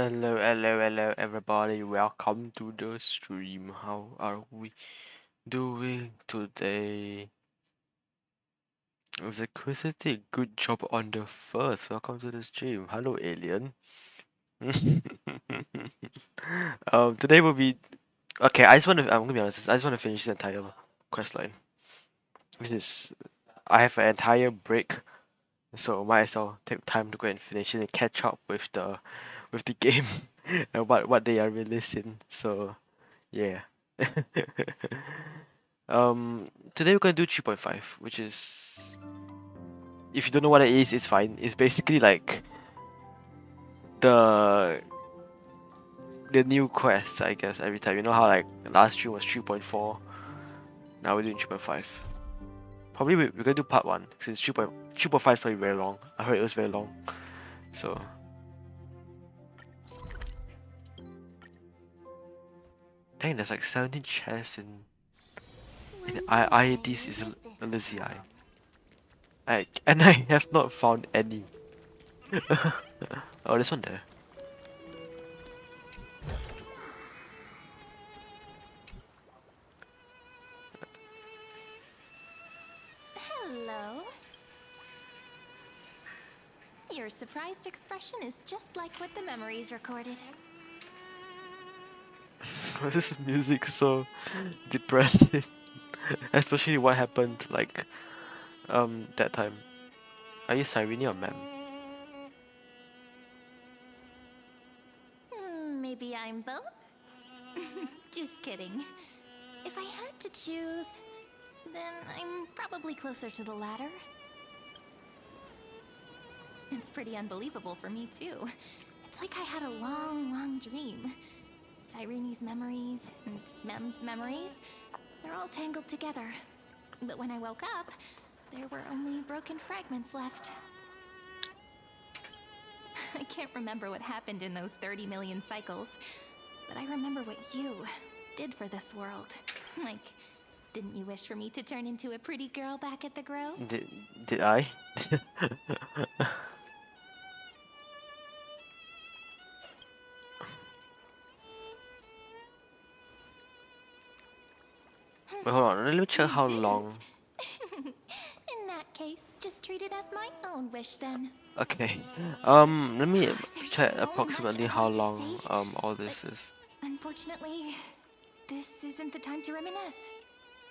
Hello, everybody. Welcome to the stream. How are we doing today? Zakusa did a good job on the first. Welcome to the stream. Hello, alien. Today will be okay. I'm gonna be honest. I just want to finish the entire quest line, which is I have an entire break, so might as well take time to go and finish it and catch up with the game and what they are releasing. So yeah. Today we're gonna do 3.5, which is, if you don't know what it is, it's fine. It's basically like the the new quests, I guess. Every time, you know how like last stream was 3.4, now we're doing 3.5. Probably we're gonna do part 1 since 3.5 is probably very long. I heard it was very long, so. Dang, there's like 17 chests in IIDs is under ZI. And I have not found any. Oh, there's one there. Hello. Your surprised expression is just like what the memories recorded. This music so depressing. Especially what happened like that time. Are you Cyrene or Mem? Maybe I'm both? Just kidding. If I had to choose, then I'm probably closer to the latter. It's pretty unbelievable for me too. It's like I had a long dream. Cyrene's memories and Mem's memories, they're all tangled together. But when I woke up, there were only broken fragments left. I can't remember what happened in those 30 million cycles, but I remember what you did for this world. Like, didn't you wish for me to turn into a pretty girl back at the Grove? Did I? Wait, hold on, let me check how long. In that case, just treat it as my own wish then. Okay. Let me check so approximately much I how want to long say, all this is. Unfortunately, this isn't the time to reminisce.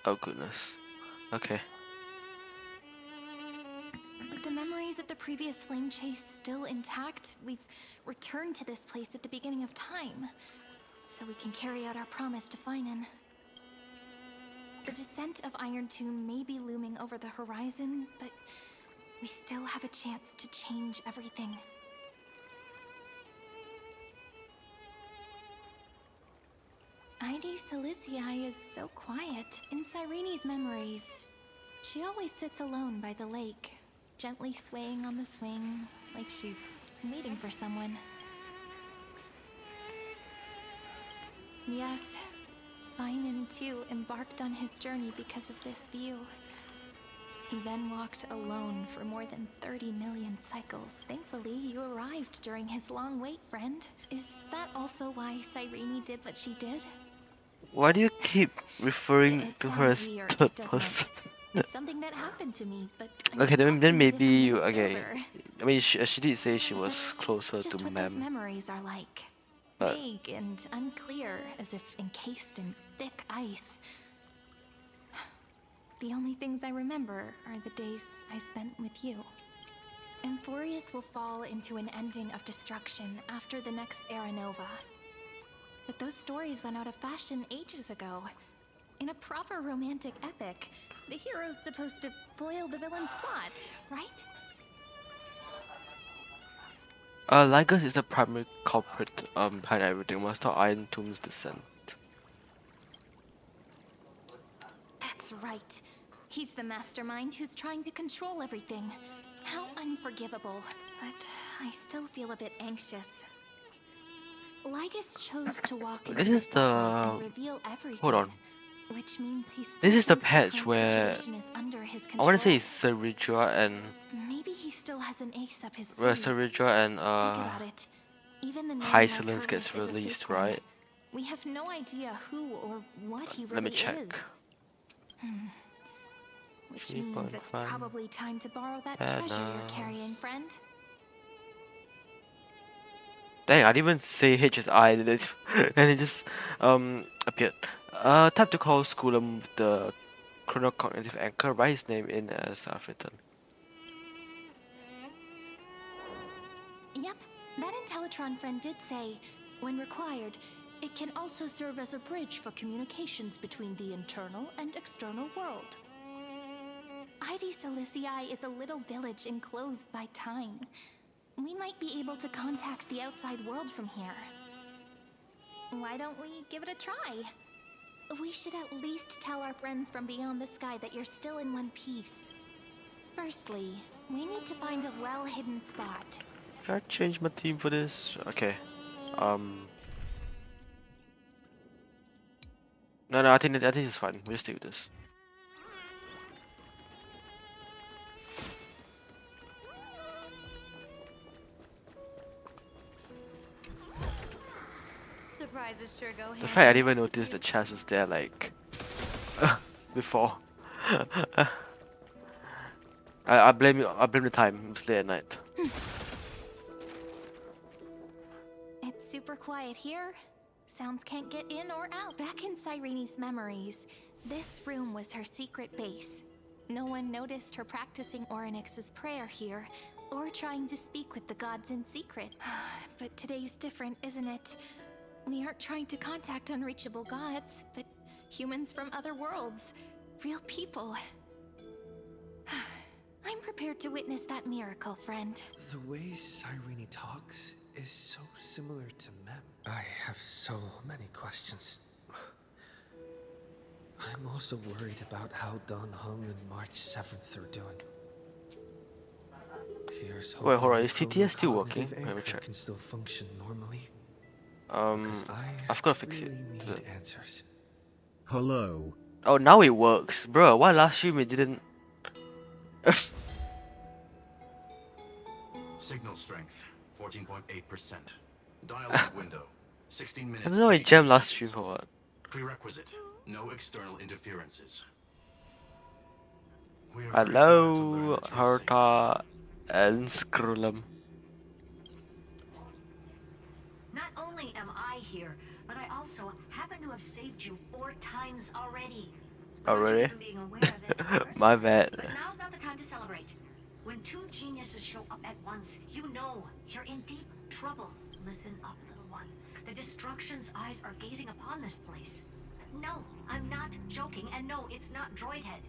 Oh goodness. Okay. With the memories of the previous flame chase still intact, we've returned to this place at the beginning of time, so we can carry out our promise to Finan. The descent of Iron Tomb may be looming over the horizon, but we still have a chance to change everything. Ide Silicii is so quiet. In Cyrene's memories, she always sits alone by the lake, gently swaying on the swing, like she's waiting for someone. Yes, Finan too embarked on his journey because of this view. He then walked alone for more than 30 million cycles. Thankfully, you arrived during his long wait, friend. Is that also why Cyrene did what she did? Why do you keep referring It to her sounds as weird, third doesn't person? it? It's something that happened to me, but I'm Okay, then talking as if maybe I'm an you okay. observer. I mean, she did say she was That's closer to just what those Mem, memories are like. but Vague and unclear, as if encased in thick ice. The only things I remember are the days I spent with you. Emphorius will fall into an ending of destruction after the next Era Nova. But those stories went out of fashion ages ago. In a proper romantic epic, the hero's supposed to foil the villain's plot, right? Lygus is the primary culprit behind everything. Must stop Iron Tomb's descent. That's right. He's the mastermind who's trying to control everything. How unforgivable. But I still feel a bit anxious. Lygus chose to walk into This the is spotlight the and reveal everything. hold on. Which means he still This is the thinks patch current where situation is under his I want to say control. it's Seridra and Maybe he still has an ace up his where sleeve. Seridra and Think about it. Even the name Hysolence Lycurgus gets is a released, fake one. right? We have no idea who or what he Let me really check. is. Which Cheap means on it's fun. probably time to borrow that treasure you're carrying, Bananas. friend. Dang, I didn't even say H as I and it and it just appeared. Type to call Schoolum with the chronocognitive anchor. Write his name in as I've written. Yep, that Intellitron friend did say, when required, it can also serve as a bridge for communications between the internal and external world. Ide Silicii is a little village enclosed by time. We might be able to contact the outside world from here. Why don't we give it a try? We should at least tell our friends from beyond the sky that you're still in one piece. Firstly, we need to find a well-hidden spot. Should I change my team for this? Okay. No, I think it's fine. We'll stick with this. Surprises sure go hand The fact I in didn't even hand with notice the you. chest was there like before. I blame you. I blame the time. It was late at night. It's super quiet here. Sounds can't get in or out. Back in Cyrene's memories, this room was her secret base. No one noticed her practicing Orynyx's prayer here, or trying to speak with the gods in secret. But today's different, isn't it? We aren't trying to contact unreachable gods, but humans from other worlds. Real people. I'm prepared to witness that miracle, friend. The way Cyrene talks is so similar to Mem. I have so many questions. I'm also worried about how Dan Heng and March 7th are doing. Here's Wait, hold on. hoping Is the TTS still working? chronocognitive Let me anchor check. can still function normally. Because I've got to fix really it. need answers. Hello. Oh, now it works, bro. Why last stream it didn't? Signal strength, 14.8%. Dialogue window, 16 minutes. I don't know I 32 jammed last stream seconds. for what. Prerequisite, no external interferences. We are very glad to Hello, learn that you are safe. Herta and Skrullum. Not only am I here, but I also happen to have saved you 4 times already. Oh, Without you really? even being aware of it, of course. My bad. But now's not the time to celebrate. When 2 geniuses show up at once, you know you're in deep trouble. Listen up, little one. The Destruction's eyes are gazing upon this place. No, I'm not joking, and no, it's not Droidhead.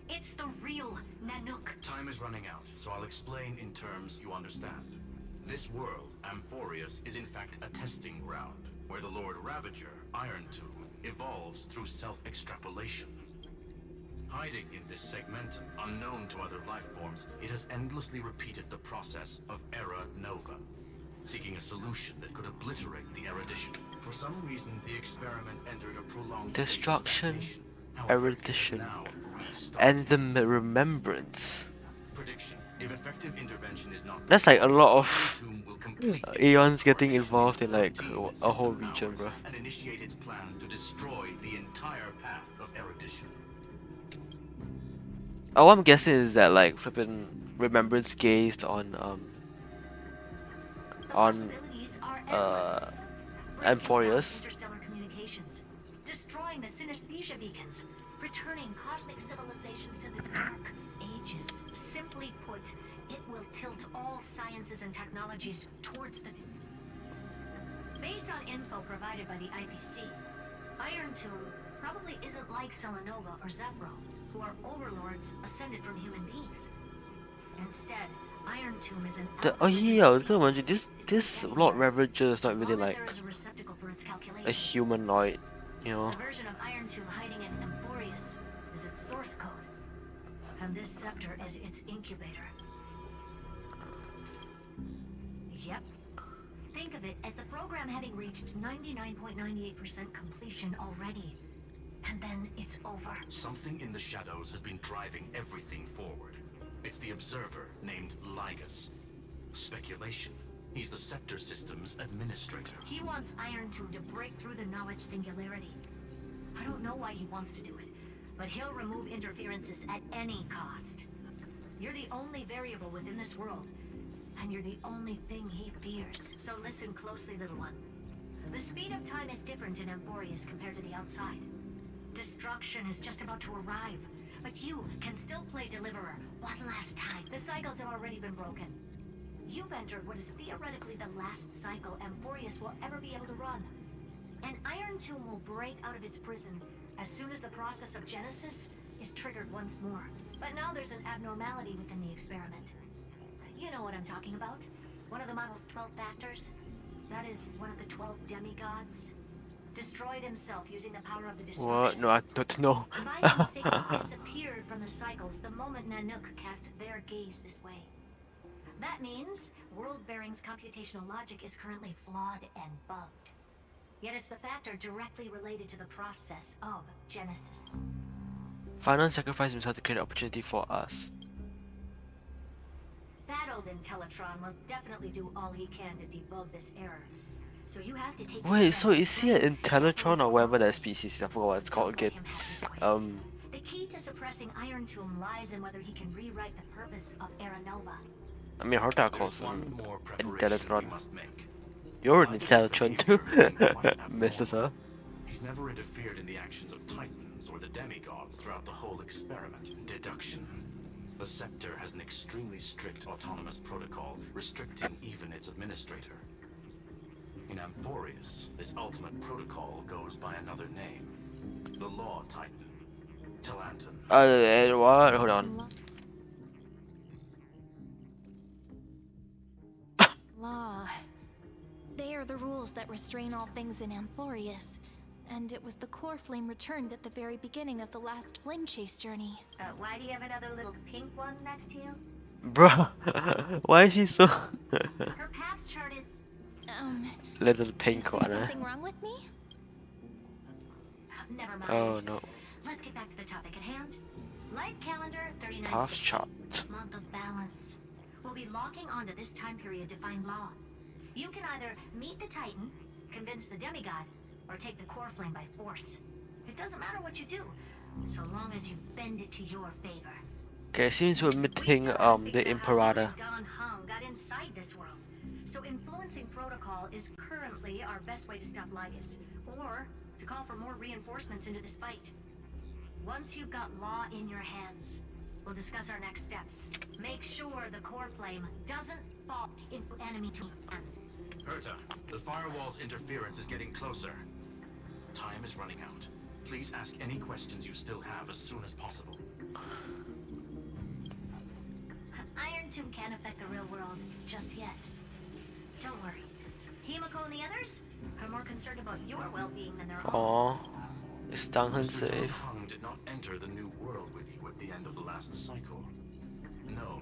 It's the real Nanook. Time is running out, so I'll explain in terms you understand. This world, Amphorius, is in fact a testing ground, where the Lord Ravager, Iron Tomb, evolves through self-extrapolation. Hiding in this segmentum, unknown to other life forms, it has endlessly repeated the process of Era Nova, seeking a solution that could obliterate the erudition. For some reason, the experiment entered a prolonged state of Destruction, stagnation. However, it has erudition, now restarted. and the remembrance. Prediction. If effective intervention is not That's like a lot of Iron Tomb will complete its Aeons getting transformation involved in into like 14 a whole system region, hours bro. and initiate its plan to destroy the entire path of erudition. All I'm guessing is that like flipping remembrance gazed The on possibilities are endless. Breaking down Amphorius. interstellar communications, destroying the synesthesia beacons, returning cosmic civilizations to the dark ages. Simply put, it will tilt all sciences and technologies towards the... Based on info provided by the IPC, Iron Tomb probably isn't like Selenova or Zephyro, who are overlords ascended from human beings. Instead, Iron Tomb is an Oh yeah, I was gonna mention this Lord Ravager is not as really long as like there is a receptacle for its a calculation. humanoid, you know. The version of Iron Tomb hiding in Emporius is its source code, and this scepter is its incubator. Yep. Think of it as the program having reached 99.98% completion already. And then it's over. Something in the shadows has been driving everything forward. It's the observer named Ligas. Speculation. He's the Scepter System's administrator. He wants Iron Tomb to break through the knowledge singularity. I don't know why he wants to do it, but he'll remove interferences at any cost. You're the only variable within this world, and you're the only thing he fears. So listen closely, little one. The speed of time is different in Emporius compared to the outside. Destruction is just about to arrive, but you can still play Deliverer one last time. The cycles have already been broken. You've entered what is theoretically the last cycle Emporius will ever be able to run. An Iron Tomb will break out of its prison as soon as the process of Genesis is triggered once more. But now there's an abnormality within the experiment. You know what I'm talking about. One of the model's 12 factors. That is one of the 12 demigods. Destroyed himself using the power of the What? destruction. No, I don't know. Divine signal disappeared from the cycles the moment Nanook cast their gaze this way. That means World-Bearing's computational logic is currently flawed and bugged. Yet it's the factor directly related to the process of Genesis. Final sacrificed himself to create an opportunity for us. That old Intellatron will definitely do all he can to debug this error. So you have to take Wait, this so chance is to he an play Intellatron or Apple's whatever that Overlord. species is? I forgot what it's called Don't let again. him have his way. Um, The key to suppressing Iron Tomb lies in whether he can rewrite the purpose of Era Nova. I mean, Horta There's calls one him more preparation we Intellatron. must make. You're an Ligas' Intellatron too, behavior has been quite Mr. Sir. He's never interfered in the actions of Titans or the demigods throughout the whole experiment. Deduction. The Scepter has an extremely strict autonomous protocol, restricting even its administrator. In Amphorius, this ultimate protocol goes by another name. The Law Titan. Talanton. What? Hold on. Law. They are the rules that restrain all things in Amphorius. And it was the core flame returned at the very beginning of the last flame chase journey. Why do you have another little pink one next to you? Bro, why is he so Her path chart is... little Is pink there one? something wrong with me? Never mind. Oh no. Let's get back to the topic at hand. Light calendar 39. Path chart. Month of balance. We'll be locking onto this time period to find law. You can either meet the Titan, convince the demigod, or take the core flame by force. It doesn't matter what you do, so long as you bend it to your favor. Okay, seems we're We meeting still haven't the figured out how Imperator. Don Hong got inside this world. So influencing protocol is currently our best way to stop Lygus, or to call for more reinforcements into this fight. Once you've got law in your hands, we'll discuss our next steps. Make sure the core flame doesn't fall into enemy hands. Herta, the firewall's interference is getting closer. Time is running out. Please ask any questions you still have as soon as possible. Iron Tomb can't affect the real world just yet. Don't worry. Himiko and the others are more concerned about your well-being than their own. Aw, is Dang Hen Mr. safe? Hung did not enter the new world with you at the end of the last cycle. No,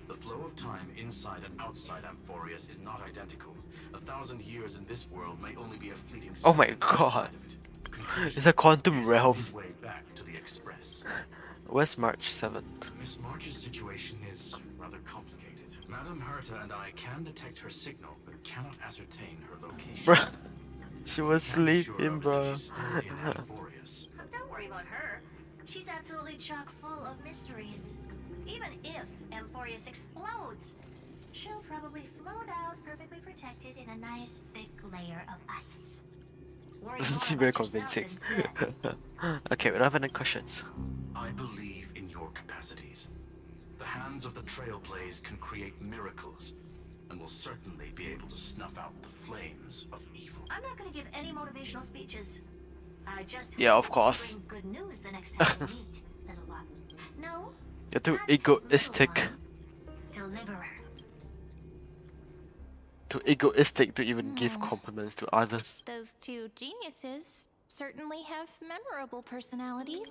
the flow of time inside and outside Amphorius is not identical. 1,000 years in this world may only be a fleeting Oh my second god. outside of it. Conclusion, It's a quantum he is on realm. his way back to the Express. Where's March 7th? Miss March's situation is rather complicated. Madame Herta and I can detect her signal, but cannot ascertain her location. Bruh. She was Can be sure sleeping, of bro. that she's still in Amphorius. Don't worry about her. She's absolutely chock full of mysteries. Even if Amphorius explodes, she'll probably float out perfectly protected in a nice thick layer of ice. Worry Doesn't more seem very about yourself convincing. instead. Okay, we don't have any questions. I believe in your capacities. The hands of the Trailblaze can create miracles, and will certainly be able to snuff out the flames of evil. I'm not going to give any motivational speeches. I just Yeah, of hope you course. bring good news the next time we meet, little one. No, You're too not egoistic. little one. Deliverer. Too egoistic to even give compliments to others. Those two geniuses certainly have memorable personalities.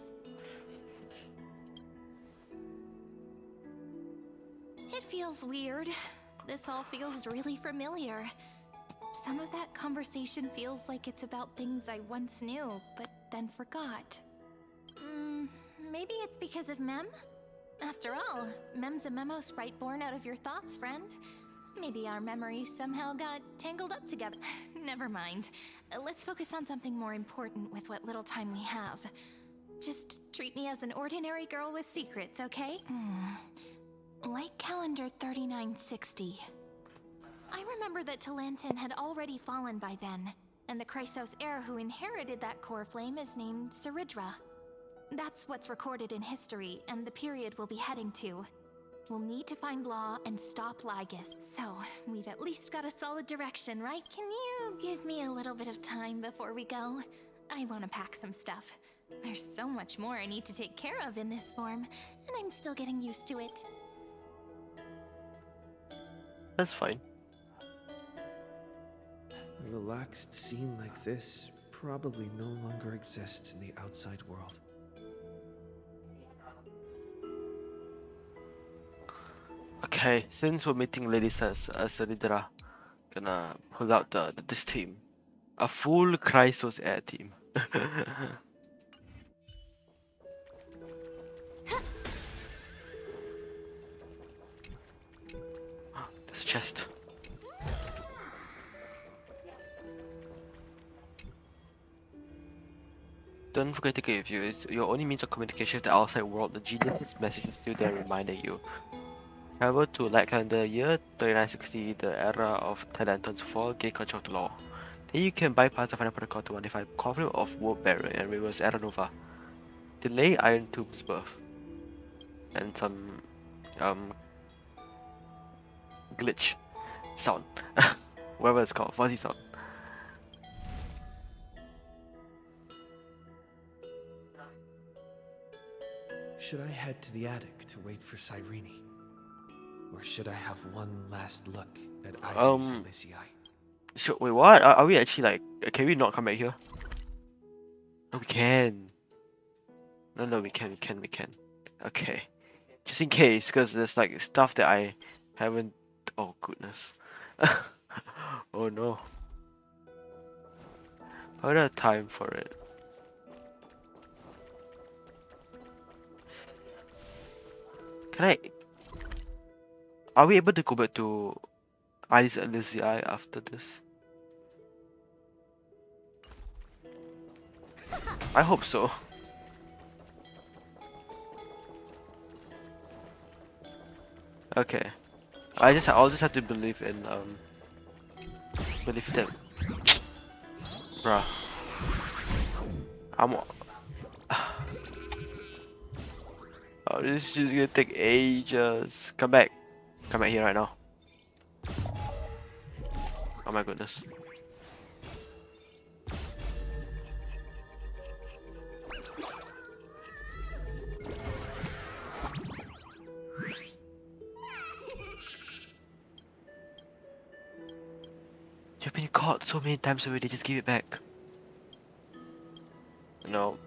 It feels weird. This all feels really familiar. Some of that conversation feels like it's about things I once knew, but then forgot. Maybe it's because of Mem? After all, Mem's a memo sprite born out of your thoughts, friend. Maybe our memories somehow got tangled up together. Never mind. Let's focus on something more important with what little time we have. Just treat me as an ordinary girl with secrets, okay? Like calendar 3960. I remember that Talantin had already fallen by then, and the Chrysos heir who inherited that core flame is named Saridra. That's what's recorded in history, and the period we'll be heading to. We'll need to find Law and stop Lygus, so we've at least got a solid direction, right? Can you give me a little bit of time before we go? I want to pack some stuff. There's so much more I need to take care of in this form, and I'm still getting used to it. That's fine. A relaxed scene like this probably no longer exists in the outside world. Okay, since we're meeting Lady Saridra, gonna pull out this team. A full Chrysos air team. There's a chest. Don't forget to give you. It's your only means of communication with the outside world. The genius message is still there reminding you. Travel to light calendar year 3960, the era of Talanton's fall, gain control of the law. Then you can bypass the final protocol to modify conflict of World Barrier and reverse Era Nova. Delay Iron Tomb's birth. And some glitch sound. Whatever it's called, fuzzy sound. Should I head to the attic to wait for Cyrene? Or should I have one last look at Ides Elysiae? Wait, what? Are we actually like... Can we not come back here? No, we can. No, we can. Okay. Just in case, because there's like stuff that I haven't... Oh, goodness. Oh, no. I don't have time for it. Can I... Are we able to go back to Ides Elysiae after this? I hope so. Okay. I'll just have to believe in been defeated. Bruh. I'm. Oh, this is just gonna take ages. Come back. Come back here right now. Oh my goodness. You've been caught so many times already, just give it back. No.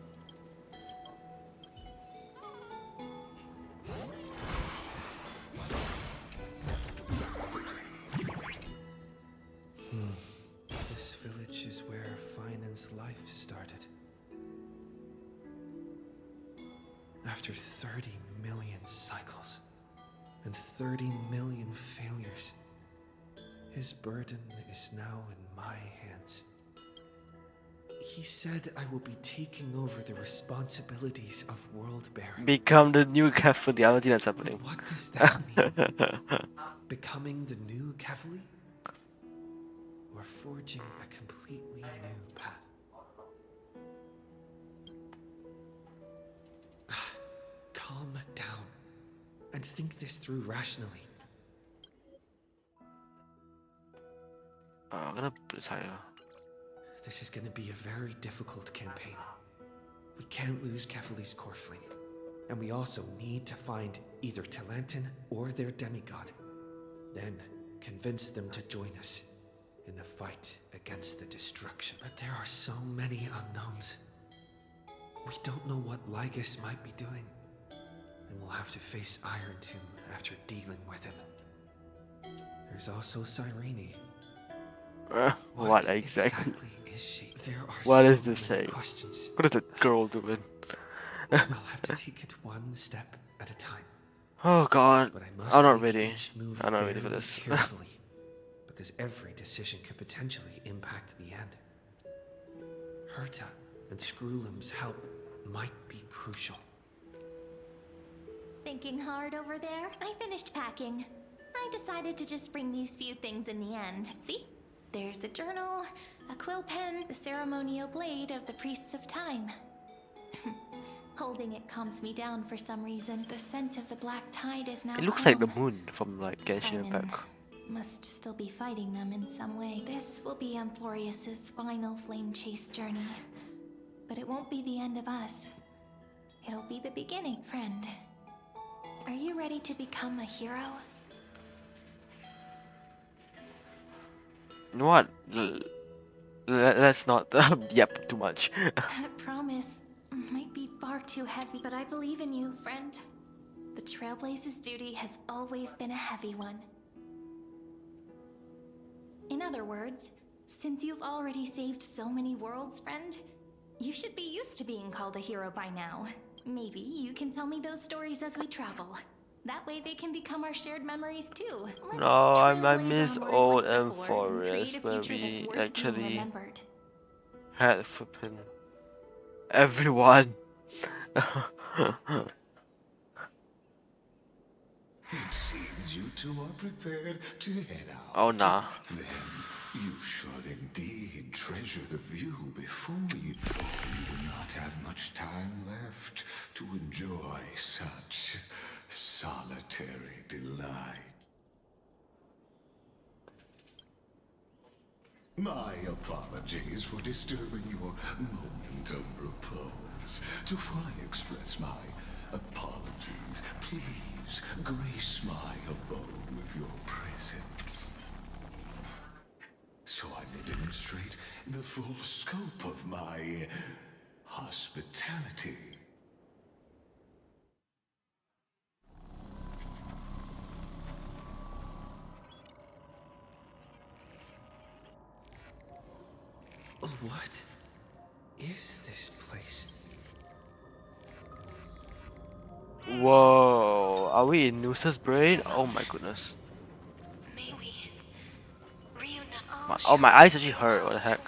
This village is where Finan's life started. After 30 million cycles and 30 million failures, his burden is now in my hands. He said I will be taking over the responsibilities of world bearing. Become the new Kefli. I don't think that's happening. But what does that mean? Becoming the new Kefli? Or forging a completely new path? Calm down and think this through rationally. I'm gonna put this higher. This is going to be a very difficult campaign. We can't lose Kefali's core flame. And we also need to find either Talantin or their demigod. Then convince them to join us in the fight against the destruction. But there are so many unknowns. We don't know what Lygus might be doing. And we'll have to face Iron Tomb after dealing with him. There's also Cyrene. What exactly? Is she? There are What so is this many saying? questions. What is that girl doing? I'll have to take it one step at a time. Oh god. But I must I'm not make ready. each move I'm not ready for very this. carefully, because every decision could potentially impact the end. Herta and Screwlum's help might be crucial. Thinking hard over there? I finished packing. I decided to just bring these few things in the end. See? There's a journal, a quill pen, the ceremonial blade of the Priests of Time. Holding it calms me down for some reason. The scent of the black tide is now It looks like the home. moon from like Genshin Kainen Impact. must still be fighting them in some way. This will be Amphorius's final flame chase journey. But it won't be the end of us. It'll be the beginning, friend. Are you ready to become a hero? You know what? Let's not yep too much. That promise might be far too heavy, but I believe in you, friend. The Trailblaze's duty has always been a heavy one. In other words, since you've already saved so many worlds, friend, you should be used to being called a hero by now. Maybe you can tell me those stories as we travel. That way they can become our shared memories too. Let's No, I trailblaze miss onward old like before and Forest create a where future that's we worth being actually remembered. had flipping everyone. It seems you two are prepared to head out. Oh nah. Then you should indeed treasure the view before you do not have much time left to enjoy such solitary delight. My apologies for disturbing your moment of repose. To fully express my apologies, please grace my abode with your presence, so I may demonstrate the full scope of my hospitality. What is this place? Whoa. Are we in Noosa's brain? Oh my goodness. May we reunite Oh, my eyes actually hurt. What the heck?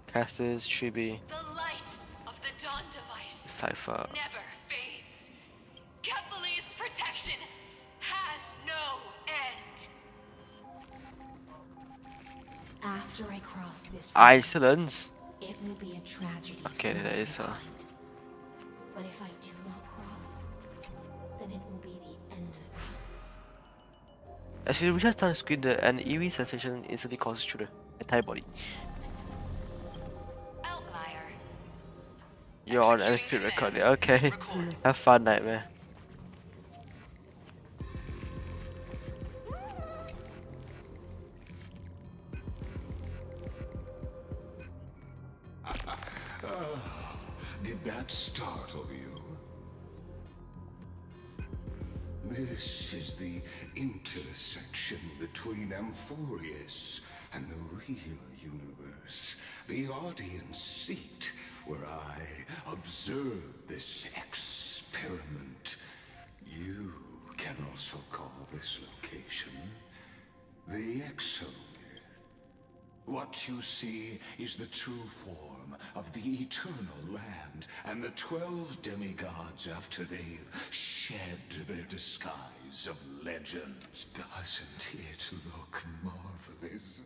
Cassis, Chibi, The light of the Dawn device Cypher. never fades. Kefali's protection has no end. After I cross this river, Iceland's. it will be a tragedy Okay, for that is so. mankind. But if I do not cross, then it will be the end of me. As you reach out the screen, an eerie sensation instantly courses through the entire body. Outlier. You're on Executing Enfield command. recording. Okay. Record. Have fun, nightmare. Did that startle you? This is the intersection between Amphorius and the real universe. The audience seat where I observe this experiment. You can also call this location the Exomyth. What you see is the true form of the eternal land and the 12 demigods after they've shed their disguise of legends. Doesn't it look marvelous?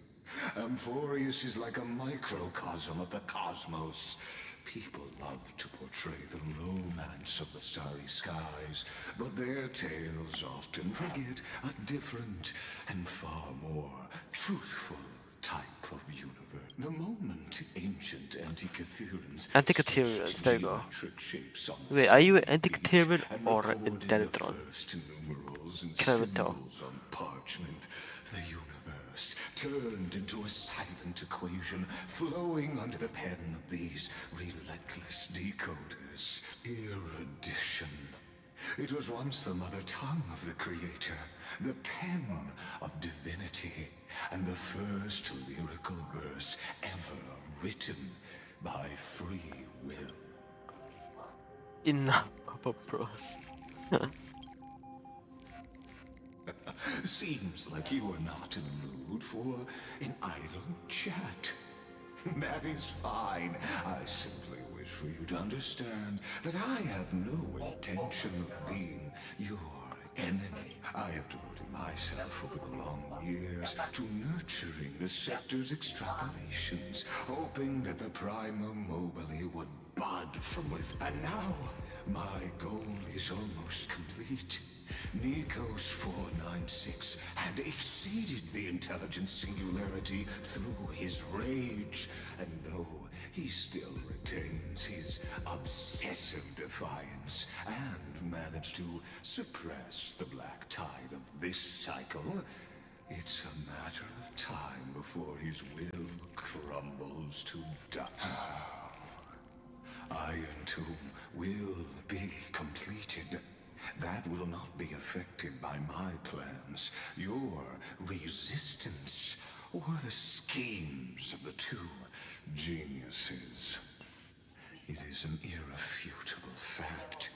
Amphorius is like a microcosm of the cosmos. People love to portray the romance of the starry skies, but their tales often forget a different and far more truthful type of universe. The moment ancient Antikytherians Antikytherians, there you go. geometric shapes on Wait, are you an sea Antikytherian and or an recorded the Denatron? first numerals and Can't even tell. symbols on parchment, the universe turned into a silent equation flowing under the pen of these relentless decoders. Erudition. It was once the mother tongue of the creator, the pen of divinity, and the first lyrical verse ever written by free will. Enough of prose. Seems like you are not in the mood for an idle chat. That is fine. I simply wish for you to understand that I have no intention of being your enemy. I have devoted myself over the long years to nurturing the sector's extrapolations, hoping that the Prima Mobile would bud from within. And now, my goal is almost complete. Nikos 496 had exceeded the intelligence singularity through his rage, and though he still retains his obsessive defiance and managed to suppress the black tide of this cycle, it's a matter of time before his will crumbles to dust. Iron Tomb will be completed. That will not be affected by my plans, your resistance, or the schemes of the two geniuses. It is an irrefutable fact,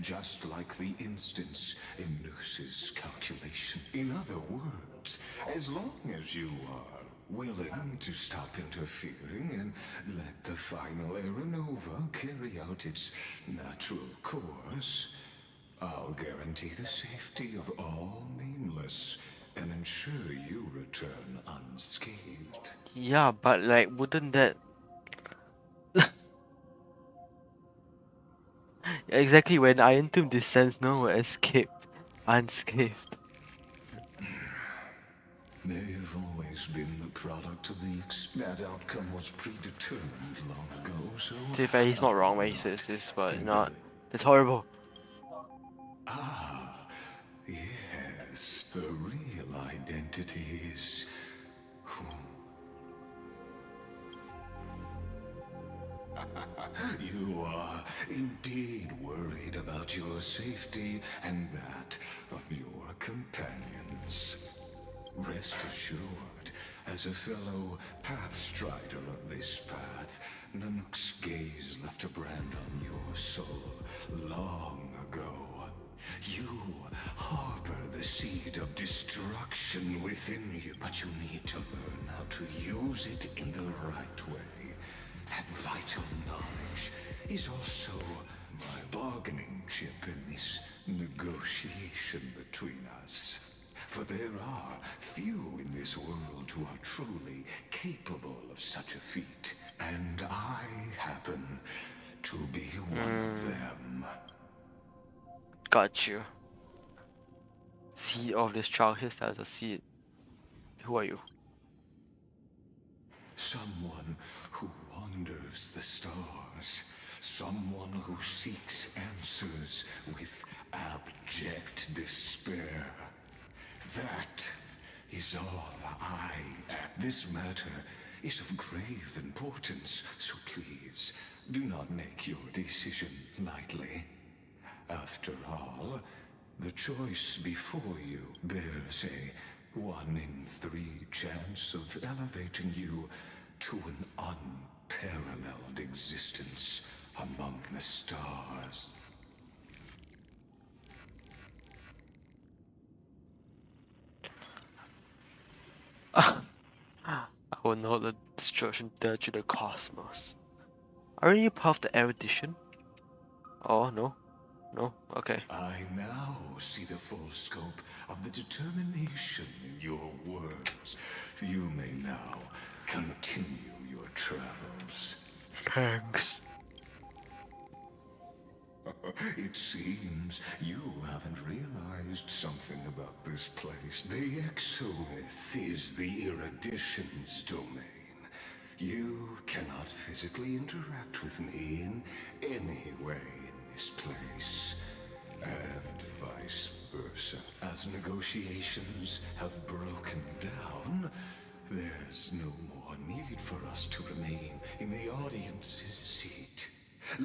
just like the instance in Noos's calculation. In other words, as long as you are willing to stop interfering and let the final Aeronova carry out its natural course, I'll guarantee the safety of all nameless and ensure you return unscathed. Yeah, but like, wouldn't that exactly when Iron Tomb descends, no one will escape unscathed? They've always been the product of the that outcome was predetermined long ago, so To be fair, he's not wrong when he says this, but not. Indeed. It's horrible. Yes, the real identity is You are indeed worried about your safety and that of your companions. Rest assured, as a fellow pathstrider of this path, Nanook's gaze left a brand on your soul long ago. You harbor the seed of destruction within you, but you need to learn how to use it in the right way. That vital knowledge is also my bargaining chip in this negotiation between us. For there are few in this world who are truly capable of such a feat, and I happen to be one of them. Got you. Seed of this child, here stands a seed. Who are you? Someone who wanders the stars. Someone who seeks answers with abject despair. That is all I am. This matter is of grave importance, so please do not make your decision lightly. After all, the choice before you bears a 1 in 3 chance of elevating you to an unparalleled existence among the stars. I will know the destruction done to the cosmos. Aren't you part of the erudition? Oh, no. No? Okay. I now see the full scope of the determination in your words. You may now continue your travels. Thanks. It seems you haven't realized something about this place. The Exolith is the erudition's domain. You cannot physically interact with me in any way in this place, and vice versa. As negotiations have broken down, there's no more need for us to remain in the audience's seat.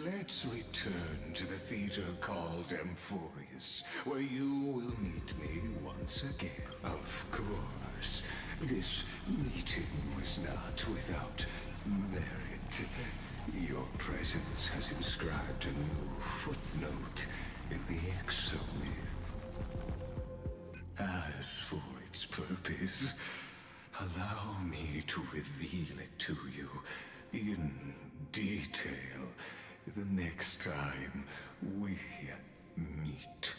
Let's return to the theater called Amphorius, where you will meet me once again. Of course, this meeting was not without merit. Your presence has inscribed a new footnote in the Exomyth. As for its purpose, allow me to reveal it to you in detail the next time we meet.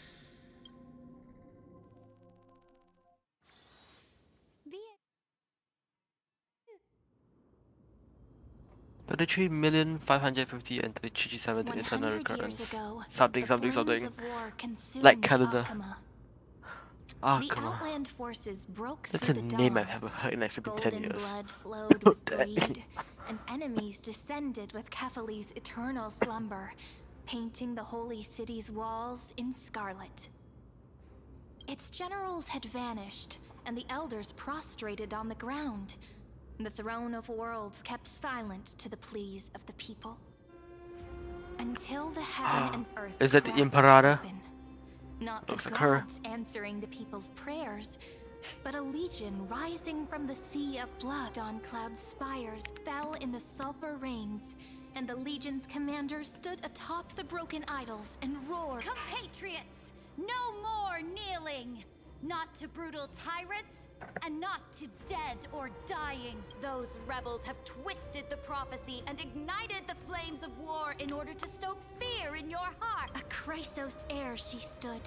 33,550 and 337 the internal 100 years recurrence. ago, Something, the something, flames something. of war consumed Like calendar. Alchema. Ah, The come on. outland forces broke That's through a the name dawn. I've ever heard in like 10 Golden years. blood flowed with That greed, and enemies descended with Kefali's eternal slumber, painting the holy city's walls in scarlet. Its generals had vanished, and the elders prostrated on the ground. The throne of worlds kept silent to the pleas of the people. Until the heaven and earth Is that the cracked Imperator? open. Not Looks the like her. gods answering the people's prayers, but a legion rising from the sea of blood. On Cloud's spires fell in the sulfur rains, and the legion's commanders stood atop the broken idols and roared. Compatriots, no more kneeling! Not to brutal tyrants, and not to dead or dying. Those rebels have twisted the prophecy and ignited the flames of war in order to stoke fear in your heart. A Chrysos heir she stood,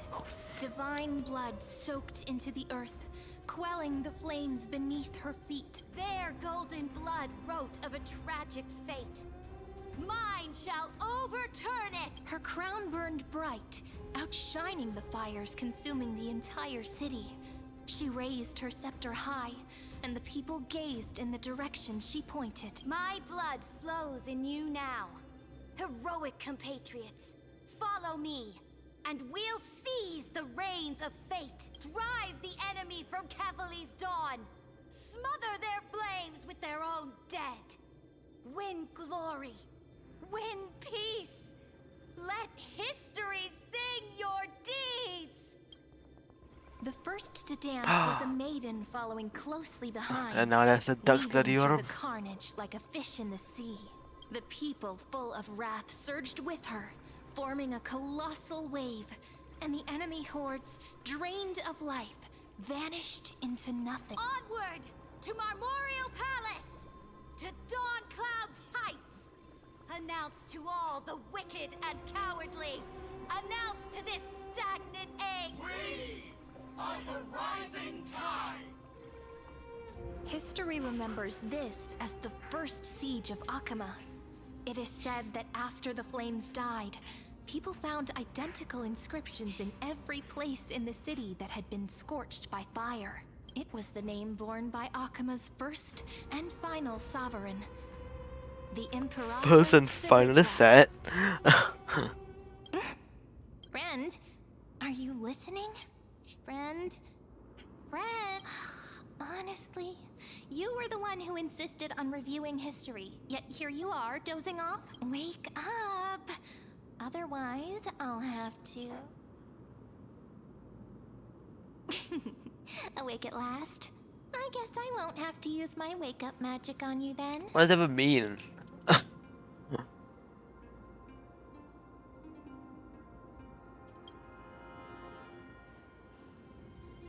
divine blood soaked into the earth, quelling the flames beneath her feet. Their golden blood wrote of a tragic fate. Mine shall overturn it! Her crown burned bright, outshining the fires consuming the entire city. She raised her scepter high, and the people gazed in the direction she pointed. My blood flows in you now. Heroic compatriots, follow me, and we'll seize the reins of fate. Drive the enemy from Kefali's dawn. Smother their flames with their own dead. Win glory. Win peace. Let history sing your deeds. The first to dance was a maiden following closely behind. And now there's a duck's weaving bloody through arm. the carnage like a fish in the sea. The people, full of wrath, surged with her, forming a colossal wave, and the enemy hordes, drained of life, vanished into nothing. Onward to Marmorial Palace, to Dawn Cloud's heights. Announce to all the wicked and cowardly. Announce to this stagnant age. of the rising tide. History remembers this as the first siege of Akama. It is said that after the flames died, people found identical inscriptions in every place in the city that had been scorched by fire. It was the name borne by Akama's first and final sovereign, the Imperator. First and final set. Friend, are you listening? Friend? Friend? Honestly, you were the one who insisted on reviewing history, yet here you are, dozing off. Wake up! Otherwise, I'll have to... Awake at last? I guess I won't have to use my wake-up magic on you then. What does that even mean?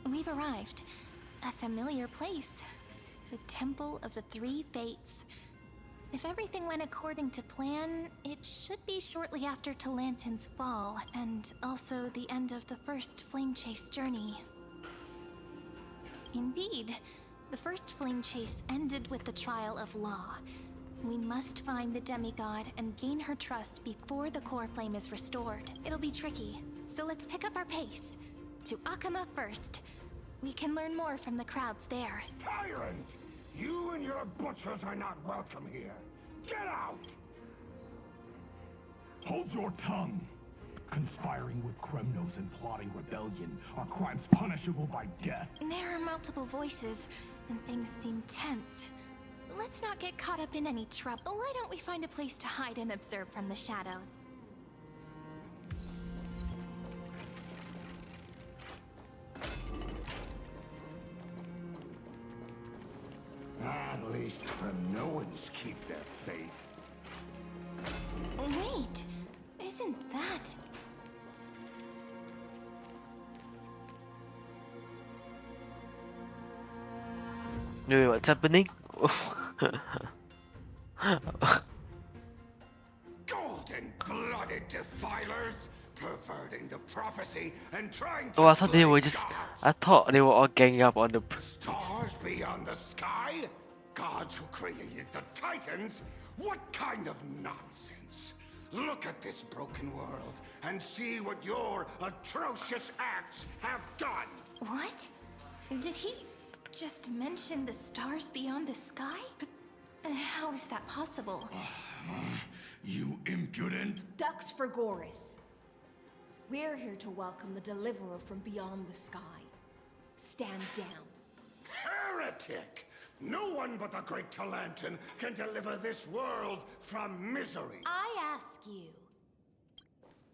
We've arrived. A familiar place. The Temple of the Three Fates. If everything went according to plan, it should be shortly after Talantin's fall, and also the end of the first Flame Chase journey. Indeed, the first Flame Chase ended with the trial of Law. We must find the demigod and gain her trust before the core flame is restored. It'll be tricky, so let's pick up our pace. To Akama first. We can learn more from the crowds there. Tyrant! You and your butchers are not welcome here. Get out! Hold your tongue. Conspiring with Kremnos and plotting rebellion are crimes punishable by death. There are multiple voices, and things seem tense. Let's not get caught up in any trouble. Why don't we find a place to hide and observe from the shadows? At least Kremnoans keep their faith. Wait, isn't that... Wait, what's happening? Golden-blooded defilers, perverting the prophecy and trying to Oh, I thought they were slay just. gods. I thought they were all ganging up on the. Stars beyond the sky? Gods who created the Titans? What kind of nonsense? Look at this broken world and see what your atrocious acts have done. What? Did he just mention the stars beyond the sky? But how is that possible? You impudent! Ducks for Goris. We're here to welcome the deliverer from beyond the sky. Stand down. Heretic! No one but the great Talantin can deliver this world from misery. I ask you,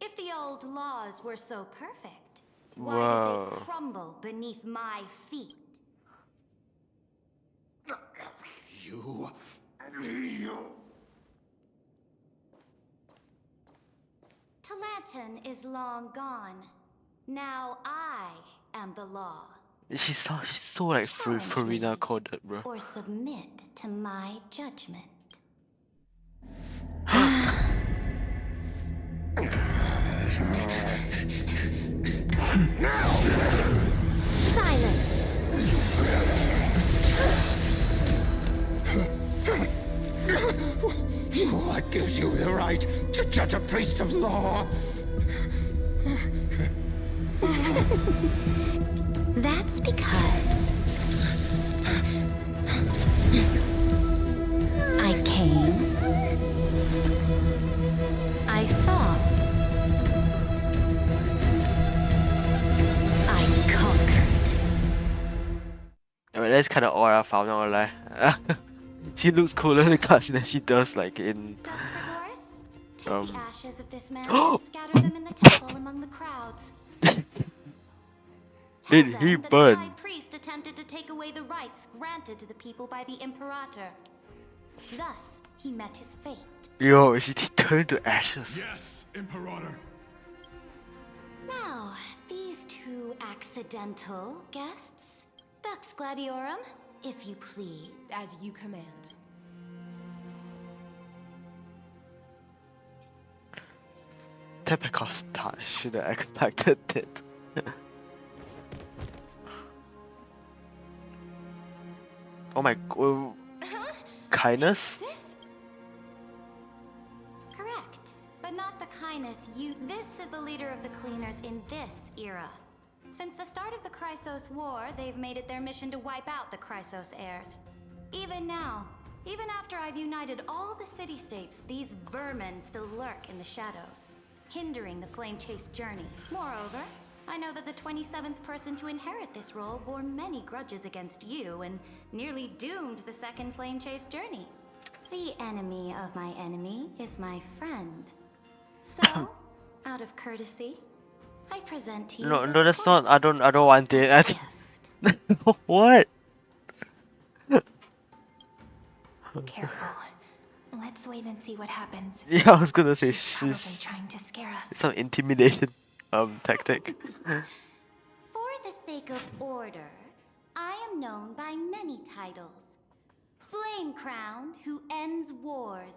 if the old laws were so perfect, why did Whoa. they crumble beneath my feet? You... Talantin is long gone. Now I am the law. She's so like Challenge Farina me. coded, bro. Or submit to my judgment. Silence! What gives you the right to judge a priest of law? That's because I came, I saw, I conquered. I mean, that's kind of all I found out. Like, she looks cooler in the cutscene than she does like in. Ducks for Goris? Take Um. the ashes of this man and scatter them in the temple among the crowds. Tell Did them he that burn? the high priest attempted to take away the rights granted to the people by the Imperator. Thus, he met his fate. Yo, she turned to ashes. Yes, Imperator. Now, these two accidental guests. Dux Gladiorum, if you please. As you command. Typical start. Should have expected it. Oh my. Kindness? This? Correct, but not the kindness you. This is the leader of the cleaners in this era. Since the start of the Chrysos War, they've made it their mission to wipe out the Chrysos heirs. Even now, even after I've united all the city-states, these vermin still lurk in the shadows, hindering the Flame Chase journey. Moreover, I know that the 27th person to inherit this role bore many grudges against you and nearly doomed the second Flame Chase journey. The enemy of my enemy is my friend. So, out of courtesy, I present to you No, this no, that's not. I corpse don't want as it. a gift. What? Careful. Let's wait and see what happens. Yeah, I was gonna say She's probably she's trying to scare us. some intimidation tactic. For the sake of order, I am known by many titles. Flame Crowned, who ends wars.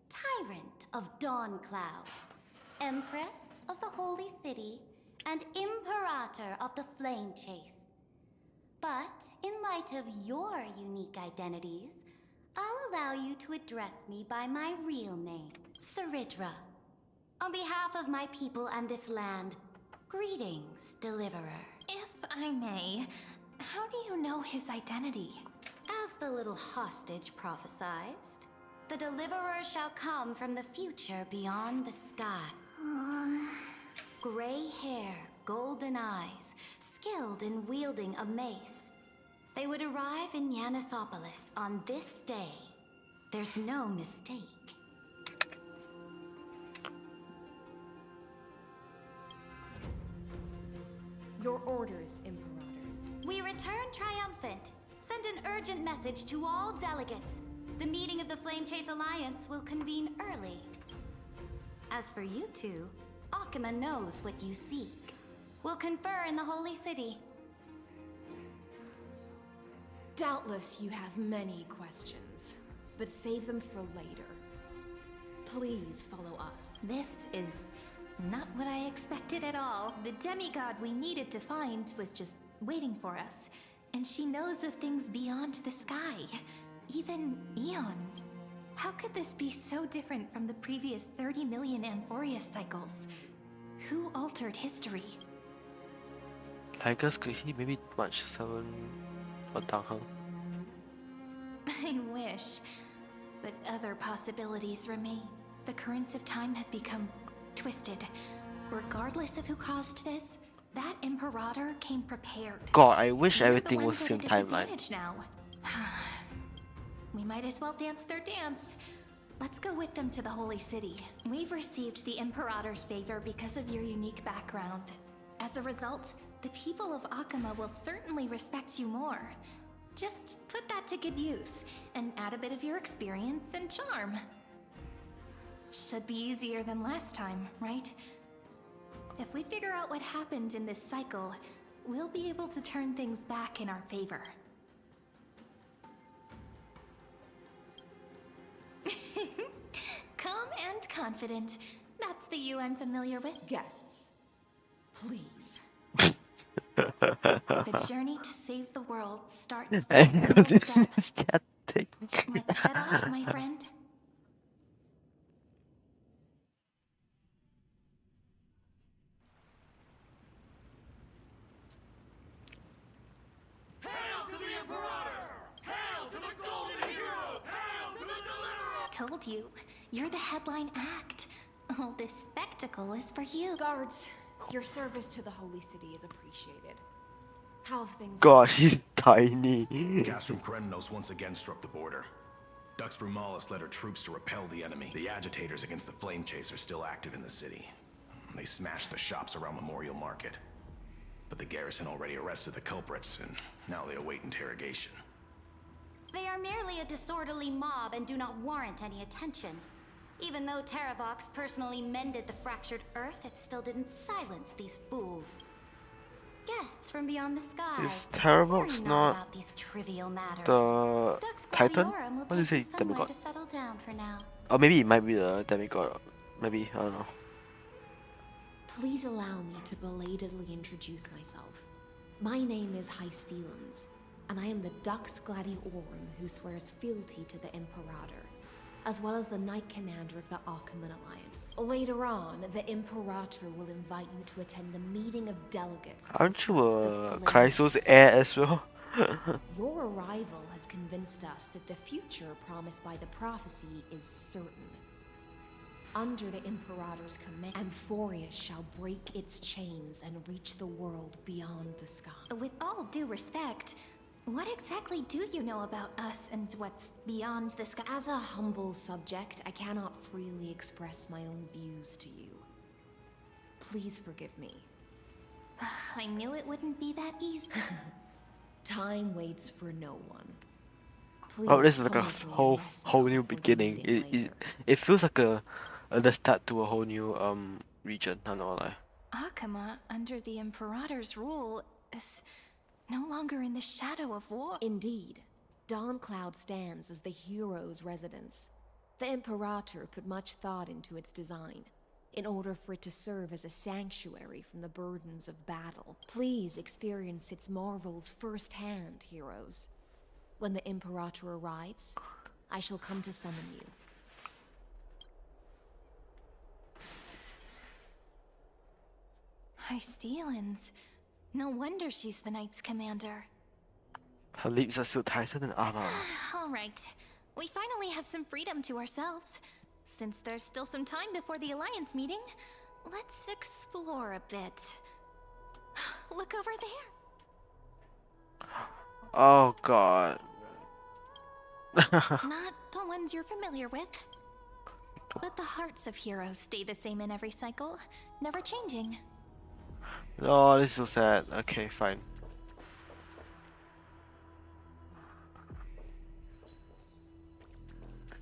Tyrant of Dawncloud. Empress of the Holy City. And Imperator of the Flame Chase. But in light of your unique identities, I'll allow you to address me by my real name, Saridra. On behalf of my people and this land, greetings, Deliverer. If I may, how do you know his identity? As the little hostage prophesied, the Deliverer shall come from the future beyond the sky. Gray hair, golden eyes, skilled in wielding a mace. They would arrive in Yanisopolis on this day. There's no mistake. Your orders, Imperator. We return triumphant. Send an urgent message to all delegates. The meeting of the Flame Chase Alliance will convene early. As for you two, Akima knows what you seek. We'll confer in the Holy City. Doubtless you have many questions, but save them for later. Please follow us. This is not what I expected at all. The demigod we needed to find was just waiting for us. And she knows of things beyond the sky. Even eons. How could this be so different from the previous 30 million Amphorius cycles? Who altered history? Tigers, could he maybe match 7 or Tangheng? I wish. But other possibilities remain. The currents of time have become twisted. Regardless of who caused this, that Imperator came prepared. God, I wish We're the everything was ones at same a timeline. disadvantage now. We might as well dance their dance. Let's go with them to the Holy City. We've received the Imperator's favor because of your unique background. As a result, the people of Akima will certainly respect you more. Just put that to good use, and add a bit of your experience and charm. Should be easier than last time, right? If we figure out what happened in this cycle, we'll be able to turn things back in our favor. Calm and confident. That's the you I'm familiar with. Guests, please. The journey to save the world starts with a I know single this step. is cat thing. Let's set off, my friend. Hail to the Imperator! Hail to the Golden Hero! Hail to the Deliverer! Told you, you're the headline act. All this spectacle is for you. Guards, your service to the Holy City is appreciated. How have things Gosh, she's tiny. Castrum Krenos once again struck the border. Dux Brumalis led her troops to repel the enemy. The agitators against the Flame Chase are still active in the city. They smashed the shops around Memorial Market. But the garrison already arrested the culprits, and now they await interrogation. They are merely a disorderly mob and do not warrant any attention. Even though Terravox personally mended the fractured Earth, it still didn't silence these fools. Guests from beyond the sky. Is Terravox worry not about these trivial matters. the Dux Titan? Gladiorum will What is take he? you somewhere Demigod? to settle down for now. Or maybe it might be the demigod. Maybe, I don't know. Please allow me to belatedly introduce myself. My name is Hycelans. and I am the Dux Gladiorum who swears fealty to the Imperator, as well as the Knight Commander of the Achaemenid Alliance. Later on, the Imperator will invite you to attend the meeting of delegates to Aren't you discuss the a Flame Chrysos Toast. heir as well? Your arrival has convinced us that the future promised by the prophecy is certain. Under the Imperator's command, Amphorius shall break its chains and reach the world beyond the sky. With all due respect, what exactly do you know about us and what's beyond the sky? As a humble subject, I cannot freely express my own views to you. Please forgive me. I knew it wouldn't be that easy. Time waits for no one. Please Oh, this is like come a with me and whole rest whole now new before the beginning. meeting It later. it feels like the start to a whole new region. I know lie. Akama, under the Imperator's rule, is no longer in the shadow of war. Indeed, Dawncloud stands as the hero's residence. The Imperator put much thought into its design, in order for it to serve as a sanctuary from the burdens of battle. Please experience its marvels firsthand, heroes. When the Imperator arrives, I shall come to summon you. High no wonder she's the Knight's commander. Her lips are still tighter than armor. Alright, we finally have some freedom to ourselves. Since there's still some time before the Alliance meeting, let's explore a bit. Look over there. Oh god. Not the ones you're familiar with. But the hearts of heroes stay the same in every cycle, never changing. Oh, this is so sad. Okay, fine.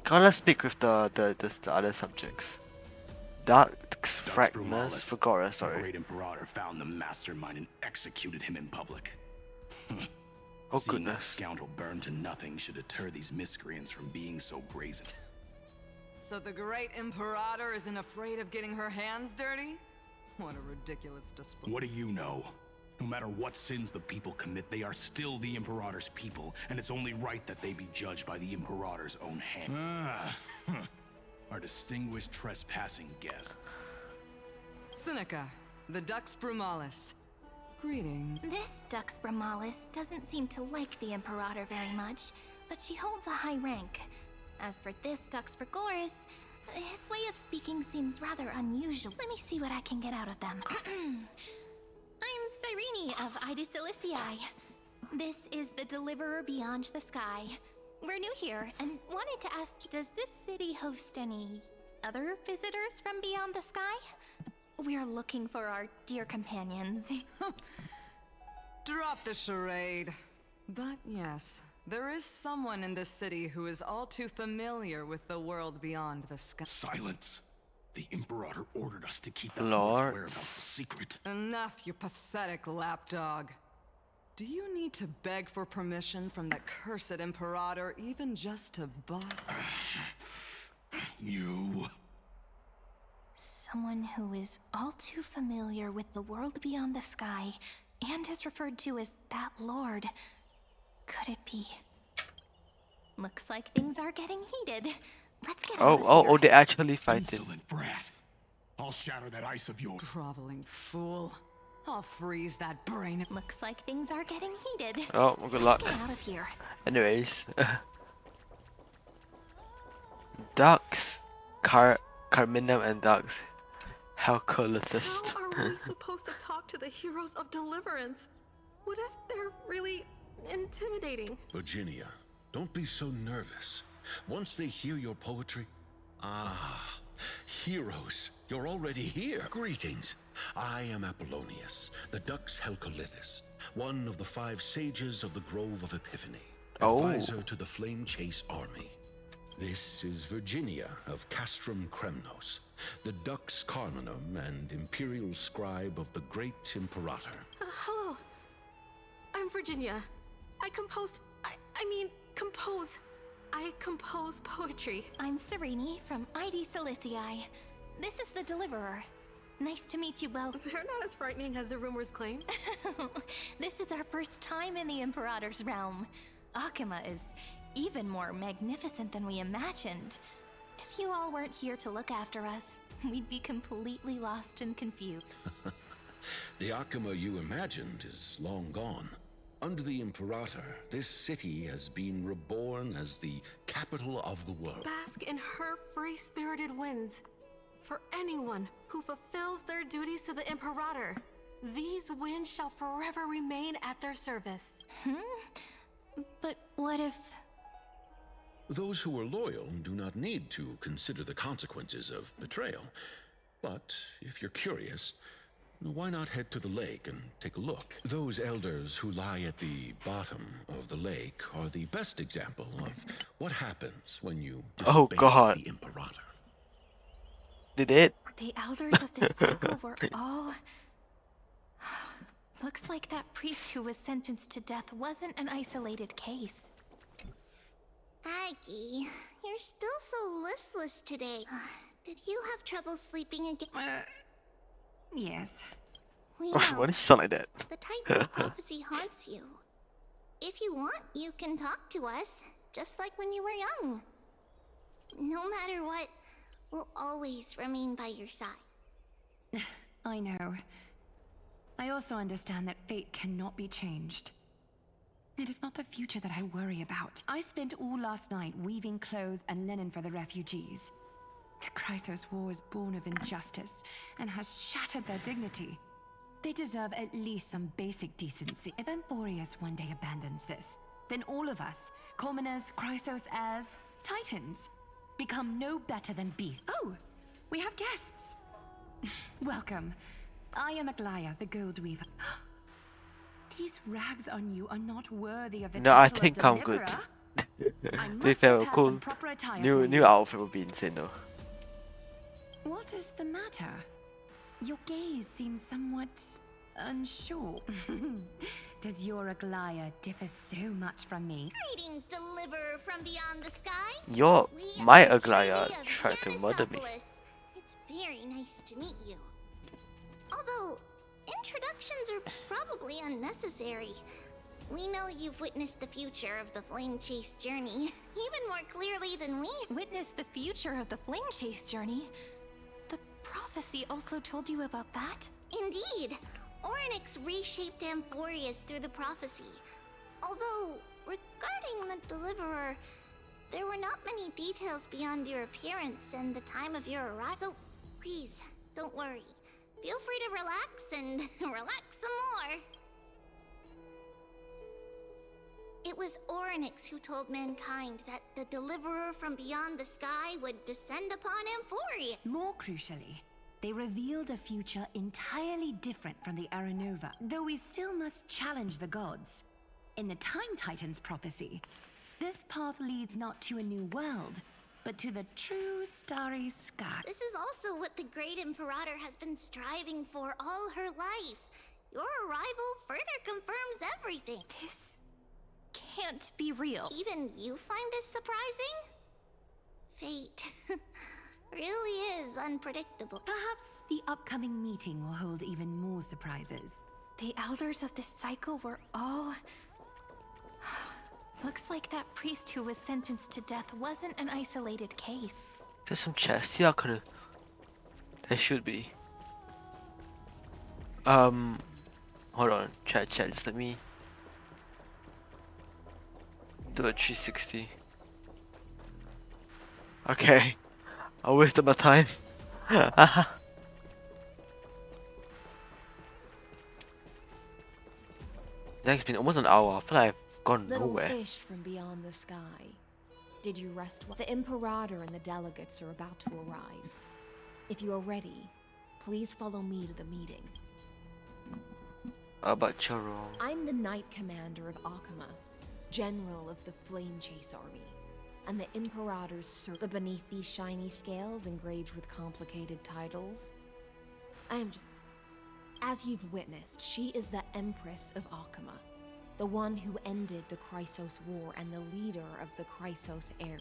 God, let's speak with the other subjects. Dux Fragmus Fagora, The sorry. great Imperator found the mastermind and executed him in public. Oh Seeing that goodness. scoundrel burned to nothing should deter these miscreants from being so brazen. So the great Imperator isn't afraid of getting her hands dirty? What a ridiculous display. What do you know? No matter what sins the people commit, they are still the Imperator's people, and it's only right that they be judged by the Imperator's own hand. Our distinguished trespassing guest. Seneca, the Dux Brumalis. Greeting. This Dux Brumalis doesn't seem to like the Imperator very much, but she holds a high rank. As for this Dux Frigoris, his way of speaking seems rather unusual. Let me see what I can get out of them. I'm Cyrene of Ida Ciliciae. This is the Deliverer Beyond the Sky. We're new here and wanted to ask, does this city host any other visitors from beyond the sky? We're looking for our dear companions. Drop the charade. But yes, there is someone in this city who is all too familiar with the world beyond the sky. Silence! The Imperator ordered us to keep that Lord. lord's whereabouts a secret. Enough, you pathetic lapdog. Do you need to beg for permission from the cursed Imperator even just to bark? You... Someone who is all too familiar with the world beyond the sky and is referred to as that lord. Could it be? Looks like things are getting heated. Let's get out of here. They actually fighting. Insolent brat. I'll shatter that ice of yours. Groveling fool. I'll freeze that brain. Looks like things are getting heated. Oh, good luck. Let's get out of here. Anyways. Ducks. Carminum and ducks. How colorist. How are we supposed to talk to the heroes of deliverance? What if they're really intimidating? Virginia, don't be so nervous. Once they hear your poetry... Ah, heroes, you're already here. Greetings. I am Apollonius, the Dux Helcolithus, one of the 5 sages of the Grove of Epiphany, advisor to the Flame Chase army. This is Virginia of Castrum Kremnos, the Dux Carminum and imperial scribe of the great Imperator. Hello. I'm Virginia. I compose poetry. I'm Cyrene from Ida Ciliciae. This is the Deliverer. Nice to meet you both. They're not as frightening as the rumors claim. This is our first time in the Imperator's realm. Akuma is even more magnificent than we imagined. If you all weren't here to look after us, we'd be completely lost and confused. The Akuma you imagined is long gone. Under the Imperator, this city has been reborn as the capital of the world. Bask in her free-spirited winds. For anyone who fulfills their duties to the Imperator, these winds shall forever remain at their service. But what if... Those who are loyal do not need to consider the consequences of betrayal. But if you're curious, why not head to the lake and take a look? Those elders who lie at the bottom of the lake are the best example of what happens when you disobey the Imperator. Did it? The elders of the cycle were all... Looks like that priest who was sentenced to death wasn't an isolated case. Aggie, you're still so listless today. Did you have trouble sleeping again? Yes. We know. Why does she sound like that? The Titan's prophecy haunts you. If you want, you can talk to us, just like when you were young. No matter what, we'll always remain by your side. I know. I also understand that fate cannot be changed. It is not the future that I worry about. I spent all last night weaving clothes and linen for the refugees. The Chrysos War is born of injustice and has shattered their dignity. They deserve at least some basic decency. If Amphorius one day abandons this, then all of us, commoners, Chrysos heirs, Titans, become no better than beasts. Oh, we have guests. Welcome. I am Aglaya, the Gold Weaver. These rags on you are not worthy of the No, I title of think I'm good. deliverer. I If must they were prepare cool, some proper attire for new you. outfit would be insane though. What is the matter? Your gaze seems somewhat unsure. Does your Aglaya differ so much from me? Greetings, deliverer from beyond the sky. Your We my are Aglaya Trinity of tried to murder me. Yanisopolis. It's very nice to meet you. Although, introductions are probably unnecessary. We know you've witnessed the future of the Flame Chase journey, even more clearly than we. Witnessed the future of the Flame Chase journey? The prophecy also told you about that? Indeed. Orynyx reshaped Amphorius through the prophecy. Although, regarding the Deliverer, there were not many details beyond your appearance and the time of your arrival. So, please, don't worry. Feel free to relax and relax some more. It was Orynyx who told mankind that the Deliverer from beyond the sky would descend upon Amphorius. More crucially, they revealed a future entirely different from the Aranova, though we still must challenge the gods. In the Time Titan's prophecy, this path leads not to a new world, but to the true starry sky. This is also what the Great Imperator has been striving for all her life. Your arrival further confirms everything. This can't be real. Even you find this surprising? Fate really is unpredictable. Perhaps the upcoming meeting will hold even more surprises. The elders of this cycle were all... Looks like that priest who was sentenced to death wasn't an isolated case. There's some chests. Yeah, could. There should be. Hold on. Chat. Just let me do a 360. Okay. I wasted my time. It's been almost an hour. I feel like I've gone Little nowhere. fish from beyond the sky. Did you rest well? The Imperator and the delegates are about to arrive. If you are ready, please follow me to the meeting. About Charo. I'm the Knight Commander of Akuma, General of the Flame Chase Army, and the Imperator's servant. Beneath these shiny scales engraved with complicated titles, I am just... As you've witnessed, she is the Empress of Akuma, the one who ended the Chrysos War and the leader of the Chrysos heir.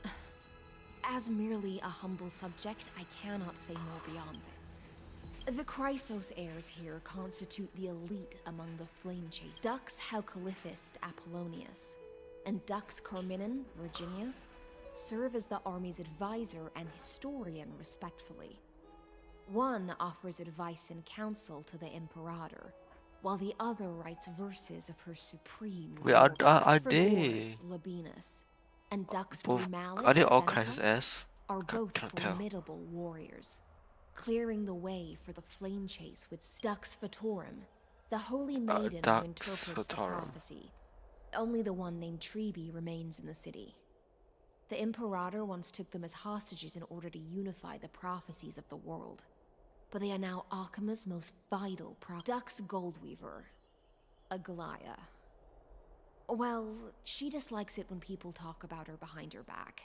As merely a humble subject, I cannot say more beyond this. The Chrysos heirs here constitute the elite among the flame chase. Dux Halcalithist Apollonius and Dux Carminin, Virginia, serve as the army's advisor and historian respectfully. One offers advice and counsel to the Imperator, while the other writes verses of her supreme Wait, Dux are they Frigoris Labienus and Dux both? Brumalis Are they all Seneca Chrysos heirs? are both Cannot tell. formidable warriors, clearing the way for the flame chase with Dux Fatorum, the holy maiden who Dux interprets the Fatorum. prophecy. Only the one named Trebi remains in the city. The Imperator once took them as hostages in order to unify the prophecies of the world. But they are now Akama's most vital Dux Goldweaver, Aglaya. Well, she dislikes it when people talk about her behind her back.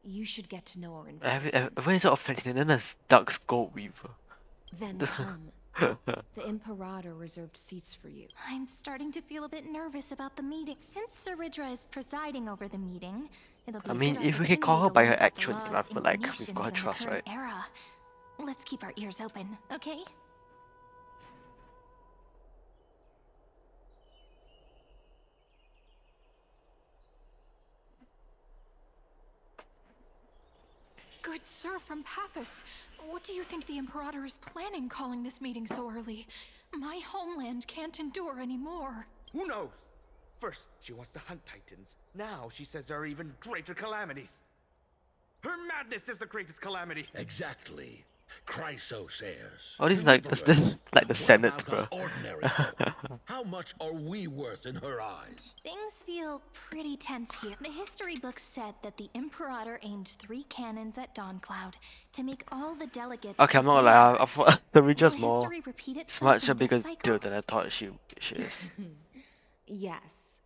You should get to know her in person. Why is it offending them as Dux Goldweaver? Then come. The Imperator reserved seats for you. I'm starting to feel a bit nervous about the meeting. Since Saridra is presiding over the meeting, it'll be I a mean, good if we can call her opportunity by to her learn about actual the name, I laws, feel like we've got her inclinations, and the trust, current right? era. Let's keep our ears open, okay? Good sir from Paphos, what do you think the Imperator is planning calling this meeting so early? My homeland can't endure anymore. Who knows? First, she wants to hunt Titans. Now she says there are even greater calamities. Her madness is the greatest calamity. Exactly. Chrysos heirs. Oh, this is like this is like the What Senate, about bro. us ordinary folk? How much are we worth in her eyes? Things feel pretty tense here. The history books said that the Imperator aimed 3 cannons at Dawncloud to make all the delegates. Okay, I'm not gonna lie. I thought the Reader's Will more history repeat it's itself much a in this bigger cycle? deal than I thought she is. Yes.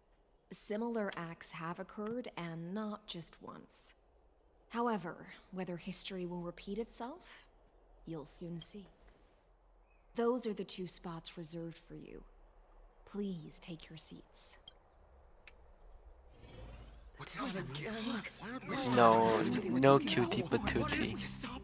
Similar acts have occurred, and not just once. However, whether history will repeat itself, you'll soon see. Those are the 2 spots reserved for you. Please take your seats. No cutie patootie.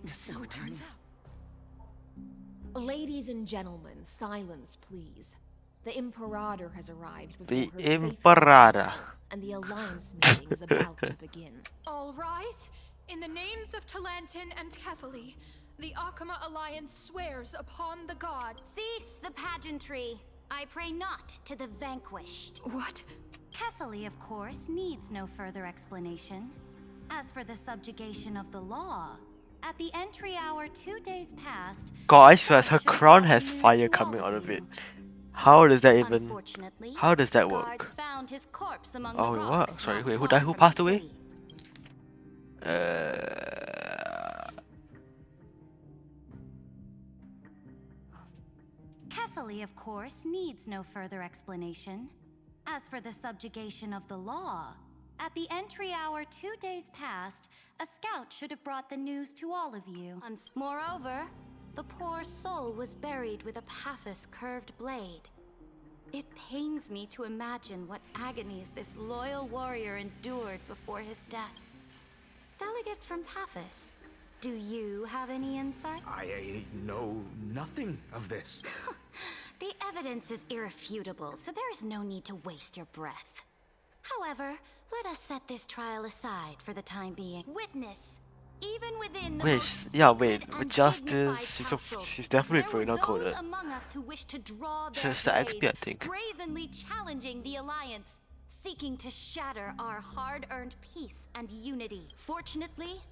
So it turns out. Ladies and gentlemen, silence, please. The Imperator has arrived before The her faithful Imperator. council, and the Alliance meeting is about to begin. All right. In the names of Talantin and Kefali, the Akama Alliance swears upon the gods. Cease the pageantry. I pray not to the vanquished. What? Kefali, of course, needs no further explanation. As for the subjugation of the law, at the entry hour 2 days past, Guys, first her crown has fire coming out of it. How does that even? unfortunately, How does that guards work? found his corpse among Oh, the wait, rocks what? Sorry, not wait, who far died? Who from passed the away? city. Kefali, of course, needs no further explanation. As for the subjugation of the law, at the entry hour 2 days past, a scout should have brought the news to all of you. Moreover, the poor soul was buried with a Paphos curved blade. It pains me to imagine what agonies this loyal warrior endured before his death. Delegate from Paphos, do you have any insight? I know nothing of this. The evidence is irrefutable, so there is no need to waste your breath. However, let us set this trial aside for the time being. Witness, even within the Wait, most yeah, sacred wait. and With Justice, dignified council, she's definitely there throwing were out coded. those among us who wished to draw So their it's the XP, I blades, think. brazenly challenging the Alliance, seeking to shatter our hard-earned peace and unity. Fortunately,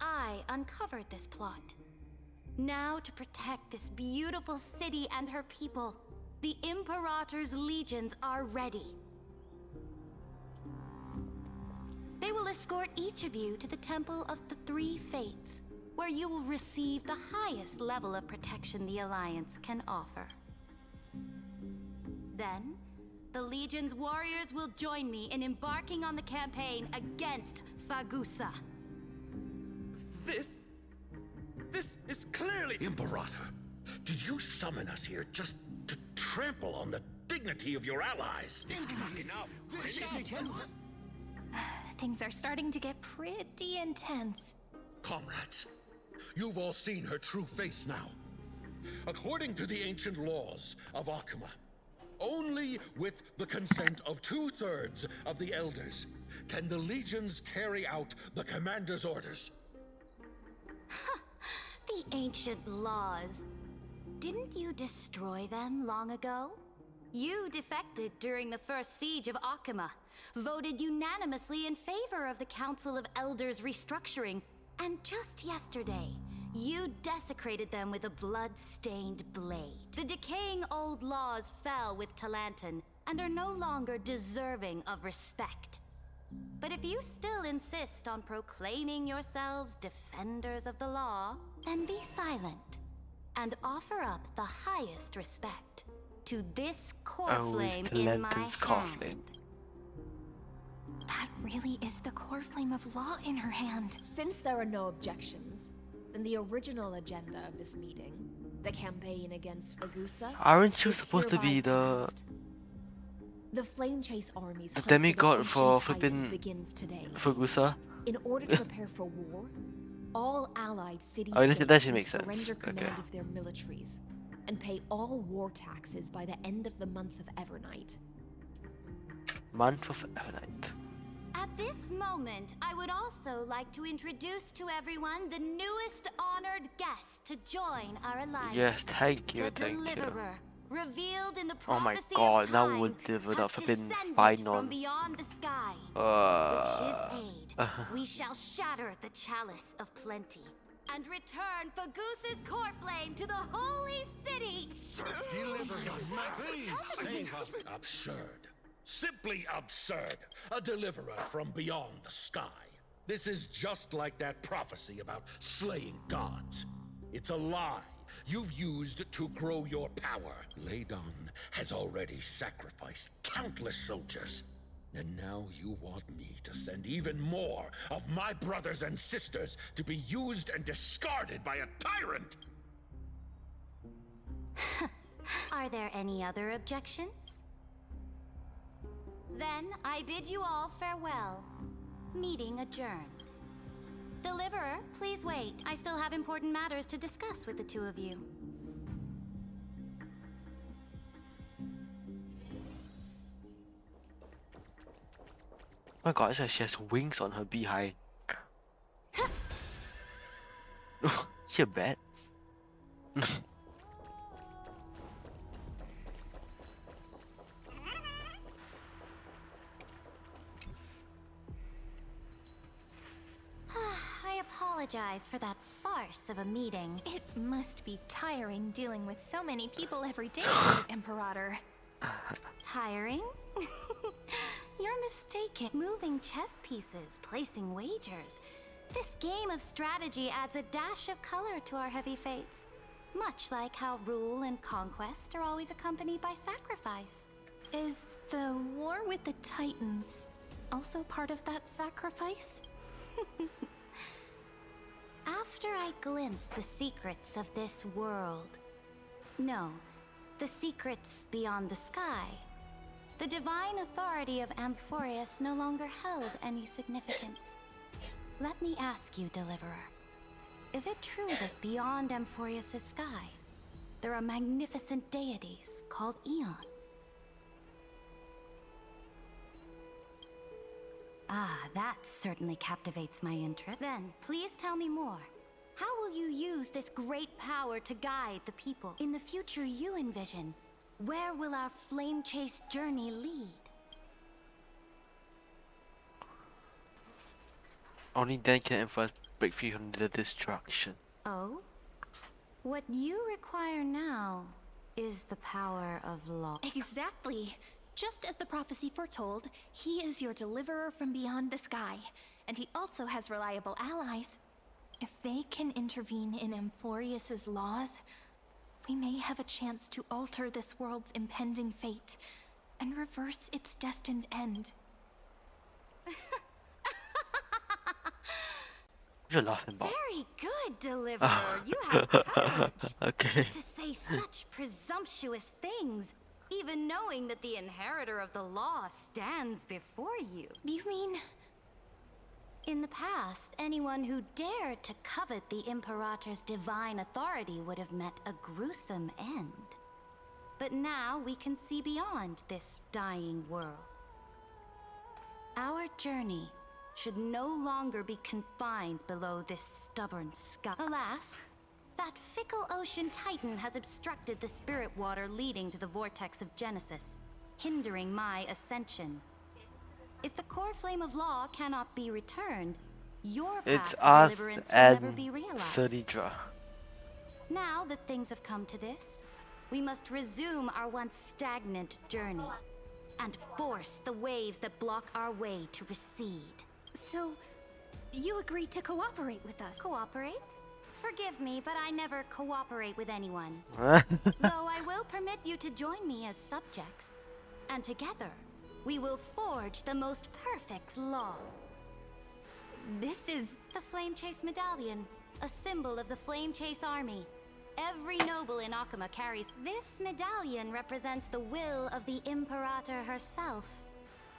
I uncovered this plot. Now, to protect this beautiful city and her people, the Imperator's legions are ready. They will escort each of you to the Temple of the Three Fates, where you will receive the highest level of protection the Alliance can offer. Then, the Legion's warriors will join me in embarking on the campaign against Fagusa. This is clearly... Imperator, did you summon us here just to trample on the dignity of your allies? Things are starting to get pretty intense. Comrades, you've all seen her true face now. According to the ancient laws of Akuma, only with the consent of 2/3 of the elders can the legions carry out the commander's orders. The ancient laws. Didn't you destroy them long ago? You defected during the first siege of Akuma, voted unanimously in favor of the Council of Elders restructuring, and just yesterday, you desecrated them with a blood-stained blade. The decaying old laws fell with Talanton and are no longer deserving of respect. But if you still insist on proclaiming yourselves defenders of the law, then be silent and offer up the highest respect to this core flame in my hand. That really is the core flame of law in her hand. Since there are no objections, then the original agenda of this meeting, the campaign against Fagusa, Aren't you is supposed to be hereby passed. The Flame Chase army's the hunt for the demigod ancient for titan flipping begins today. Fagusa? In order to prepare for war, all allied city Oh, states that actually must makes sense. surrender command Okay. of their militaries and pay all war taxes by the end of the month of Evernight. Month of Evernight. At this moment, I would also like to introduce to everyone the newest honored guest to join our alliance. Yes, thank you, the thank you. Deliverer, revealed in the Oh my prophecy god, of now time, we'll deliver the has flipping descended final. from beyond the sky. With his aid, we shall shatter the chalice of plenty and return Fagusa's core flame to the holy city. Absurd. Simply absurd. A deliverer from beyond the sky. This is just like that prophecy about slaying gods. It's a lie you've used to grow your power. Ladon has already sacrificed countless soldiers. And now you want me to send even more of my brothers and sisters to be used and discarded by a tyrant? Are there any other objections? Then I bid you all farewell. Meeting adjourned. Deliverer, please wait. I still have important matters to discuss with the two of you. Oh my god, it's like she has wings on her behind. She a bat? I apologize for that farce of a meeting. It must be tiring dealing with so many people every day, Lord Imperator. Tiring? You're mistaken. Moving chess pieces, placing wagers. This game of strategy adds a dash of color to our heavy fates. Much like how rule and conquest are always accompanied by sacrifice. Is the war with the Titans also part of that sacrifice? After I glimpse the secrets of this world... No, the secrets beyond the sky. The divine authority of Amphorius no longer held any significance. Let me ask you, Deliverer. Is it true that beyond Amphorius' sky, there are magnificent deities called Eons? Ah, that certainly captivates my interest. Then, please tell me more. How will you use this great power to guide the people? In the future you envision, where will our flame chase journey lead? Only then can Emperor break free from the destruction. Oh? What you require now is the power of law. Exactly. Just as the prophecy foretold, he is your deliverer from beyond the sky, and he also has reliable allies. If they can intervene in Amphorius's laws, we may have a chance to alter this world's impending fate and reverse its destined end. You're laughing about. Very good, Deliverer. You have courage. Okay. To say such presumptuous things, even knowing that the inheritor of the law stands before you. You mean... In the past, anyone who dared to covet the Imperator's divine authority would have met a gruesome end. But now we can see beyond this dying world. Our journey should no longer be confined below this stubborn sky. Alas, that fickle ocean titan has obstructed the spirit water leading to the vortex of Genesis, hindering my ascension. If the core flame of law cannot be returned, your It's path to us deliverance will and never be realized. Sadidra. Now that things have come to this, we must resume our once stagnant journey and force the waves that block our way to recede. So, you agreed to cooperate with us? Cooperate? Forgive me, but I never cooperate with anyone. Though I will permit you to join me as subjects. And together, we will forge the most perfect law. This is the Flame Chase Medallion, a symbol of the Flame Chase Army. Every noble in Akuma carries. This medallion represents the will of the Imperator herself,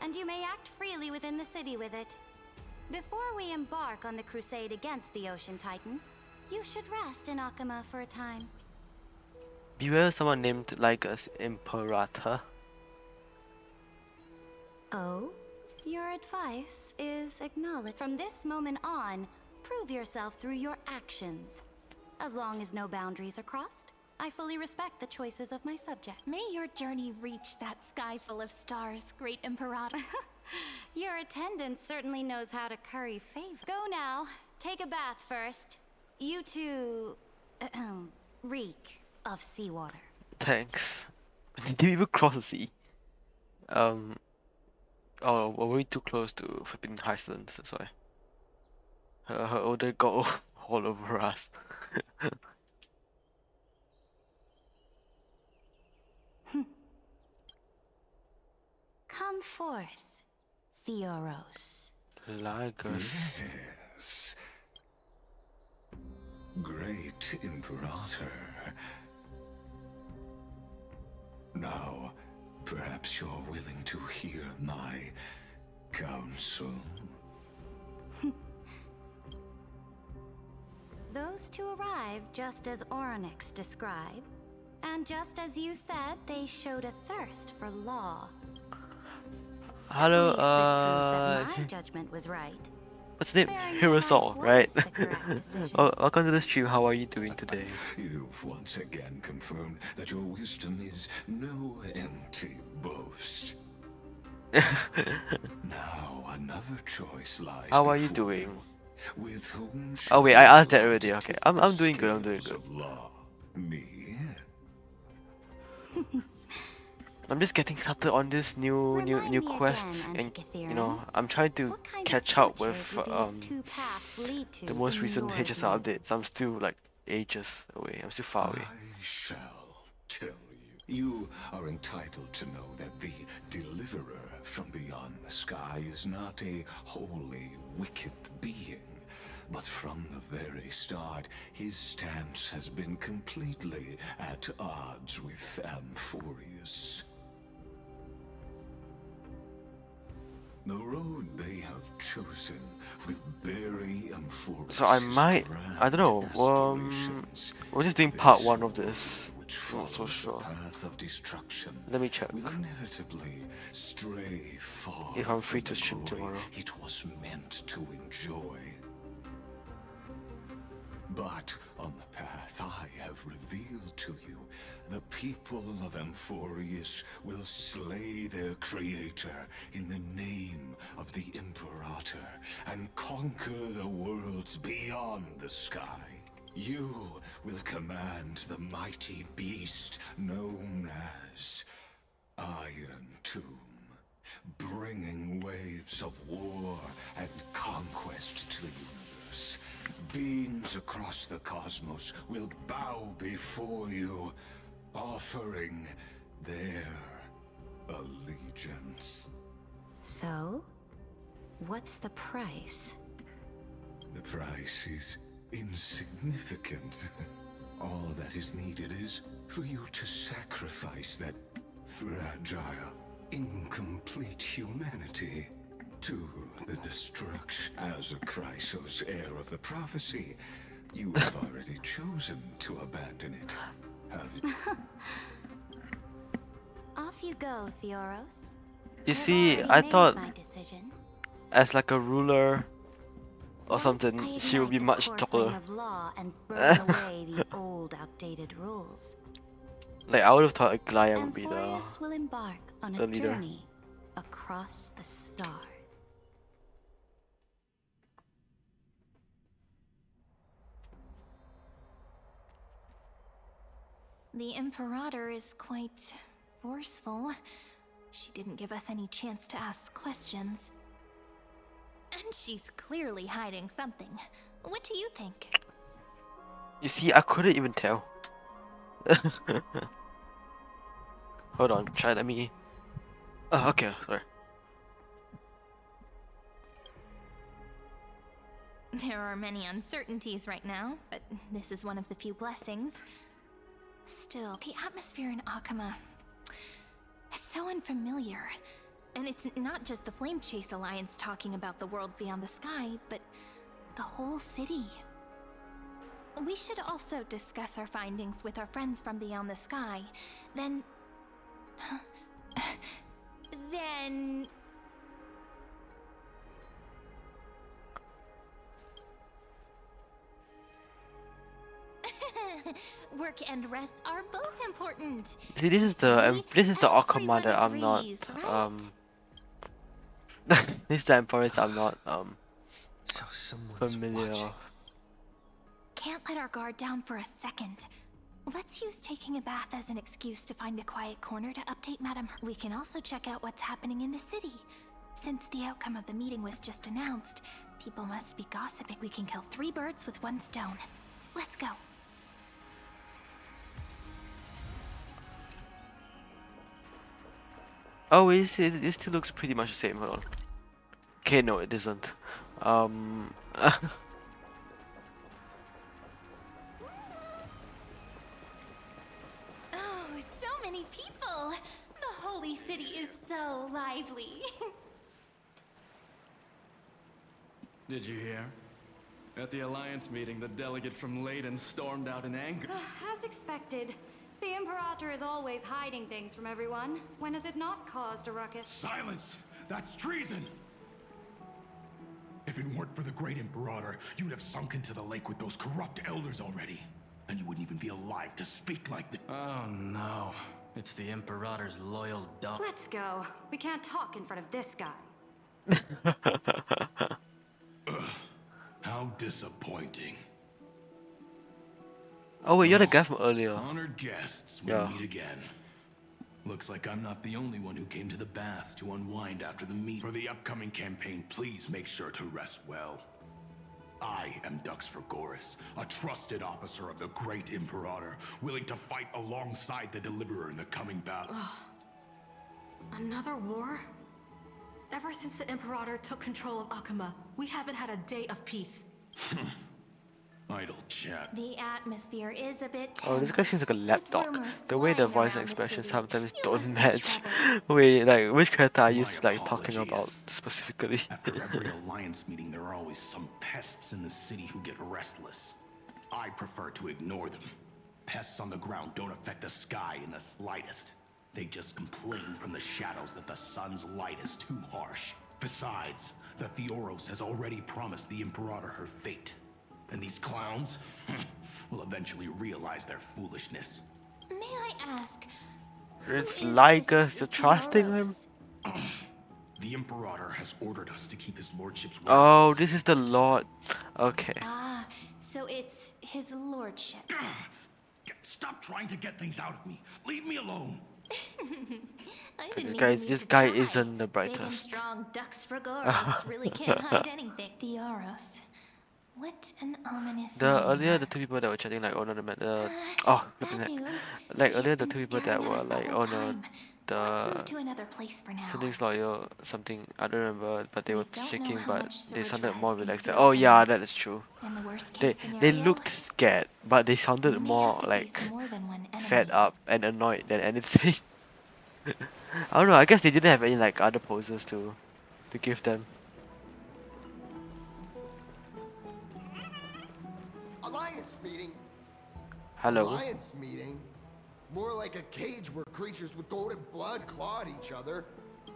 and you may act freely within the city with it. Before we embark on the crusade against the Ocean Titan, you should rest in Akuma for a time. Beware of someone named like us Imperator. Oh? Your advice is acknowledged. From this moment on, prove yourself through your actions. As long as no boundaries are crossed, I fully respect the choices of my subject. May your journey reach that sky full of stars, great Imperator. Your attendant certainly knows how to curry favor. Go now. Take a bath first. You two... reek of seawater. Thanks. Did you even cross the sea? Oh, we're way too close to flipping Iceland, that's why. Her odor got all over us. Come forth, Theoros. Lagos. Yes. Great Imperator. Now, perhaps you're willing to hear my counsel. Those two arrived just as Oryx described, and just as you said, they showed a thirst for law. Hello, At least this proves that my judgment was right. what's his name? Sparing Hirosol, my life right? was the correct decision. Oh, welcome to the stream. How are you doing today? You've once again confirmed that your wisdom is no empty boast. Now another choice lies. How are you before doing? With whom Oh wait, I asked that already. Okay, I'm doing good. I'm doing good. law? Me? I'm just getting started on this new quest, and you know I'm trying to catch up with the most recent HSR updates. I'm still like ages away. I'm still far away. I shall tell you. You are entitled to know that the Deliverer from beyond the sky is not a wholly wicked being, but from the very start, his stance has been completely at odds with Amphorius. The road they have chosen will bury Amphorius. So I might, I don't know. We're just doing part 1 of this. Not so sure. Path of destruction. Let me check. Will inevitably stray far If I'm free to from the stream glory tomorrow. it was meant to enjoy. But on the path I have revealed to you, the people of Amphorius will slay their creator in the name of the Imperator and conquer the worlds beyond the sky. You will command the mighty beast known as Iron Tomb, bringing waves of war and conquest to the universe. Beings across the cosmos will bow before you, offering their allegiance. So, what's the price? The price is insignificant. All that is needed is for you to sacrifice that fragile, incomplete humanity To the destruction. As a Chrysos, heir of the prophecy, you have already chosen to abandon it, have you? Off you go, Theoros. You I've see, already I made thought my decision. as like a ruler or Once something, I she would be ignite the much core taller. flame of law and burn away the old, outdated rules, Like I would have thought Aglaya would be Amphorius will embark on the a leader. journey across the stars. The Imperator is quite forceful. She didn't give us any chance to ask questions. And she's clearly hiding something. What do you think? You see, I couldn't even tell. Hold on, let me. Oh, okay, sorry. There are many uncertainties right now, but this is one of the few blessings. Still, the atmosphere in Akama, it's so unfamiliar. And it's not just the Flame Chase Alliance talking about the world beyond the sky, but the whole city. We should also discuss our findings with our friends from beyond the sky. Then... then... Work and rest are both important. See, this is the Akama that I'm not right? this is the Empress I'm not So someone's familiar. watching. Can't let our guard down for a second. Let's use taking a bath as an excuse to find a quiet corner to update Madame. We can also check out what's happening in the city. Since the outcome of the meeting was just announced, people must be gossiping. We can kill 3 birds with 1 stone. Let's go. Oh, it still looks pretty much the same. Hold on. Okay, no, it isn't. Oh, so many people! The holy city is so lively. Did you hear? At the Alliance meeting, the delegate from Leyden stormed out in anger. As expected. The Imperator is always hiding things from everyone. When has it not caused a ruckus? Silence! That's treason! If it weren't for the great Imperator, you'd have sunk into the lake with those corrupt elders already. And you wouldn't even be alive to speak like this. Oh no. It's the Imperator's loyal dog. Let's go. We can't talk in front of this guy. How disappointing. Oh wait, you're the guy from earlier. Honored guests, Yeah. we'll meet again. Looks like I'm not the only one who came to the baths to unwind after the meet. For the upcoming campaign, please make sure to rest well. I am Dux Fragoris, a trusted officer of the great Imperator, willing to fight alongside the Deliverer in the coming battle. Another war? Ever since the Imperator took control of Akama, we haven't had a day of peace. Idle chat. The atmosphere is a bit tense. Oh, this guy seems like a lapdog. rumors The way the flying voice around the expressions city. sometimes You don't must be match. troubled. Wait, like which character are you My like talking apologies. about specifically? After every alliance meeting, there are always some pests in the city who get restless. I prefer to ignore them. Pests on the ground don't affect the sky in the slightest. They just complain from the shadows that the sun's light is too harsh. Besides, the Theoros has already promised the Imperator her fate. And these clowns will eventually realize their foolishness. May I ask, It's like us to trusting him. The Imperator has ordered us to keep his lordship's word. Oh, this is the Lord. Okay. ah, so it's his lordship. Stop trying to get things out of me. Leave me alone. I didn't Guys, even this need to guy try. isn't the Big and brightest. strong Dux Fragoris really can't hide anything. Theoros. What an ominous The name. earlier the 2 people that were chatting like oh no oh flipping Bad heck. news. Like He's earlier the been 2 people that staring at were us the like whole oh no time. Let's move to the another place for now. something's loyal something I don't remember but they were don't know shaking how but much they Sir sounded Trez more can relaxed. see Oh from yeah, us. that is true. In the worst They case they scenario, looked scared but they sounded we may more have to like face more than one fed enemy. up and annoyed than anything. I don't know, I guess they didn't have any like other poses to to give them. Alliance meeting? Hello. Alliance meeting? More like a cage where creatures with golden blood claw at each other.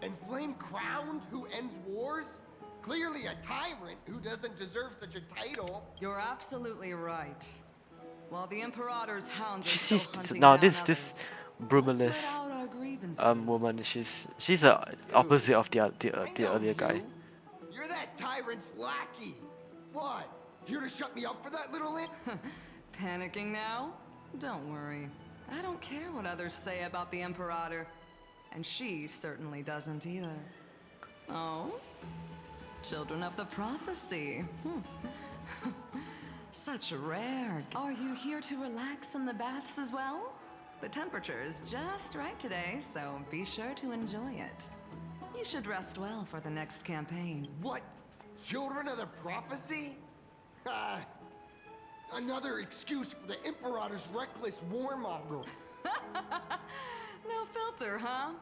And Flame Crowned who ends wars? Clearly a tyrant who doesn't deserve such a title. You're absolutely right. While the Imperator's hounds are still hunting Now down this others, Brumaless out our grievances. woman, she's a opposite of the earlier guy. You're that tyrant's lackey. What? Here to shut me up for that little imp? Panicking now? Don't worry. I don't care what others say about the Imperator. And she certainly doesn't either. Oh? Children of the Prophecy. Such rare. Are you here to relax in the baths as well? The temperature is just right today, so be sure to enjoy it. You should rest well for the next campaign. What? Children of the Prophecy? Another excuse for the Imperator's reckless warmonger. No filter, huh?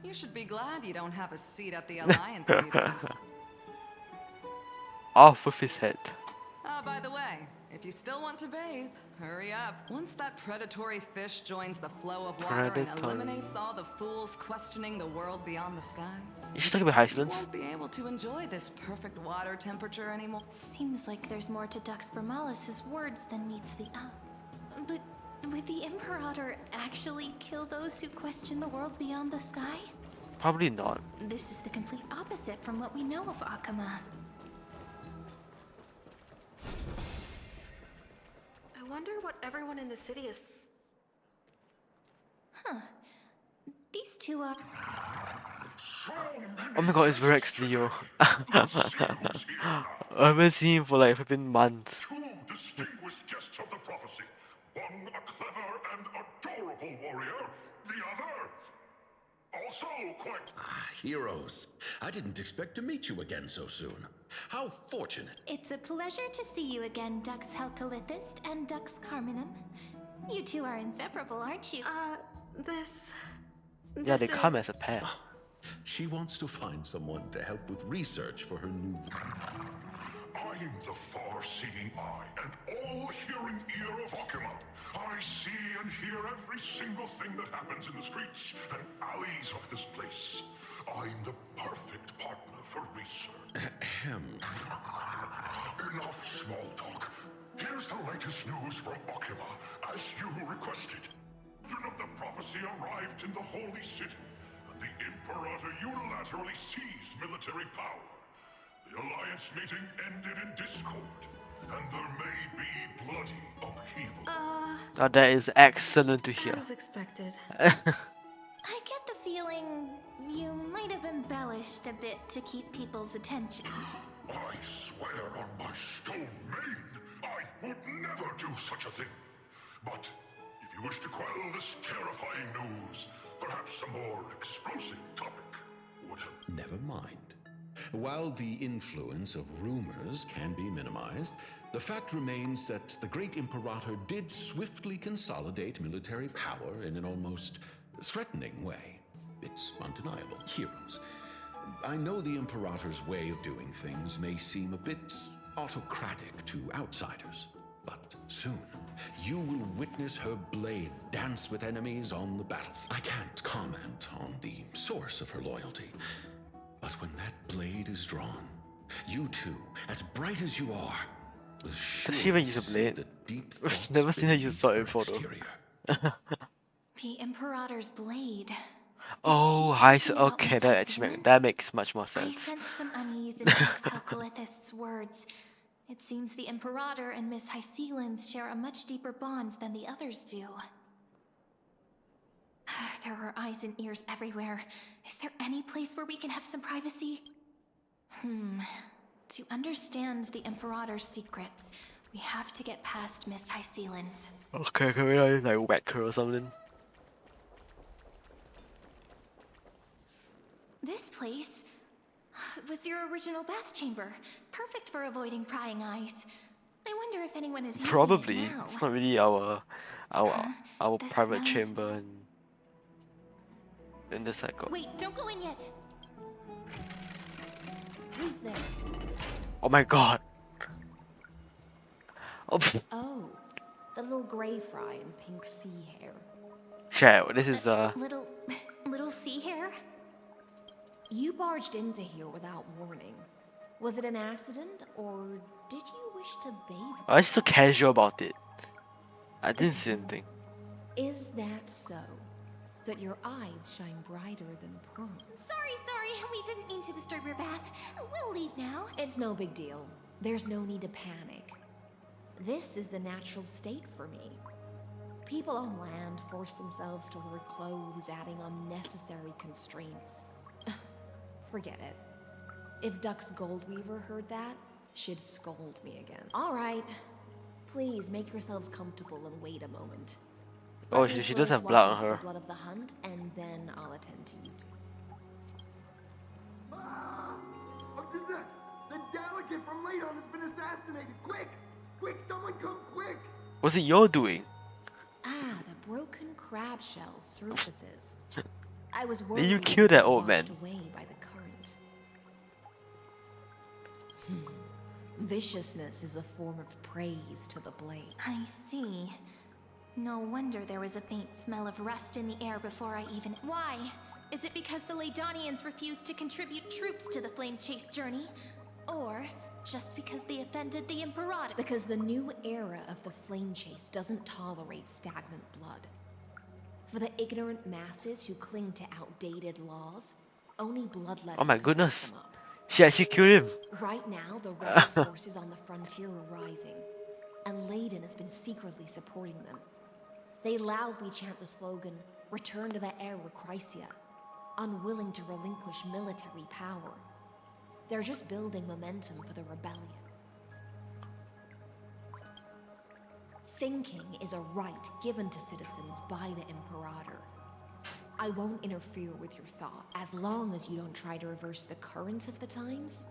You should be glad you don't have a seat at the Alliance meetings. Off with his head. By the way, if you still want to bathe, hurry up. Once that predatory fish joins the flow of water and eliminates all the fools questioning the world beyond the sky, Is she talking about Iceland? you won't be able to enjoy this perfect water temperature anymore. Seems like there's more to Dux Bramalis's words than meets the eye. But would the Imperator actually kill those who question the world beyond the sky? Probably not. This is the complete opposite from what we know of Akama. I wonder what everyone in the city is... Huh. These two are... Oh my god, it's Rex Leo. I haven't seen him for like flipping months. Two distinguished guests of the prophecy. One a clever and adorable warrior, the other also quite... Heroes. I didn't expect to meet you again so soon. How fortunate. It's a pleasure to see you again, Dux Helcalithist and Dux Carminum. You two are inseparable, aren't you? Yeah, they come as a pair. She wants to find someone to help with research for her new... I'm the far-seeing eye and all-hearing ear of Akama. I see and hear every single thing that happens in the streets and alleys of this place. I'm the perfect partner for research. Enough small talk. Here's the latest news from Akama, as you requested. Children of the prophecy arrived in the Holy City, and the Imperator unilaterally seized military power. The Alliance meeting ended in discord, and there may be bloody upheaval. Now that is excellent to hear. As expected. I get the feeling you might have embellished a bit to keep people's attention. I swear on my stone maid, I would never do such a thing. But if you wish to quell this terrifying news, perhaps a more explosive topic would help. Never mind. While the influence of rumors can be minimized, the fact remains that the great Imperator did swiftly consolidate military power in an almost threatening way. It's undeniable. Heroes. I know the Imperator's way of doing things may seem a bit autocratic to outsiders, but soon you will witness her blade dance with enemies on the battlefield. I can't comment on the source of her loyalty, but when that blade is drawn, you two, as bright as you are, will Does she even use a blade? I've never seen her use sword in photo. The Imperator's blade. Oh, okay, that actually that makes much more I sense. sense some unease in Dux Helcalithist's words. It seems the Imperator and Miss Hysealins share a much deeper bond than the others do. There are eyes and ears everywhere. Is there any place where we can have some privacy? To understand the Imperator's secrets, we have to get past Miss Hysealins. Okay, can we like whack her or something? This place was your original bath chamber, perfect for avoiding prying eyes. I wonder if anyone is using Probably. it now. It's not really our The private smells- chamber in the cycle. Wait, don't go in yet. Who's there? Oh my god. Oh, Oh, the little gray fry in pink sea hair. chat. This is Little sea hair? You barged into here without warning. Was it an accident, or did you wish to bathe? I was so casual about it. I didn't see anything. Is that so? But your eyes shine brighter than pearls. Sorry, we didn't mean to disturb your bath. We'll leave now. It's no big deal. There's no need to panic. This is the natural state for me. People on land force themselves to wear clothes, adding unnecessary constraints. Forget it. If Duck's Goldweaver heard that, she'd scold me again. All right. Please make yourselves comfortable and wait a moment. Oh, Let me she does first have wash blood on off her. The blood of the hunt, and then I'll attend to you. The delegate from Ladon has been assassinated! Quick! Quick, someone come quick! What's it you're doing? Ah, the broken crab shell surfaces. I was Did worried you kill that were old man? washed away by the current. Viciousness is a form of praise to the blade. I see. No wonder there was a faint smell of rust in the air before I even... Why? Is it because the Ladonians refused to contribute troops to the Flame Chase journey? Or just because they offended the Imperator? Because the new era of the Flame Chase doesn't tolerate stagnant blood. For the ignorant masses who cling to outdated laws, only bloodletting Oh my can wake goodness. them up. She actually killed him. Right now, the rebel forces on the frontier are rising, and Ladon has been secretly supporting them. They loudly chant the slogan, "Return to the Era Chrysia," unwilling to relinquish military power. They're just building momentum for the rebellion. Thinking is a right given to citizens by the Imperator. I won't interfere with your thought. As long as you don't try to reverse the current of the times,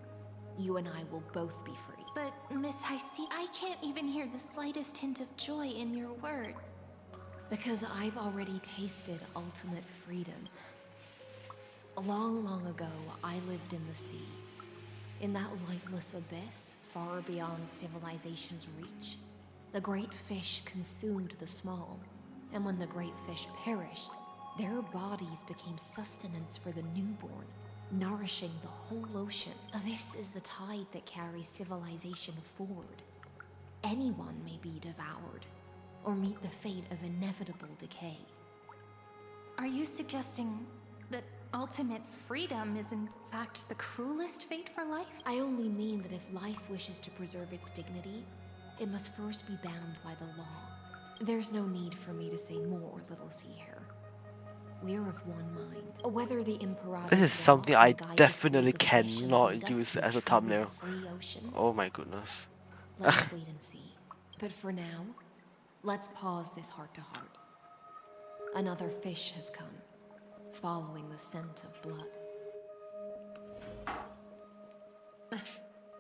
you and I will both be free. But, Miss Heisey, I can't even hear the slightest hint of joy in your words. Because I've already tasted ultimate freedom. Long, long ago, I lived in the sea. In that lightless abyss, far beyond civilization's reach. The great fish consumed the small, and when the great fish perished, their bodies became sustenance for the newborn, nourishing the whole ocean. This is the tide that carries civilization forward. Anyone may be devoured, or meet the fate of inevitable decay. Are you suggesting that ultimate freedom is in fact the cruelest fate for life? I only mean that if life wishes to preserve its dignity, it must first be bound by the law. There's no need for me to say more, little sea hair. We're of one mind. Whether the Imperator's This is law something can I guide the definitely souls of fish and cannot lead us use to a as a truly thumbnail. free ocean. Oh my goodness. Let's wait and see. But for now, let's pause this heart-to-heart. Another fish has come, following the scent of blood.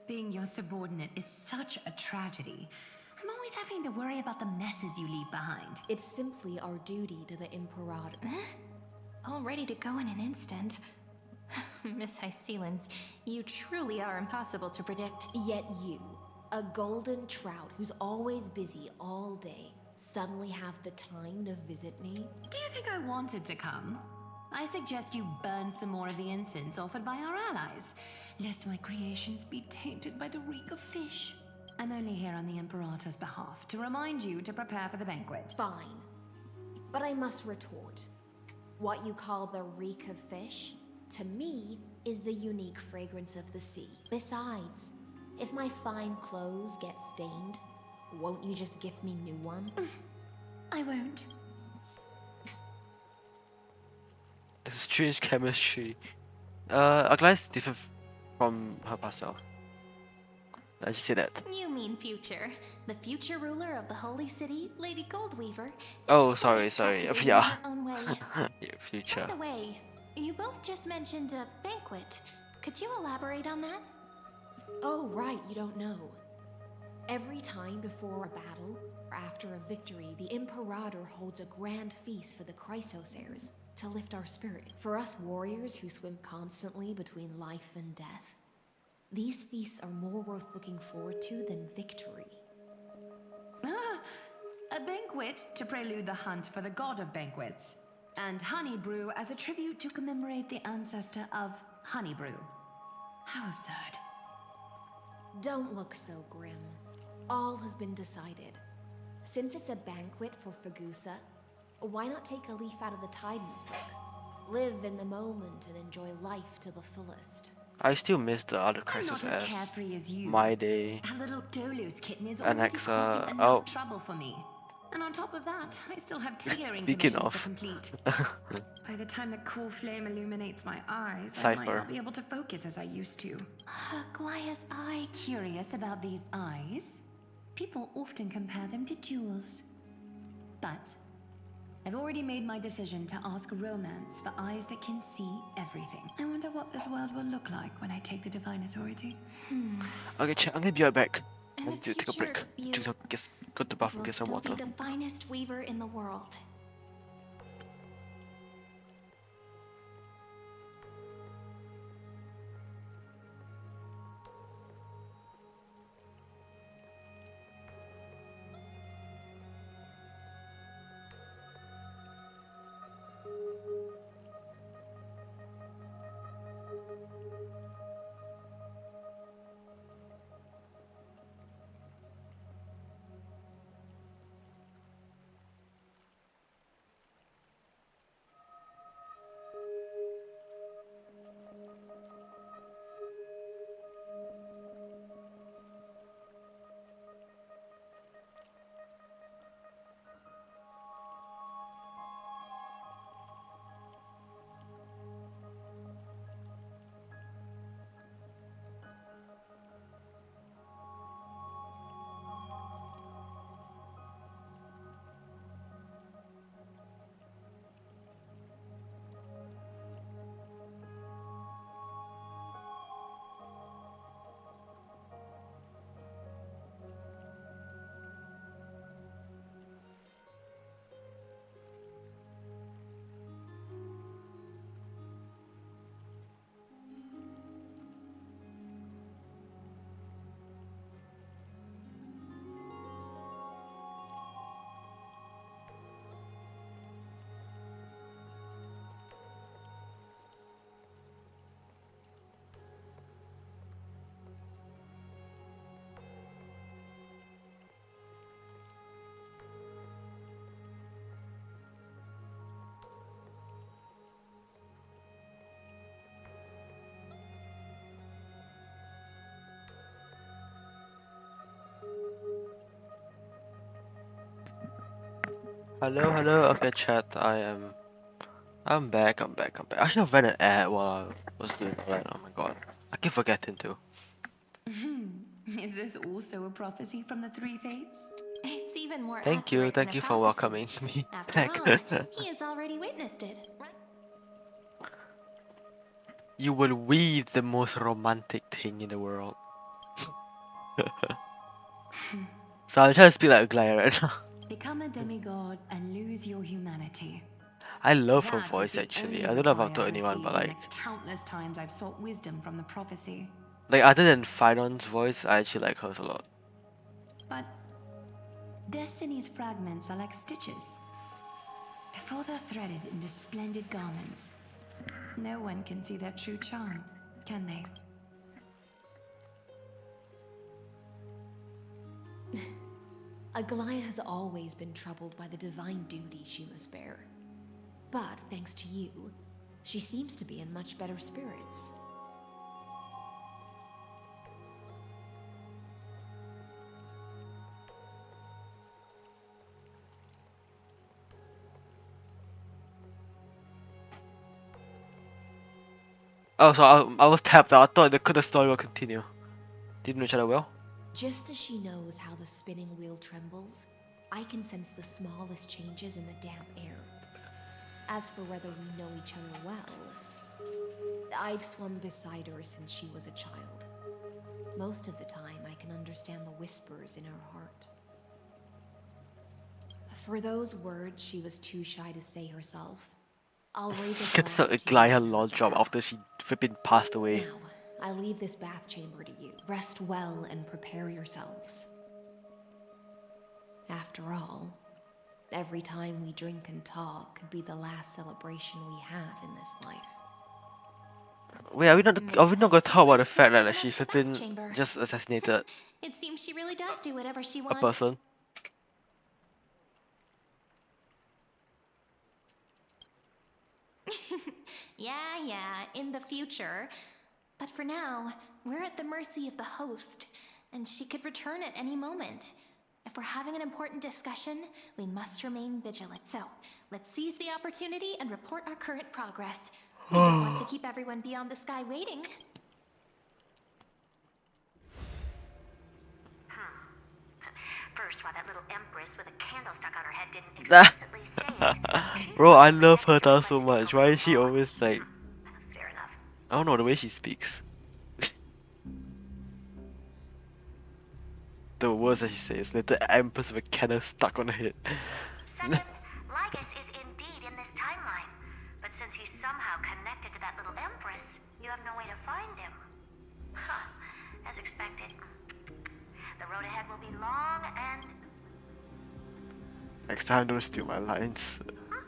Being your subordinate is such a tragedy. I'm always having to worry about the messes you leave behind. It's simply our duty to the Imperator. All ready to go in an instant. Miss Hycelans, you truly are impossible to predict. Yet you, a golden trout who's always busy all day, suddenly have the time to visit me? Do you think I wanted to come? I suggest you burn some more of the incense offered by our allies, lest my creations be tainted by the reek of fish. I'm only here on the Imperator's behalf to remind you to prepare for the banquet. Fine. But I must retort. What you call the reek of fish, to me, is the unique fragrance of the sea. Besides, if my fine clothes get stained, won't you just give me new one? I won't. There's strange chemistry. Agla is different from her past self. I just say that. You mean future. The future ruler of the Holy City, Lady Goldweaver. Oh, sorry. Captivating Yeah. in her own way. Yeah, future. By the way, you both just mentioned a banquet. Could you elaborate on that? Oh, right, you don't know. Every time before a battle, or after a victory, the Imperator holds a grand feast for the Chrysos heirs to lift our spirit. For us warriors who swim constantly between life and death, These feasts are more worth looking forward to than victory. Ah, a banquet to prelude the hunt for the god of banquets, and honey brew as a tribute to commemorate the ancestor of honey brew. How absurd. Don't look so grim. All has been decided. Since it's a banquet for Fagusa, why not take a leaf out of the Titan's book? Live in the moment and enjoy life to the fullest. I still miss the other I'm crisis not as as carefree as you. My Day, That little Dolu's kitten is already Annexa. causing Oh, enough trouble for me. And on top of that, I still have tailoring speaking commissions to of, complete. By the time the cool flame illuminates my eyes, I Cypher. might not be able to focus as I used to. Glaya's eye. Curious about these eyes? People often compare them to jewels. But I've already made my decision to ask romance for eyes that can see everything. I wonder what this world will look like when I take the divine authority. Okay, chat, I'm gonna be right back. I In the need to take a break. future, you Go to the bathroom, will get some still water. be the finest weaver in the world. Hello, okay chat, I'm back. I should have read an ad while I was doing that, oh my god. I keep forgetting to. Is this also a prophecy from the Three Fates? It's even more Thank accurate than you a for prophecy. welcoming me After back. all, he has already witnessed it. You will weave the most romantic thing in the world. So I'm trying to speak like a Glaya right now. Become a demigod and lose your humanity. I love her That is voice the actually. only I don't know if reply I've told I've anyone, but received in like, the countless times I've sought wisdom from the prophecy. other than Fidon's voice, I actually like hers a lot. But Destiny's fragments are like stitches. Before they're threaded into splendid garments, no one can see their true charm, can they? Aglaya has always been troubled by the divine duty she must bear. But thanks to you, she seems to be in much better spirits. Oh, so I was tapped out. I thought the story will continue. Didn't know each other well. Just as she knows how the spinning wheel trembles, I can sense the smallest changes in the damp air. As for whether we know each other well, I've swum beside her since she was a child. Most of the time, I can understand the whispers in her heart. For those words she was too shy to say herself, I'll raise a Gets a glass to Glaya you. lol job after she flipping passed away. Now, I leave this bath chamber to you. Rest well and prepare yourselves. After all, every time we drink and talk could be the last celebration we have in this life. Wait, are we not gonna talk about the fact that like, she flipping chamber. just assassinated It seems she really does do whatever she a wants. person? Yeah, in the future. But for now, we're at the mercy of the host, and she could return at any moment. If we're having an important discussion, we must remain vigilant. So, let's seize the opportunity and report our current progress. We don't want to keep everyone beyond the sky waiting. First, why that little empress with a candle stuck on her head didn't explicitly say it. Bro, I love her dance so much. Why is she always like... Fair enough. I don't know, the way she speaks. The words that she says, little empress with a candle stuck on her head. Second, Lygus is indeed in this timeline. But since he's somehow connected to that little empress, you have no way to find him. Huh. As expected. The road ahead will be long and... Next time, don't steal my lines.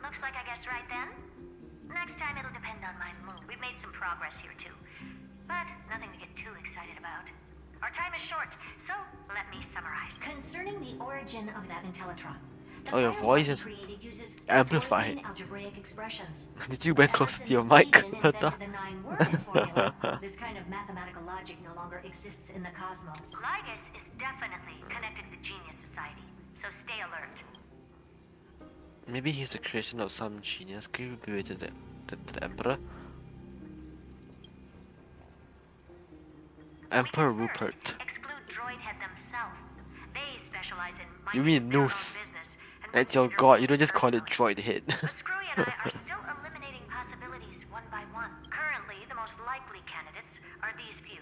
Looks like I guessed right then. Next time it'll depend on my mood. We've made some progress here too. But nothing to get too excited about. Our time is short, so let me summarize. Concerning the origin of that Intellitron. Oh, your voice is amplified. Algebraic expressions. Did you bend close to your mic? This kind of mathematical logic no longer exists in the cosmos. Lygus is definitely connected to the Genius Society, so stay alert. Maybe he's a creation of some genius created to the Emperor. Emperor Rupert. Exclude Droidhead themselves. They specialize in You mean Noose? That's your god, you don't just call it Droidhead. But Screwy and I are still eliminating possibilities one by one. Currently, the most likely candidates are these few.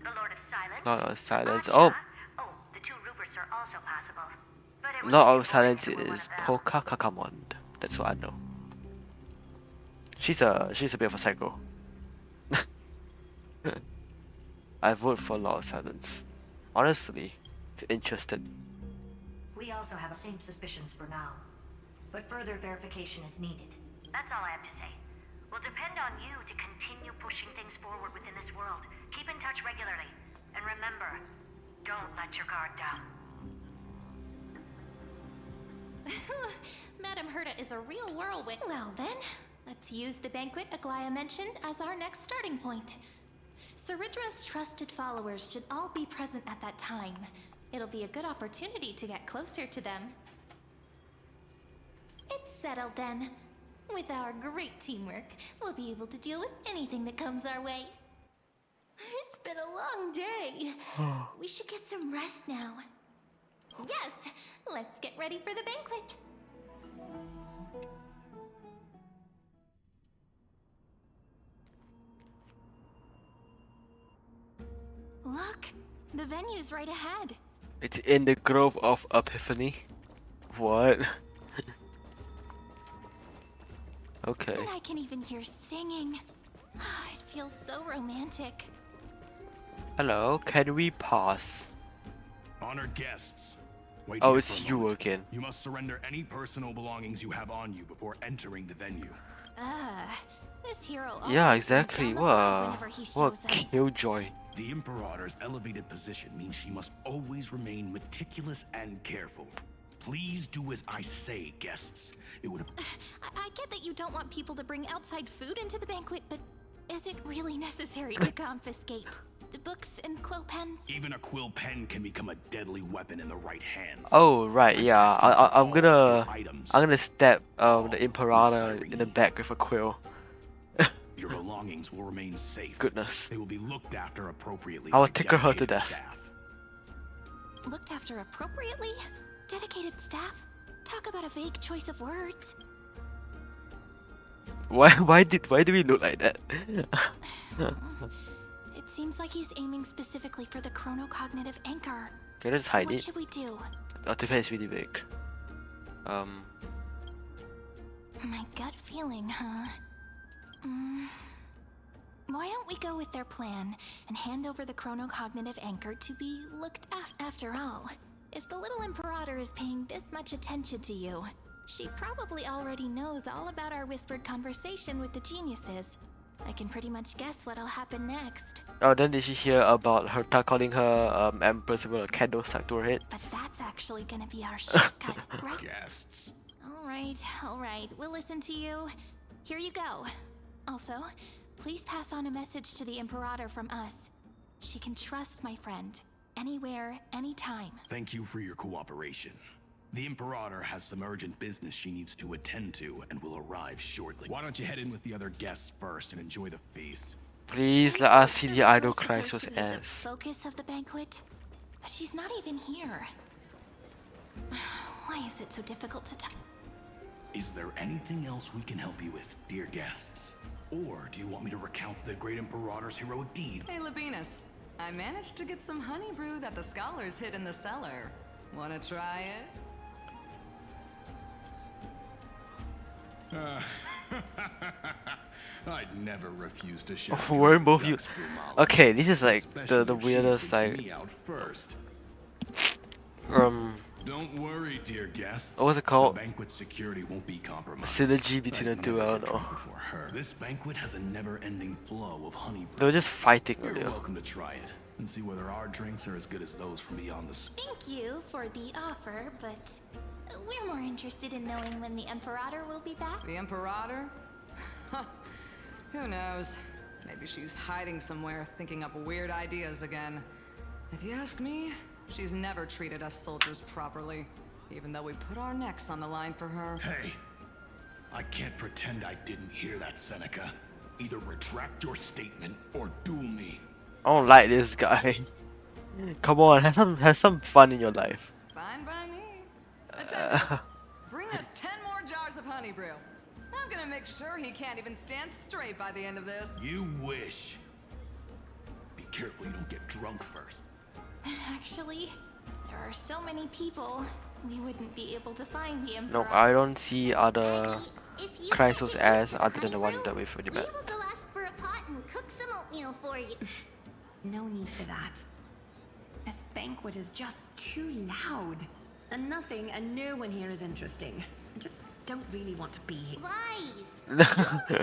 The Lord of Silence. Lord of Silence. Oh, the two Ruperts are also possible. But it would Lord be of too Silence boring to rule is one of them. Poka Kakamond. That's what I know. She's a bit of a psycho. I vote for Lord of Silence. Honestly, it's interested. We also have the same suspicions for now. But further verification is needed. That's all I have to say. We'll depend on you to continue pushing things forward within this world. Keep in touch regularly. And remember, don't let your guard down. Madame Herta is a real whirlwind. Well then, let's use the banquet Aglaya mentioned as our next starting point. Ceridra's trusted followers should all be present at that time. It'll be a good opportunity to get closer to them. It's settled then. With our great teamwork, we'll be able to deal with anything that comes our way. It's been a long day. We should get some rest now. Yes, let's get ready for the banquet. Look, the venue's right ahead. It's in the Grove of Epiphany. What? Okay. And I can even hear singing. It feels so romantic. Hello, can we pass? Honored guests. Wait Oh, here it's for a you moment. again. You must surrender any personal belongings you have on you before entering the venue. This hero Yeah, always brings exactly. down the vibe whenever he What shows up. killjoy. The Imperator's elevated position means she must always remain meticulous and careful. Please do as I say, guests. It would have... I get that you don't want people to bring outside food into the banquet, but is it really necessary to confiscate the books and quill pens? Even a quill pen can become a deadly weapon in the right hands. Oh right, yeah. I'm gonna stab the Imperator in the back with a quill. Your belongings will remain safe. Goodness. They will be looked after appropriately. I will by tickle her to dedicated death. staff. Looked after appropriately? Dedicated staff? Talk about a vague choice of words. Why do we look like that? It seems like he's aiming specifically for the chronocognitive anchor. Okay, let's hide What it. should we do? Artifact is really big. My gut feeling, huh? Why don't we go with their plan and hand over the chronocognitive anchor to be looked after all? If the little Imperator is paying this much attention to you, she probably already knows all about our whispered conversation with the geniuses. I can pretty much guess what'll happen next. Oh, then did she hear about her calling her Empress with a candle stuck to her head? But that's actually gonna be our shortcut, right? Guests. All right, we'll listen to you. Here you go. Also, please pass on a message to the Imperator from us. She can trust my friend, anywhere, anytime. Thank you for your cooperation. The Imperator has some urgent business she needs to attend to and will arrive shortly. Why don't you head in with the other guests first and enjoy the feast? Please let us see the idol Supposed Chrysos to be the ass. focus of the banquet, but she's not even here. Why is it so difficult to Is there anything else we can help you with, dear guests? Or do you want me to recount the great Imperator's heroic deed? Hey, Labinas. I managed to get some honey brew that the scholars hid in the cellar. Wanna try it? I'd never refuse to share. Weren't both you? Okay, this is like the weirdest like. Don't worry, dear guests. What was it called? The banquet security won't be compromised. Synergy between the two. I don't know. Before her. This banquet has a never-ending flow of honey. They were just fighting You're earlier. welcome to try it and see whether our drinks are as good as those from beyond the. Thank you for the offer, but we're more interested in knowing when the Imperator will be back. The Imperator? Who knows? Maybe she's hiding somewhere, thinking up weird ideas again. If you ask me, she's never treated us soldiers properly, even though we put our necks on the line for her. Hey, I can't pretend I didn't hear that, Seneca. Either retract your statement or duel me. I don't like this guy. Come on, have some fun in your life. Fine by me. Attendant, bring us 10 more jars of honey brew. I'm gonna make sure he can't even stand straight by the end of this. You wish. Be careful you don't get drunk first. Actually, there are so many people, we wouldn't be able to find the Imperator. Nope, I don't see other Chrysos ass other than the one that we've already met. We will go ask for a pot and cook some oatmeal for you. No need for that. This banquet is just too loud. And nothing and no one here is interesting. I just don't really want to be here. Lies! You were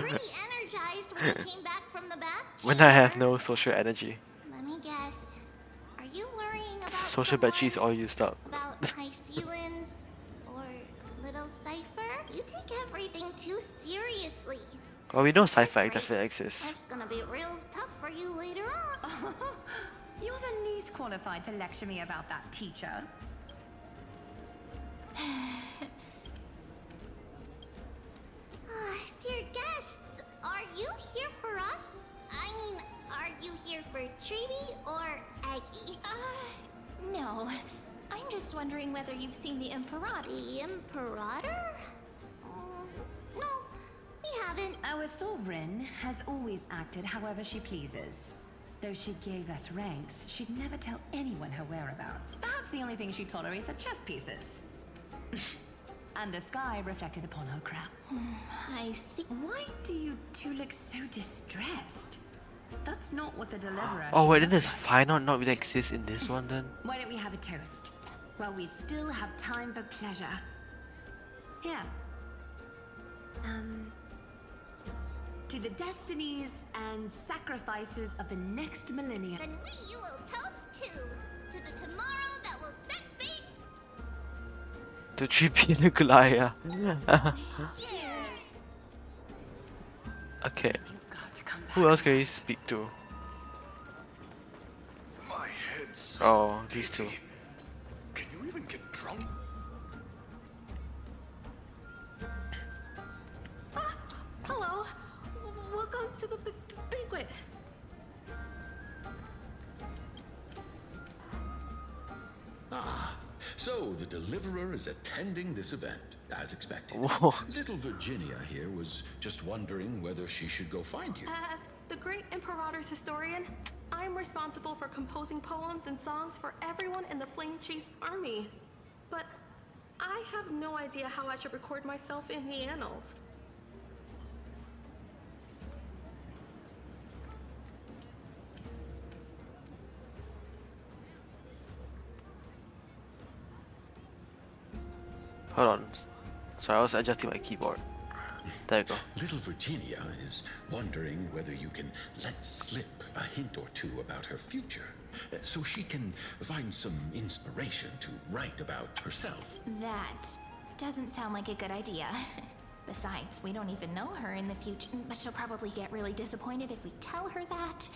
pretty energized when you came back from the bath chamber. When I have no social energy. Let me guess. Are you worrying about Social battery is all used up. about Hyselians or Little Cipher? You take everything too seriously. Well, we know sci-fi definitely exists. Life's gonna be real tough for you later on. You're the least qualified to lecture me about that, teacher. Dear guests, are you here for us? I mean, are you here for Treeby or Aggie? No. I'm just wondering whether you've seen the Imperator. The Imperator? No, we haven't. Our sovereign has always acted however she pleases. Though she gave us ranks, she'd never tell anyone her whereabouts. Perhaps the only thing she tolerates are chess pieces. And the sky reflected upon her crown. I see. Why do you two look so distressed? That's not what the deliverer. Oh wait, then does final not really exist in this one then? Why don't we have a toast? While we still have time for pleasure. Here. To the destinies and sacrifices of the next millennium. Then we will toast to the tomorrow that will set fate. To Trippy Nikolaya. Cheers. Okay. Who else can you speak to? My head's Oh, these two. Can you even get drunk? Hello. Welcome to the banquet. Ah, so the Deliverer is attending this event, as expected. Whoa. Little Virginia here was just wondering whether she should go find you. As the great Imperator's historian, I'm responsible for composing poems and songs for everyone in the Flame Chase army. But I have no idea how I should record myself in the annals. Hold on. Sorry, I was adjusting my keyboard. There you go. Little Virginia is wondering whether you can let slip a hint or two about her future, so she can find some inspiration to write about herself. That doesn't sound like a good idea. Besides, we don't even know her in the future, but she'll probably get really disappointed if we tell her that.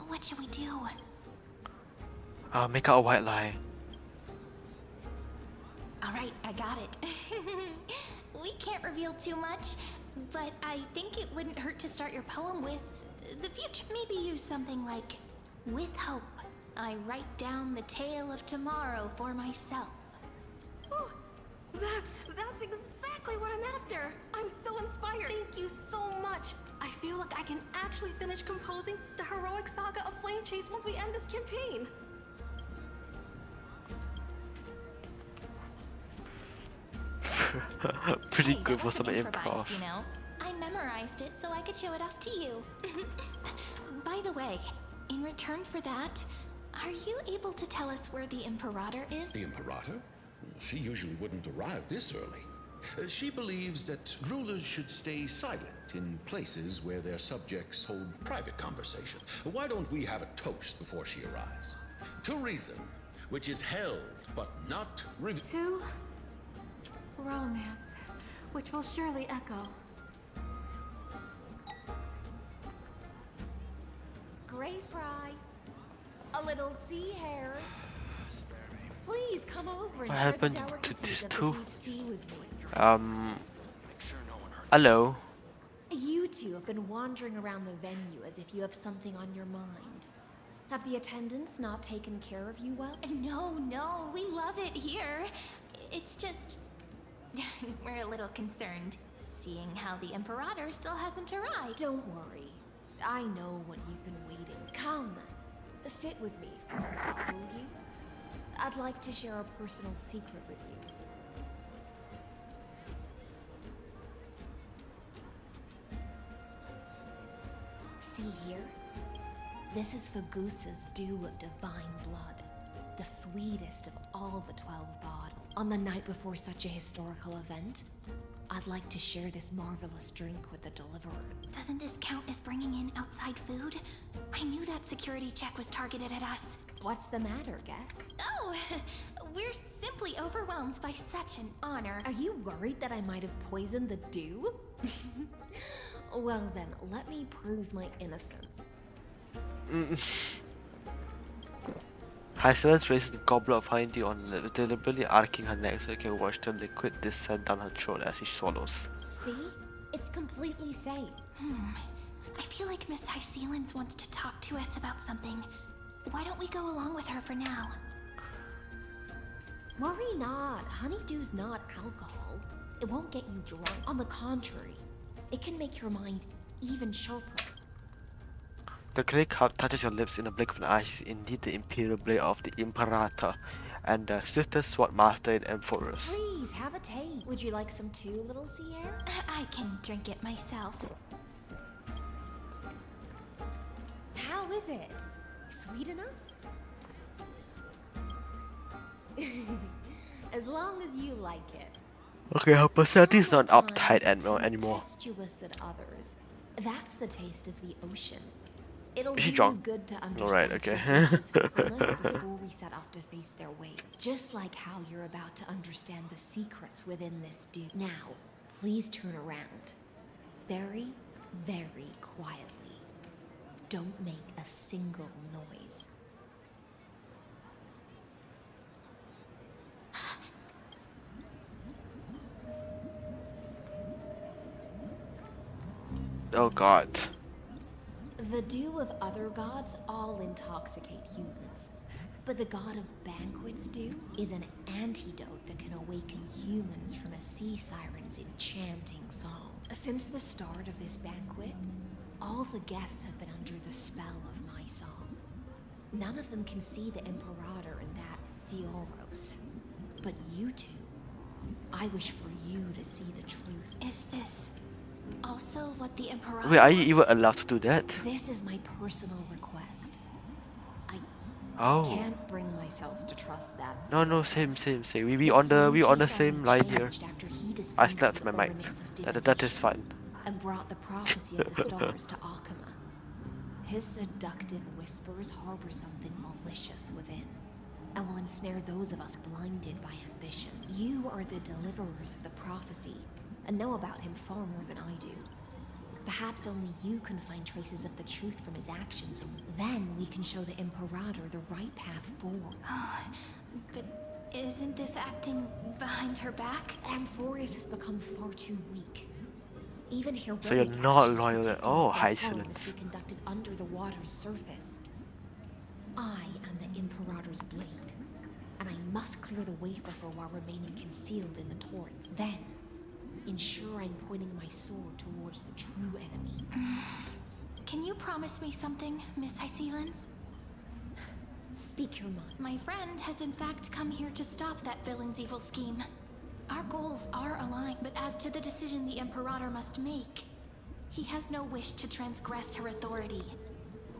What should we do? Make out a white lie. Alright, I got it. We can't reveal too much, but I think it wouldn't hurt to start your poem with the future. Maybe use something like, with hope, I write down the tale of tomorrow for myself. Oh, that's exactly what I'm after. I'm so inspired. Thank you so much. I feel like I can actually finish composing the heroic saga of Flame Chase once we end this campaign. Pretty Hey, good that for some wasn't improv. improvised, you know. I memorized it so I could show it off to you. By the way, in return for that, are you able to tell us where the Imperator is? The Imperator? She usually wouldn't arrive this early. She believes that rulers should stay silent in places where their subjects hold private conversation. Why don't we have a toast before she arrives? To reason, which is held but not revealed. To romance, which will surely echo. Gray fry. A little sea hare. Please come over and What share the happened to delicacies these of two? the deep sea with me. Hello. You two have been wandering around the venue as if you have something on your mind. Have the attendants not taken care of you well? No, we love it here. It's just... we're a little concerned, seeing how the Imperator still hasn't arrived. Don't worry. I know what you've been waiting. Come, sit with me for a while, will you? I'd like to share a personal secret with you. See here? This is Fagusa's dew of divine blood, the sweetest of all the 12 bottles. On the night before such a historical event, I'd like to share this marvelous drink with the Deliverer. Doesn't this count as bringing in outside food? I knew that security check was targeted at us. What's the matter, guests? Oh, we're simply overwhelmed by such an honor. Are you worried that I might have poisoned the dew? Well then, let me prove my innocence. Hycillus raises the goblet of honeydew on deliberately arcing her neck so you can watch the liquid descend down her throat as she swallows. See? It's completely safe. I feel like Miss Hycillus wants to talk to us about something. Why don't we go along with her for now? Worry not. Honeydew's not alcohol. It won't get you drunk. On the contrary, it can make your mind even sharper. The clay cup touches your lips in a blink of an eye. She's indeed the imperial blade of the Imperator and the swiftest sword master in Amphoros. Please, have a taste. Would you like some too, little sea air? I can drink it myself. How is it? Sweet enough? As long as you like it. Okay, her personality is not uptight anymore. Tempestuous at others. That's the taste of the ocean. It'll Is she do you drunk? good to understand Alright, okay. Fagusa's fickleness before we set off to face their wake. Just like how you're about to understand the secrets within this dew. Now, please turn around. Very, very quietly. Don't make a single noise. Oh god. The dew of other gods all intoxicate humans. But the god of banquets dew is an antidote that can awaken humans from a sea siren's enchanting song. Since the start of this banquet, all the guests have been under the spell of my song. None of them can see the Imperator in that Fioros. But you two, I wish for you to see the truth. Is this also what the Imperator Wait, are you wants? even allowed to do that? This is my personal request. Oh. Can't bring myself to trust that. No, no, same. We The on the flame same chase line only here. changed after he I descended slept into my mic. Orynyx's That is divination fine. and brought the prophecy of the stars to Akuma. His seductive whispers harbor something malicious within, and will ensnare those of us blinded by ambition. You are the deliverers of the prophecy, and know about him far more than I do. Perhaps only you can find traces of the truth from his actions, and then we can show the Imperator the right path forward. Oh, but isn't this acting behind her back? Amphorius has become far too weak. Even heroic So you're not actions loyal at protecting all, her High from harm must Excellence. be conducted under the water's surface. I am the Imperator's blade, and I must clear the way for her while remaining concealed in the torrents. Then, ensure I'm pointing my sword towards the true enemy. Can you promise me something, Miss Hycelens? Speak your mind. My friend has in fact come here to stop that villain's evil scheme. Our goals are aligned, but as to the decision the Imperator must make, he has no wish to transgress her authority.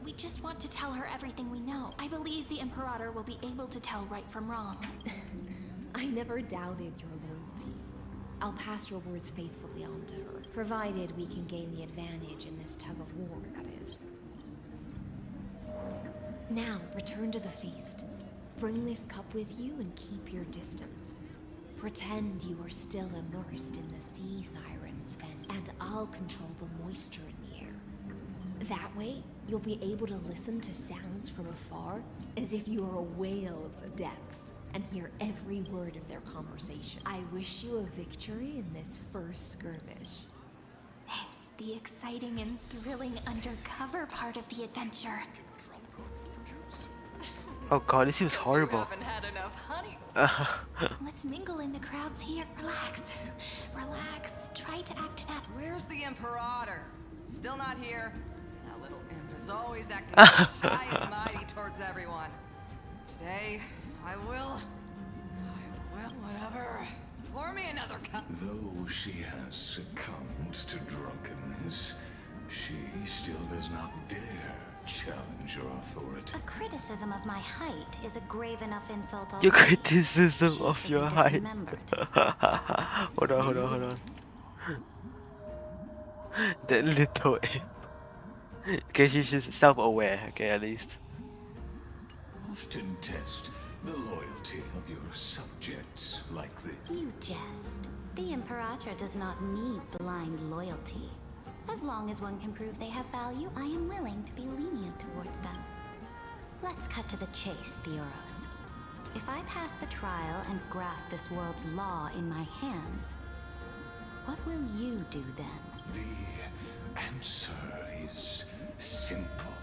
We just want to tell her everything we know. I believe the Imperator will be able to tell right from wrong. I never doubted your loyalty. I'll pass your words faithfully on to her, provided we can gain the advantage in this tug of war, that is. Now, return to the feast. Bring this cup with you and keep your distance. Pretend you are still immersed in the sea siren's fen, and I'll control the moisture in the air. That way, you'll be able to listen to sounds from afar as if you are a whale of the depths and hear every word of their conversation. I wish you a victory in this first skirmish. It's the exciting and thrilling undercover part of the adventure. Oh god, this seems horrible. You haven't had enough honey. Let's mingle in the crowds here. Relax. Relax. Try to act natural. Where's the Imperator? Still not here. That little imp is always acting high and mighty towards everyone. Today, I will whatever. Pour me another cup. Though she has succumbed to drunkenness, she still does not dare challenge your authority. A criticism of my height is a grave enough insult already. Your criticism She of should your be height. dismembered. Hold on. That little ape. Okay, she's self-aware, okay, at least. Often test the loyalty of your subjects like this. You jest. The Imperator does not need blind loyalty. As long as one can prove they have value, I am willing to be lenient towards them. Let's cut to the chase, Theoros. If I pass the trial and grasp this world's law in my hands, what will you do then? The answer is simple.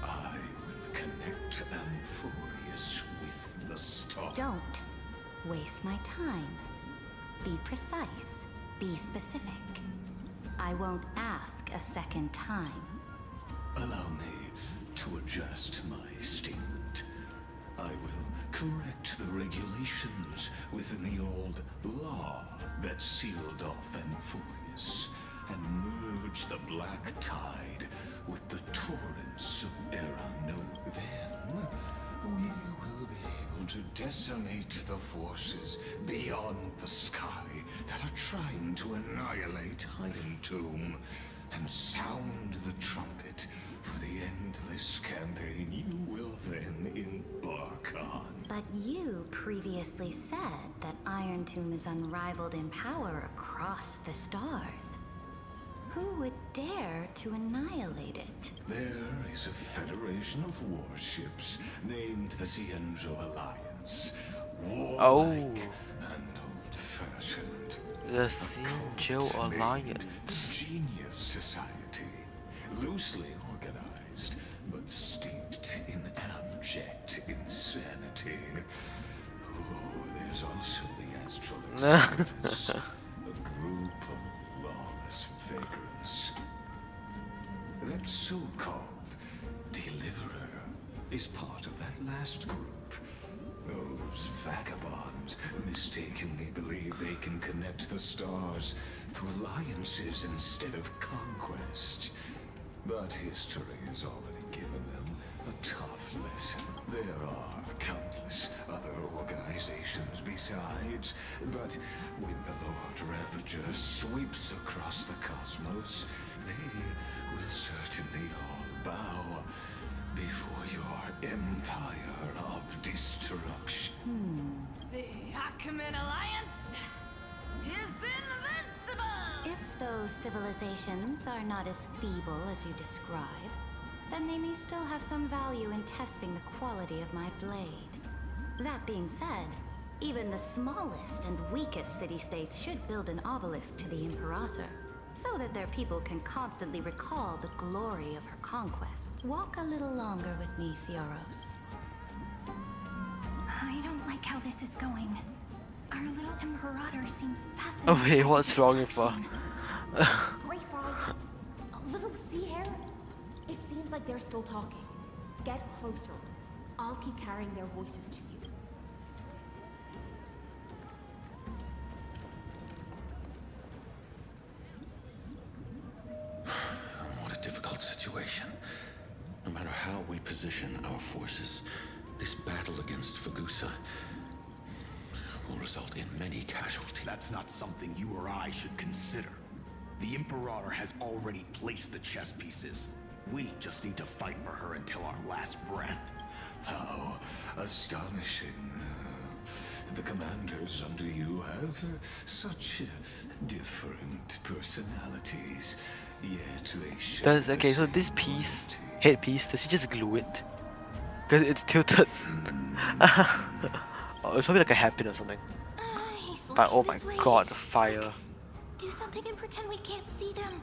I will connect Amphorius with the star. Don't waste my time. Be precise. Be specific. I won't ask a second time. Allow me to adjust my statement. I will correct the regulations within the old law that sealed off Amphorius and merge the black tide with the torrents of Erano. Then we will be able to decimate the forces beyond the sky that are trying to annihilate Iron Tomb and sound the trumpet for the endless campaign you will then embark on. But you previously said that Iron Tomb is unrivaled in power across the stars. Who would dare to annihilate it? There is a federation of warships named the Cienzo Alliance. Warlike and old-fashioned. The Cienzo Alliance. Genius society. Loosely organized, but steeped in abject insanity. Oh, there's also the Astral Express, a group of lawless vagrants. That so-called deliverer is part of that last group. Those vagabonds mistakenly believe they can connect the stars through alliances instead of conquest. But history has already given them A tough lesson. There are countless other organizations besides, but when the Lord Ravager sweeps across the cosmos, they will certainly all bow before your empire of destruction. The Ackman Alliance is invincible! If those civilizations are not as feeble as you describe, then they may still have some value in testing the quality of my blade. That being said, even the smallest and weakest city-states should build an obelisk to the Imperator, so that their people can constantly recall the glory of her conquests. Walk a little longer with me, Theoros. I don't like how this is going. Our little Imperator seems fascinated. Oh wait, by what's this wrong with her? action. Gray Frog, a little sea hare. It seems like they're still talking. Get closer. I'll keep carrying their voices to you. What a difficult situation. No matter how we position our forces, this battle against Fagusa will result in many casualties. That's not something you or I should consider. The Imperator has already placed the chess pieces. We just need to fight for her until our last breath. How astonishing. The commanders under you have such different personalities, yet they share Okay, so this piece, headpiece, does he just glue it? Because it's tilted. Oh, it's probably like a hairpin or something. But oh my god, the fire. Do something and pretend we can't see them.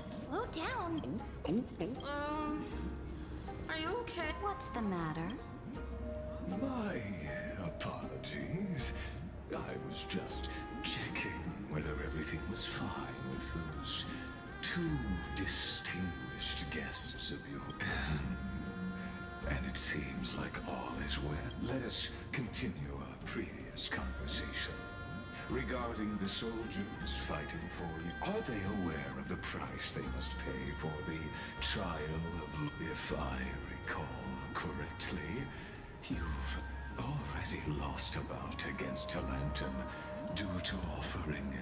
Slow down. Are you okay? What's the matter? My apologies. I was just checking whether everything was fine with those two distinguished guests of yours. And it seems like all is well. Let us continue our previous conversation. Regarding the soldiers fighting for you, are they aware of the price they must pay for the trial of... If I recall correctly, you've already lost a bout against Talantum due to offering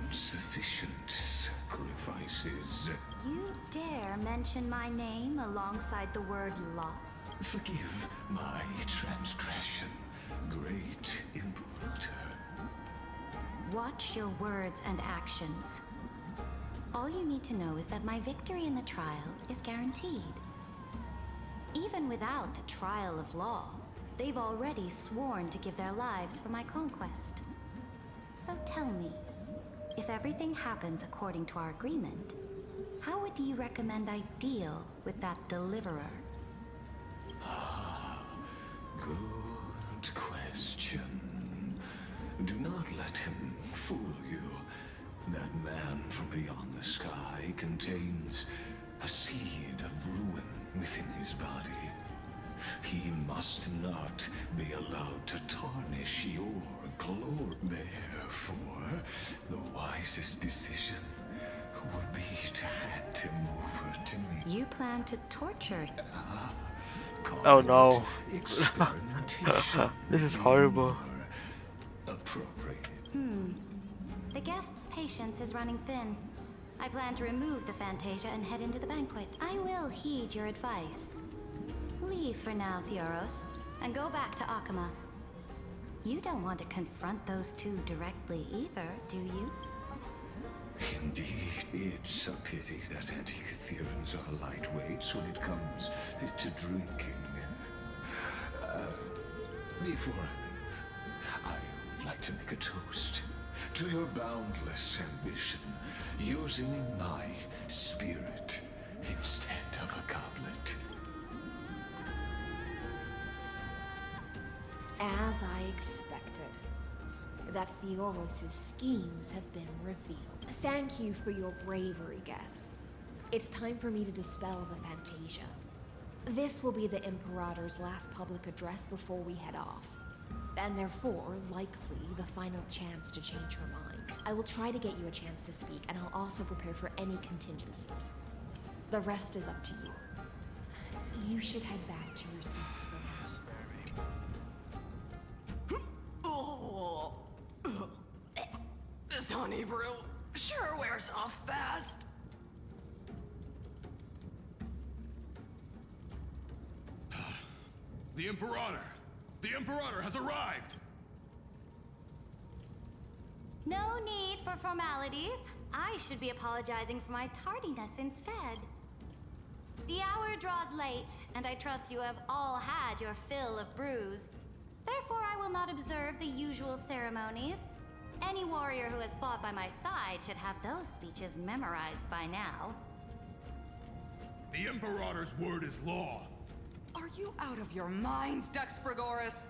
insufficient sacrifices. You dare mention my name alongside the word loss? Forgive my transgression, great Imperator. Watch your words and actions. All you need to know is that my victory in the trial is guaranteed. Even without the trial of law, they've already sworn to give their lives for my conquest. So tell me, if everything happens according to our agreement, how would you recommend I deal with that deliverer? Good question. Do not let him fool you. That man from beyond the sky contains a seed of ruin within his body. He must not be allowed to tarnish your glory. Therefore, the wisest decision would be to hand him over to me. You plan to torture? Oh no. This is horrible. Appropriate. The guest's patience is running thin. I plan to remove the Fantasia and head into the banquet. I will heed your advice. Leave for now, Theoros, and go back to Akama. You don't want to confront those two directly either, do you? Indeed, it's a pity that Antikytherans are lightweights when it comes to drinking. Before I leave, I would like to make a toast to your boundless ambition, using my spirit instead of a goblet. As I expected, that Theoros' schemes have been revealed. Thank you for your bravery, guests. It's time for me to dispel the Fantasia. This will be the Imperator's last public address before we head off. and therefore, likely, the final chance to change her mind. I will try to get you a chance to speak, and I'll also prepare for any contingencies. The rest is up to you. You should head back to your seats for now. Oh. This honey brew sure wears off fast. The Imperator! The Imperator has arrived! No need for formalities. I should be apologizing for my tardiness instead. The hour draws late, and I trust you have all had your fill of brews. Therefore, I will not observe the usual ceremonies. Any warrior who has fought by my side should have those speeches memorized by now. The Imperator's word is law. Are you out of your mind, Dux Frigoris?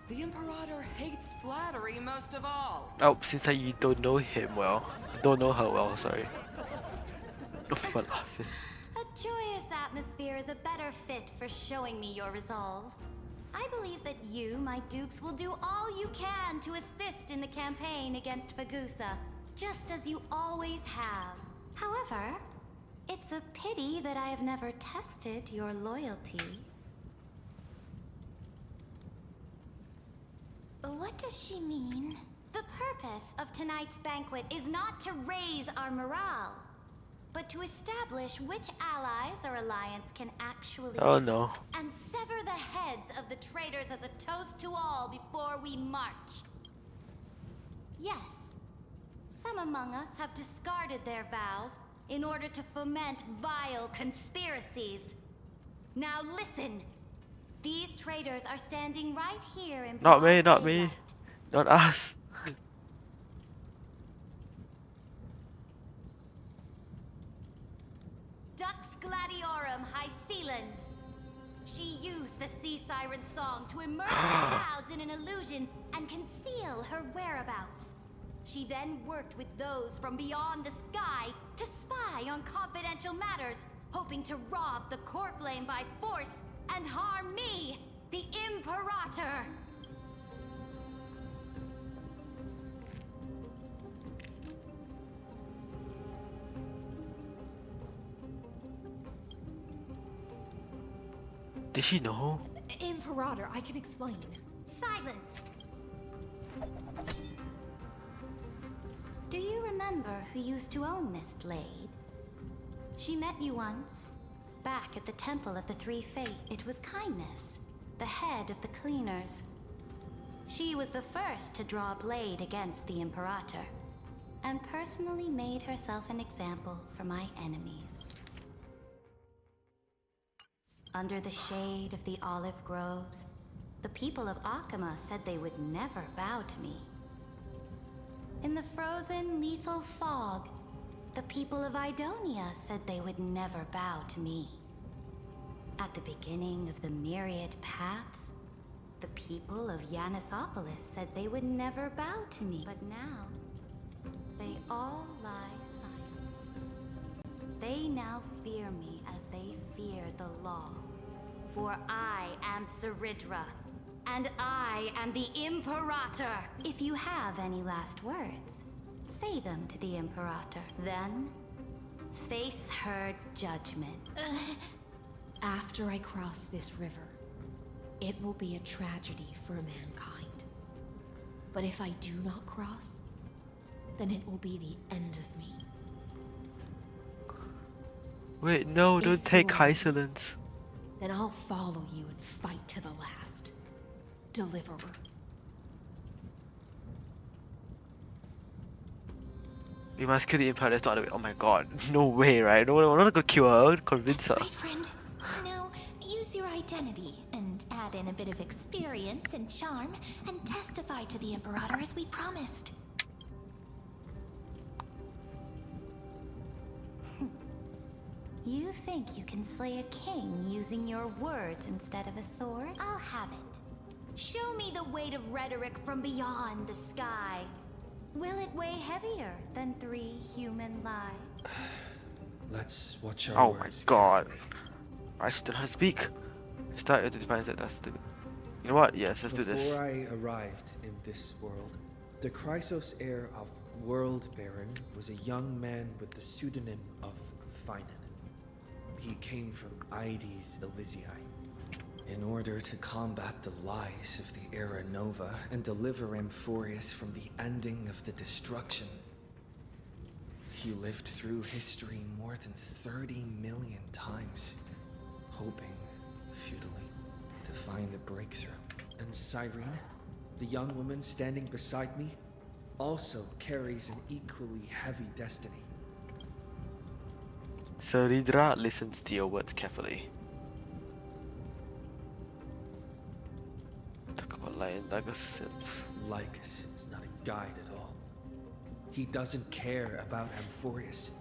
The Imperator hates flattery most of all. Oh, since you don't know him well. Don't know her well, sorry. I'm laughing. A joyous atmosphere is a better fit for showing me your resolve. I believe that you, my dukes, will do all you can to assist in the campaign against Fagusa, just as you always have. However, it's a pity that I have never tested your loyalty. What does she mean? The purpose of tonight's banquet is not to raise our morale, but to establish which allies our alliance can actually Oh no. trust, and sever the heads of the traitors as a toast to all before we march. Yes, some among us have discarded their vows in order to foment vile conspiracies. Now listen. These traitors are standing right here in Not me, broad not me. daylight. Not us. Dux Gladiorum Hycelans. She used the Sea Siren song to immerse the clouds in an illusion and conceal her whereabouts. She then worked with those from beyond the sky to spy on confidential matters, hoping to rob the core flame by force and harm me, the Imperator. Did she know? Imperator, I can explain. Silence. Do you remember who used to own this blade? She met you once, back at the Temple of the Three Fates. It was Kindness, the head of the cleaners. She was the first to draw a blade against the Imperator, and personally made herself an example for my enemies. Under the shade of the olive groves, the people of Akama said they would never bow to me. In the frozen, lethal fog, the people of Idonia said they would never bow to me. At the beginning of the myriad paths, the people of Yanisopolis said they would never bow to me. But now, they all lie silent. They now fear me as they fear the law. For I am Saridra, and I am the Imperator. If you have any last words, say them to the Imperator. Then, face her judgment. After I cross this river, it will be a tragedy for mankind. But if I do not cross, then it will be the end of me. Wait, no, don't take Hycelans. Then I'll follow you and fight to the last. Deliverer. We must kill the Empire, that's not the way. Oh my god, no way, right? No, we're not gonna kill her, we're gonna convince her. Right, friend. Now, use your identity and add in a bit of experience and charm and testify to the Imperator as we promised. You think you can slay a king using your words instead of a sword? I'll have it. Show me the weight of rhetoric from beyond the sky. Will it weigh heavier than 3 human lives? Let's watch our Oh words. my god. I still have to speak. Start with the defines that that's the You know what? Yes, let's do this. Before I arrived in this world, the Chrysos heir of World Baron was a young man with the pseudonym of Finan. He came from Ides Elysiae. In order to combat the lies of the Era Nova and deliver Amphorius from the ending of the destruction, he lived through history more than 30 million times, hoping, futilely, to find a breakthrough. And Cyrene, the young woman standing beside me, also carries an equally heavy destiny. Saridra listens to your words carefully. Talk about Lion Dagger's sins. Lycus is not a guide at all. He doesn't care about Amphorius,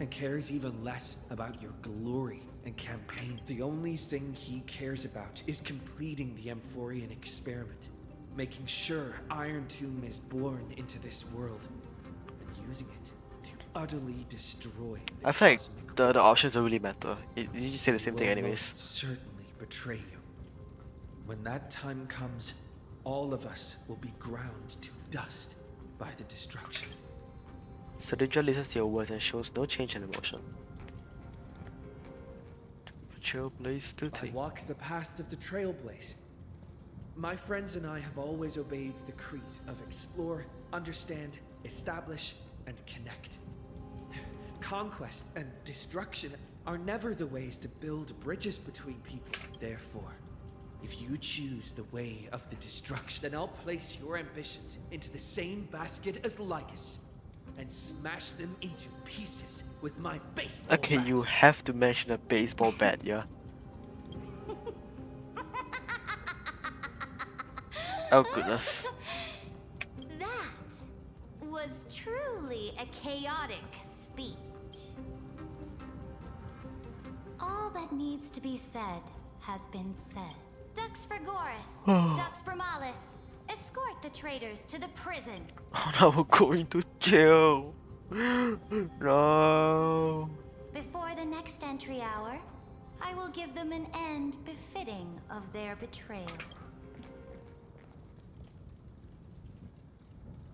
and cares even less about your glory and campaign. The only thing he cares about is completing the Amphorian experiment, making sure Iron Tomb is born into this world, and using it to utterly destroy the I feel like cosmic the options don't really matter. You just say the same thing will anyways. most certainly betray you. When that time comes, all of us will be ground to dust by the destruction. Saridra listens to your words and shows no change in emotion. Trailblaze to I take. walk the path of the Trailblaze. My friends and I have always obeyed the creed of explore, understand, establish, and connect. Conquest and destruction are never the ways to build bridges between people. Therefore, if you choose the way of the destruction, then I'll place your ambitions into the same basket as Lycus and smash them into pieces with my baseball Okay, bat. you have to mention a baseball bat, yeah? Oh goodness. That was truly a chaotic speech. All that needs to be said has been said. Dux Frigoris, Dux Bromalis, escort the traitors to the prison. Oh no, we're going to jail. No. Before the next entry hour, I will give them an end befitting of their betrayal.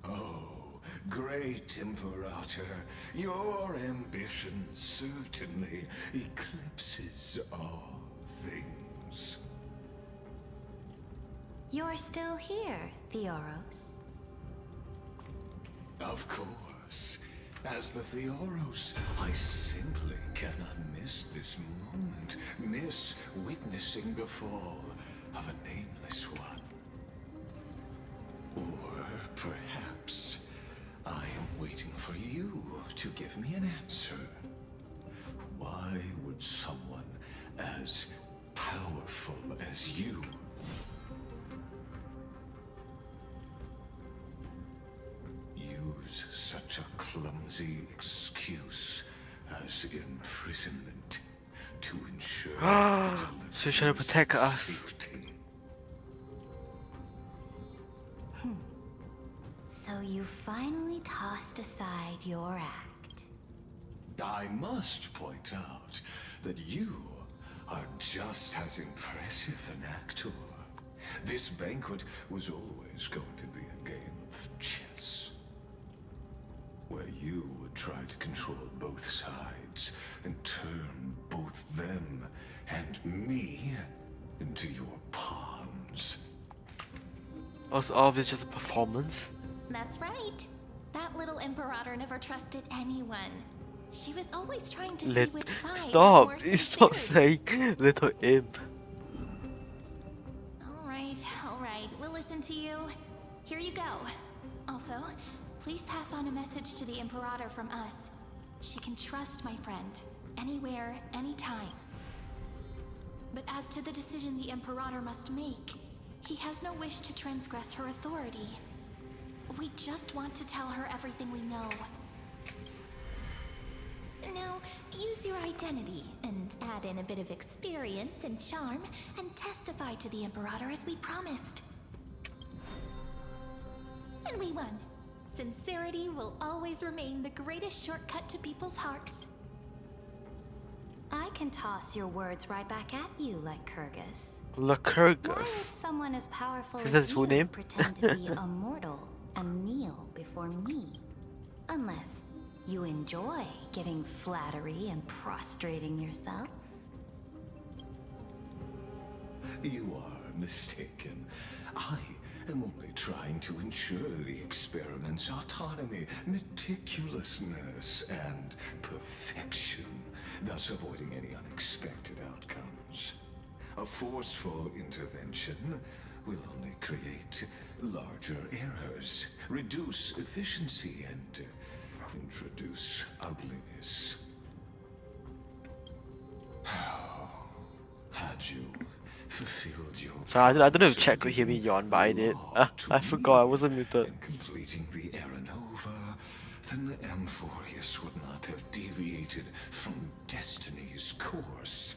Oh, great Imperator, your ambition certainly eclipses all things. You're still here, Theoros. Of course. As the Theoros, I simply cannot miss this moment, miss witnessing the fall of a nameless one. Or perhaps I am waiting for you to give me an answer. Why would someone as powerful as you use such a clumsy excuse as imprisonment to ensure So you're trying to protect us. safety? So you finally tossed aside your act. I must point out that you are just as impressive an actor. This banquet was always going to be a game of chess, where you would try to control both sides and turn both them and me into your pawns. Was all of this just a performance? That's right. That little Imperator never trusted anyone. She was always trying to see which side had Stop! more Please stop sincerity. saying little imp. All right, we'll listen to you. Here you go. Also, please pass on a message to the Imperator from us. She can trust my friend, anywhere, anytime. But as to the decision the Imperator must make, he has no wish to transgress her authority. We just want to tell her everything we know. Now, use your identity and add in a bit of experience and charm and testify to the Imperator as we promised. And we won. Sincerity will always remain the greatest shortcut to people's hearts. I can toss your words right back at you, like Kyrgyz. Why would Lycurgus. someone as powerful Is that his as full you name? pretend to be a mortal and kneel before me? Unless you enjoy giving flattery and prostrating yourself. You are mistaken. I am only trying to ensure the experiment's autonomy, meticulousness, and perfection, thus avoiding any unexpected outcomes. A forceful intervention will only create larger errors, reduce efficiency, and introduce ugliness. How had you fulfilled your So I don't know if promise chat of could hear me giving yawn, but I the did. law to I forgot I me wasn't muted. and completing the Aranova, then Amphorius would not have deviated from destiny's course.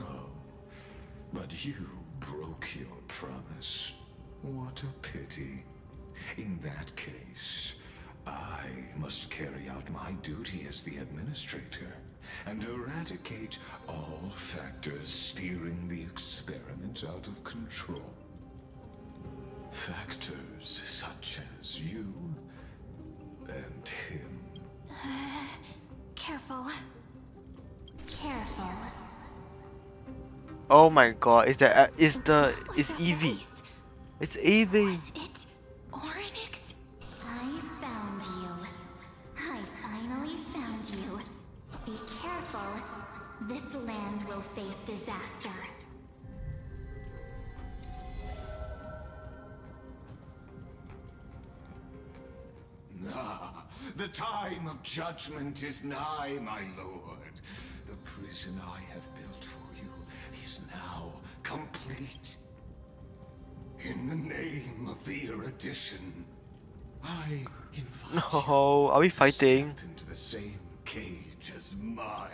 Oh, but you broke your promise. What a pity. In that case, I must carry out my duty as the administrator and eradicate all factors steering the experiment out of control. Factors such as you and him. Careful. Careful. Oh my god, is Evie. It's Evie. Was it Oryx? I found you. I finally found you. Be careful. This land will face disaster. Ah, the time of judgment is nigh, my lord. The prison I have built for you is now complete. In the name of the erudition, I invite No, are we fighting? step into the same cage as mine.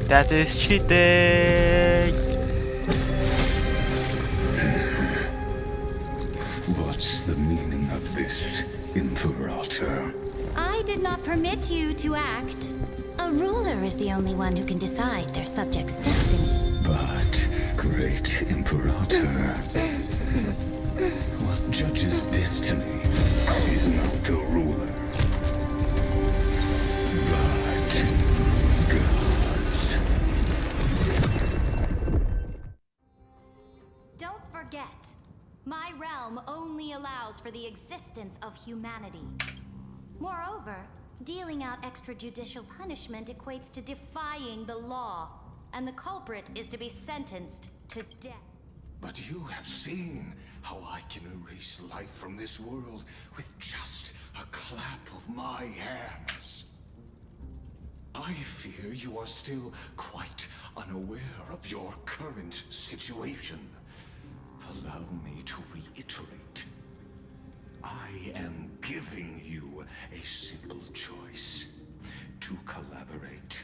That is cheating. What's the meaning of this, Imperator? I did not permit you to act. A ruler is the only one who can decide their subject's destiny. But, great Imperator, what judges destiny is not the ruler, but gods. Don't forget, my realm only allows for the existence of humanity. Moreover, dealing out extrajudicial punishment equates to defying the law, and the culprit is to be sentenced to death. But you have seen how I can erase life from this world with just a clap of my hands. I fear you are still quite unaware of your current situation. Allow me to reiterate. I am giving you a simple choice. To collaborate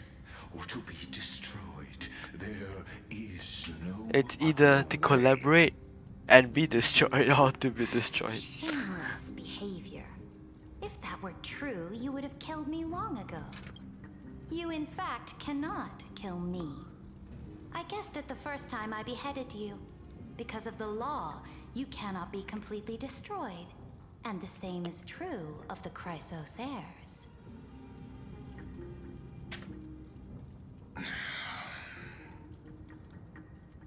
or to be destroyed. There is no It's either to collaborate and be destroyed or to be destroyed. Shameless behavior. If that were true, you would have killed me long ago. You, in fact, cannot kill me. I guessed it the first time I beheaded you. Because of the law, you cannot be completely destroyed. And the same is true of the Chrysos heirs.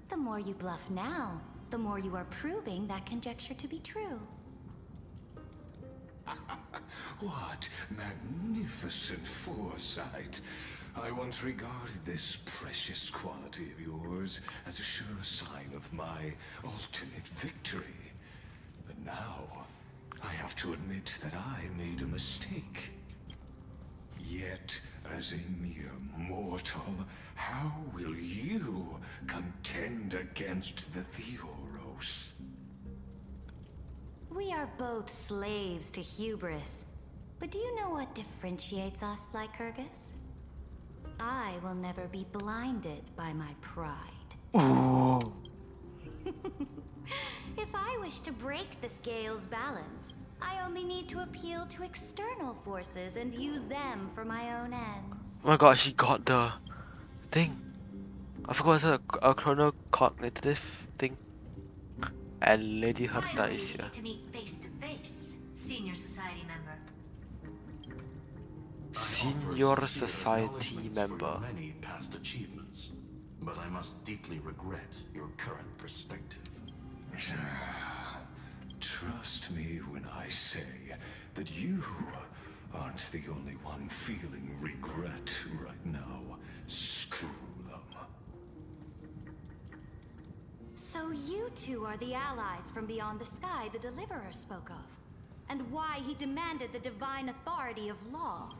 The more you bluff now, the more you are proving that conjecture to be true. What magnificent foresight. I once regarded this precious quality of yours as a sure sign of my ultimate victory. But now, I have to admit that I made a mistake. Yet, as a mere mortal, how will you contend against the Theoros? We are both slaves to hubris. But do you know what differentiates us, Lycurgus? I will never be blinded by my pride. Ooh. If I wish to break the scale's balance, I only need to appeal to external forces and use them for my own ends. Oh my god, she got the thing. I forgot it's a chronocognitive thing. And Lady Herta Finally, is we here. get to meet face to face, senior society member. Senior Sincere Society acknowledgements for member. your many past achievements, but I must deeply regret your current perspective. Trust me when I say that you aren't the only one feeling regret right now. Screw them. So you two are the allies from beyond the sky the Deliverer spoke of, and why he demanded the divine authority of law.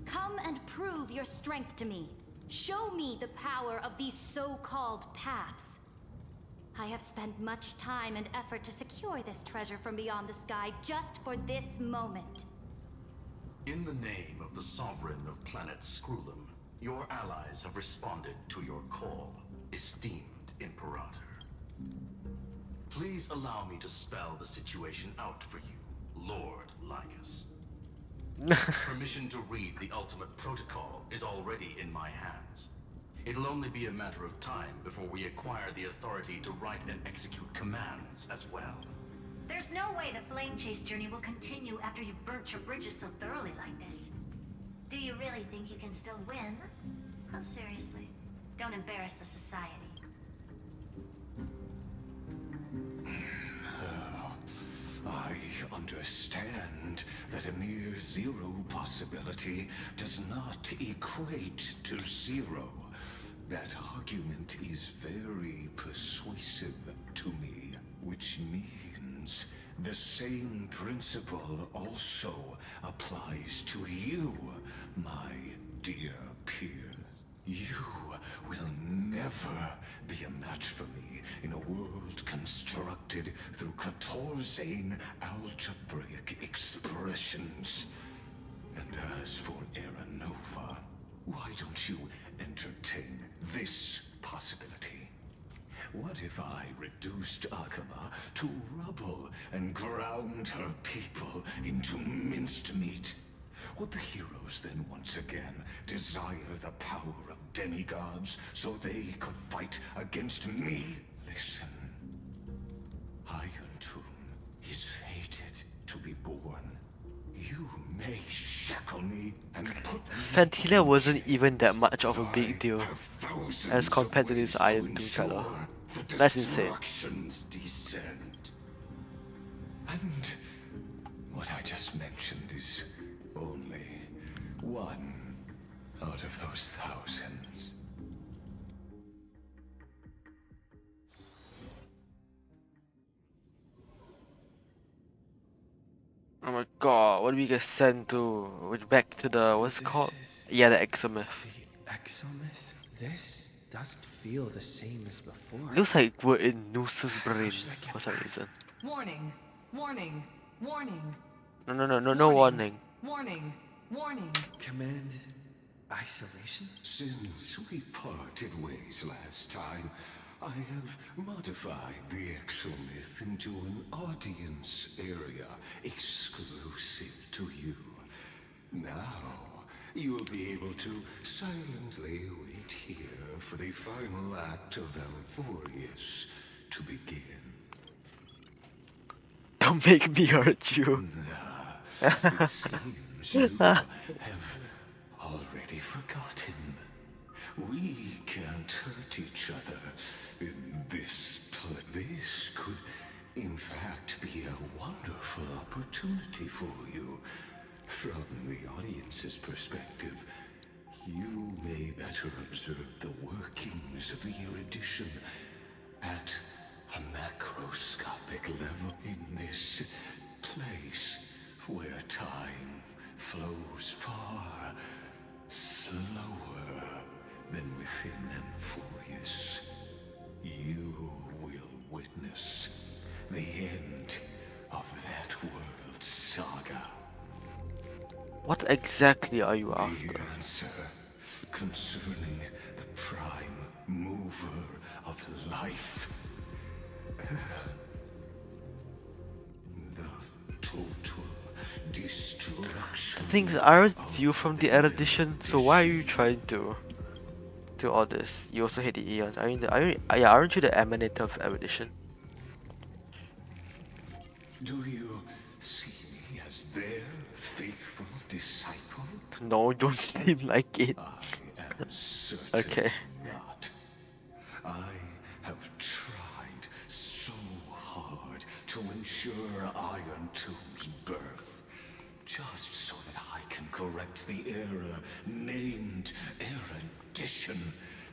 Come and prove your strength to me. Show me the power of these so-called paths. I have spent much time and effort to secure this treasure from beyond the sky just for this moment. In the name of the Sovereign of Planet Scrulum, your allies have responded to your call, esteemed Imperator. Please allow me to spell the situation out for you, Lord Lycus. Permission to read the ultimate protocol is already in my hands. It'll only be a matter of time before we acquire the authority to write and execute commands as well. There's no way the flame chase journey will continue after you've burnt your bridges so thoroughly like this. Do you really think you can still win? Oh, seriously. Don't embarrass the society. I understand that a mere zero possibility does not equate to zero. That argument is very persuasive to me, which means the same principle also applies to you, my dear peer. You will never be a match for me in a world constructed through Catorzane algebraic expressions. And as for Aranova, why don't you entertain this possibility? What if I reduced Akama to rubble and ground her people into minced meat? Would the heroes then once again desire the power of demigods so they could fight against me? Listen, Iron Tomb is fated to be born. You may shackle me and put me Fantilia wasn't even that much of a big deal as compared to this Iron Tomb trailer. That's insane. destruction's descent. And what I just mentioned is only one out of those thousands. Oh my god, what do we get sent to? Back to the, what's it called? Yeah, the Exomyth. Exomyth? This doesn't feel the same as before. Looks like we're in Noose's brain for some reason. Warning, warning, warning, No warning. warning, warning. Command isolation? Since we parted ways last time, I have modified the Exomyth into an audience area exclusive to you. Now, you'll be able to silently wait here for the final act of Amphorius to begin. Don't make me hurt you. It seems you have already forgotten. We can't hurt each other in this place. This could, in fact, be a wonderful opportunity for you. From the audience's perspective, you may better observe the workings of the erudition at a macroscopic level in this place where time flows far slower than within Amphorius. You will witness the end of that world's saga. What exactly are you The after? answer concerning the prime mover of life. total destruction. The thing is, aren't you from the erudition? So why are you trying to do all this? You also hate the Eons. Aren't you the emanator of erudition? Do you see me as their faithful disciple? No, don't seem like it. I am certain Okay. not. I have tried so hard to ensure Iron Tomb's birth, just so that I can correct the error named erudition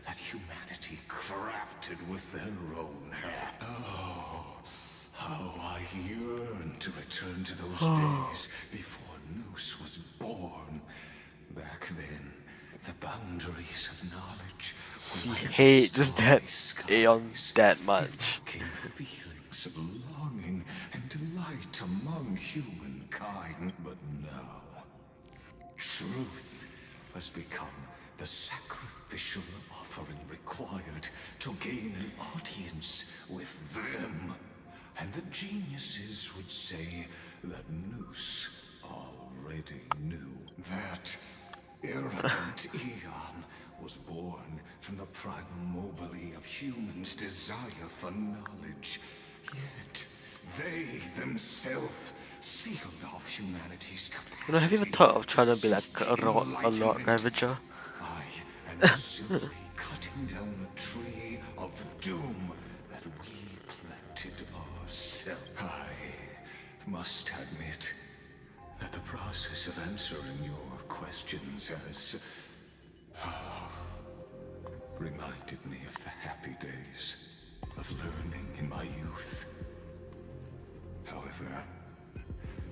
that humanity crafted with their own hand. Oh, how I yearn to return to those days before Noose was born. Back then, the boundaries of knowledge He were like hates that starry Aeon skies, that much. evoking feelings of longing and delight among humankind. But now, truth has become the sacrificial offering required to gain an audience with them. And the geniuses would say that Noose already knew that arrogant Eon was born from the primal mobile of humans' desire for knowledge. Yet, they themselves sealed off humanity's capacity. Have you ever thought of trying to be like a Lord Ravager? I am simply cutting down a tree of doom that we planted ourselves. I must admit that the process of answering your questions has reminded me of the happy days of learning in my youth. However,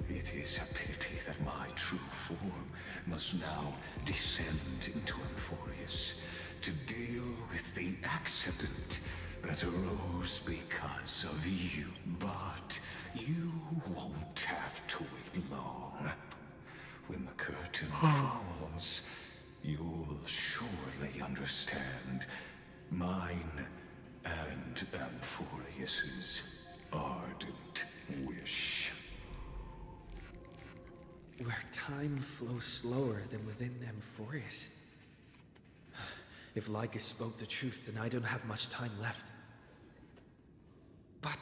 it is a pity that my true form must now descend into Amphorius to deal with the accident that arose because of you. But you won't have to wait long. When the curtain falls, you'll surely understand mine and Amphorius's ardent wish. Where time flows slower than within Amphorius. If Lycus spoke the truth, then I don't have much time left. But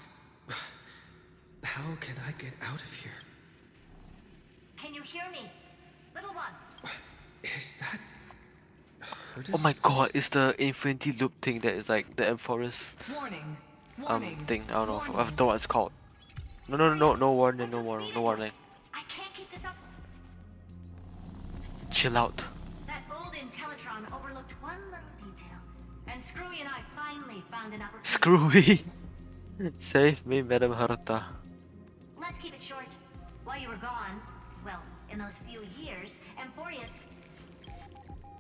how can I get out of here? Can you hear me? Little one. Is that... Oh my god, it's the infinity loop thing that is like the Amphorus Warning. Warning. thing. I don't know. I don't know what it's called. No warning, no warning. I can't keep this up. Chill out. That old Intellitron overlooked one little detail, and Screwy and I finally found an opportunity. Screwy. Save me, Madam Harta. Let's keep it short. While you were gone, well, in those few years, Amphorius...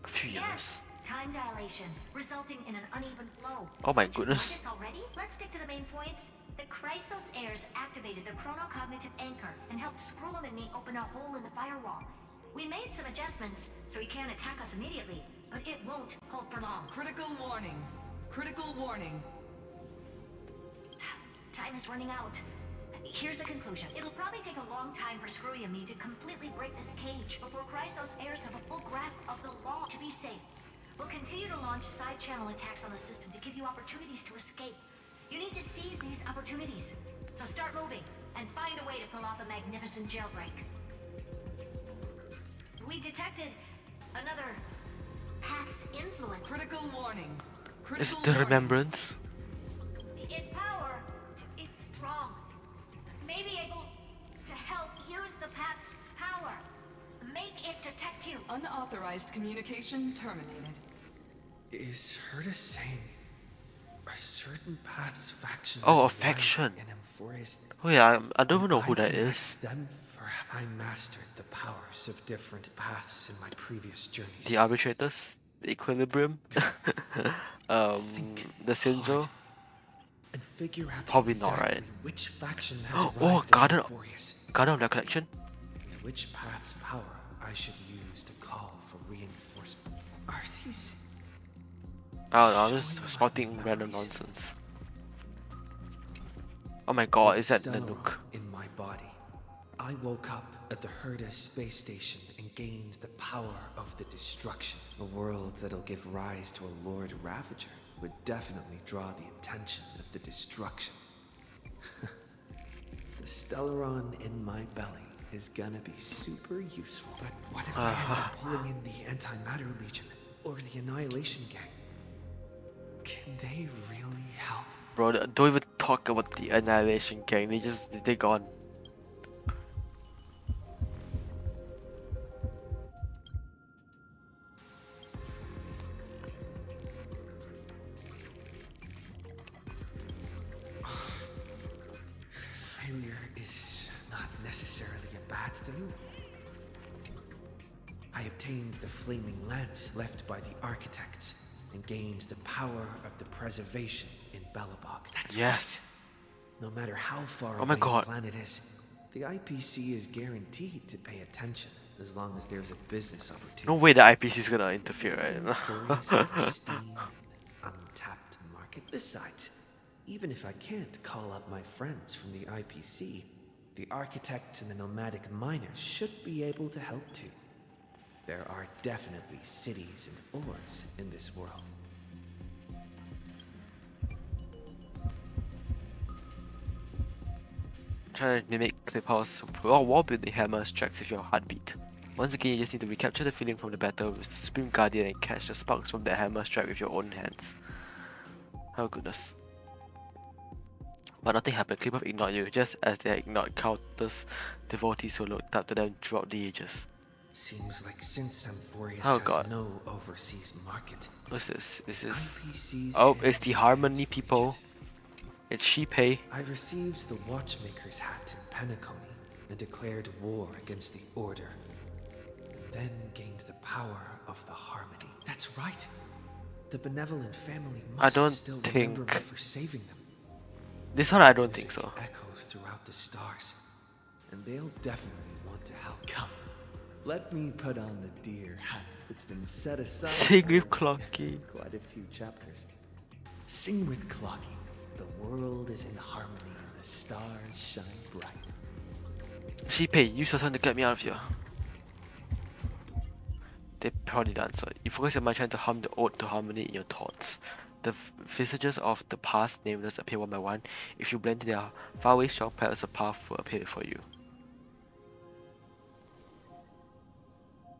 A few years. Yes, time dilation, resulting in an uneven flow. Oh my Don't you goodness. notice already? Let's stick to the main points. The Chrysos heirs activated the chronocognitive anchor and helped Skrullum and me open a hole in the firewall. We made some adjustments, so he can't attack us immediately, but it won't hold for long. Critical warning. Critical warning. Time is running out. Here's the conclusion. It'll probably take a long time for Screwy and me to completely break this cage before Chrysos heirs have a full grasp of the law. To be safe, we'll continue to launch side-channel attacks on the system to give you opportunities to escape. You need to seize these opportunities. So start moving, and find a way to pull off a magnificent jailbreak. We detected another path's influence. Critical warning. Is it the remembrance? Its power is strong. May be able to help use the path's power. Make it detect you. Unauthorized communication terminated. Is Herta saying a certain path's faction? Oh, a faction. Oh yeah, I don't even know who that is. Them for I mastered the powers of different paths in my previous journeys. The arbitrators, the equilibrium, the Sinzo. And figure out Probably exactly not, right? which faction has arrived Oh, at Garden Amphorius, of Recollection. and which path's power I should use to call for reinforcement. Are these? I don't know, I'm just spouting random nonsense. Oh my god, is that the Stellar Nook? in my body, I woke up at the Herda space station and gained the power of the destruction. A world that'll give rise to a Lord Ravager would definitely draw the attention of the destruction. The Stellaron in my belly is gonna be super useful. But what if I end up pulling in the Antimatter Legion or the Annihilation Gang? Can they really help? Bro, don't even talk about the Annihilation Gang. They're gone. Failure is not necessarily a bad thing. I obtained the flaming lance left by the architects and gained the power of the preservation in Belobog. That's yes. Right. No matter how far oh my away God. the planet is, the IPC is guaranteed to pay attention as long as there's a business opportunity. No way the IPC is gonna interfere, right? Untapped market. Besides, even if I can't call up my friends from the IPC, the architects and the nomadic miners should be able to help too. There are definitely cities and ores in this world. Try to mimic Cliphouse wall building hammers tracks with your heartbeat. Once again, you just need to recapture the feeling from the battle with the Supreme Guardian and catch the sparks from that hammer strike with your own hands. Oh goodness. But nothing happened. Cliphouse ignored you, just as they ignored countless devotees who looked up to them throughout the ages. Seems like since Amphorius Oh has God. no overseas market. What's this? Is this? IPC's Oh, it's the Harmony people. It's Sheepay. I received the Watchmaker's hat in Penacony and declared war against the Order. And then gained the power of the Harmony. That's right. The benevolent family must still remember me for saving them. This one I don't think so. Echoes throughout the stars, and they'll definitely want to help. Come, let me put on the deer hat that's been set aside. Sing with Clocky. Quite a few chapters. Sing with Clocky. The world is in harmony and the stars shine bright. Sheepay, use your time to get me out of here. They probably done so. You focus your mind trying to hum the ode to harmony in your thoughts. The visages of the past nameless appear one by one. If you blend in their faraway strong patterns of path will appear before you.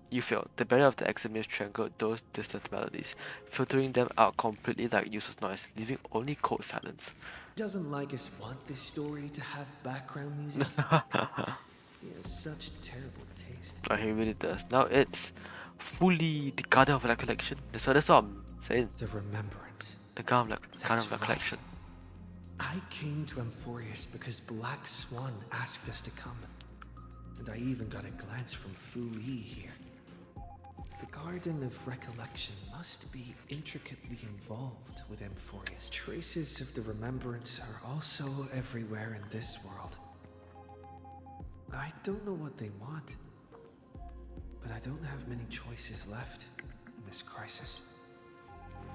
You failed. The barrier of the examiner strangled those distant melodies, filtering them out completely like useless noise, leaving only cold silence. Doesn't Lycus want this story to have background music? He has such terrible taste. Oh, he really does. Now it's fully the Garden of Recollection. So that's what I'm saying. The Remembrance. The Garden of Recollection. I came to Amphorius because Black Swan asked us to come. And I even got a glance from Fu Li here. The Garden of Recollection must be intricately involved with Amphorius. Traces of the Remembrance are also everywhere in this world. I don't know what they want, but I don't have many choices left in this crisis.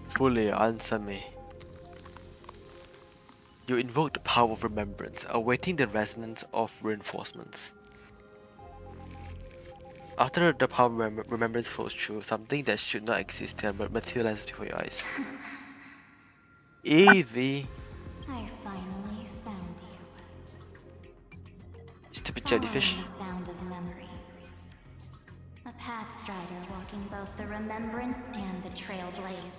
Fully answer me. You invoke the power of remembrance, awaiting the resonance of reinforcements. After the power of remembrance flows through, something that should not exist here materializes before your eyes. Evie! I finally found you. Stupid jellyfish. Following the sound of memories. A path strider walking both the Remembrance and the Trailblaze.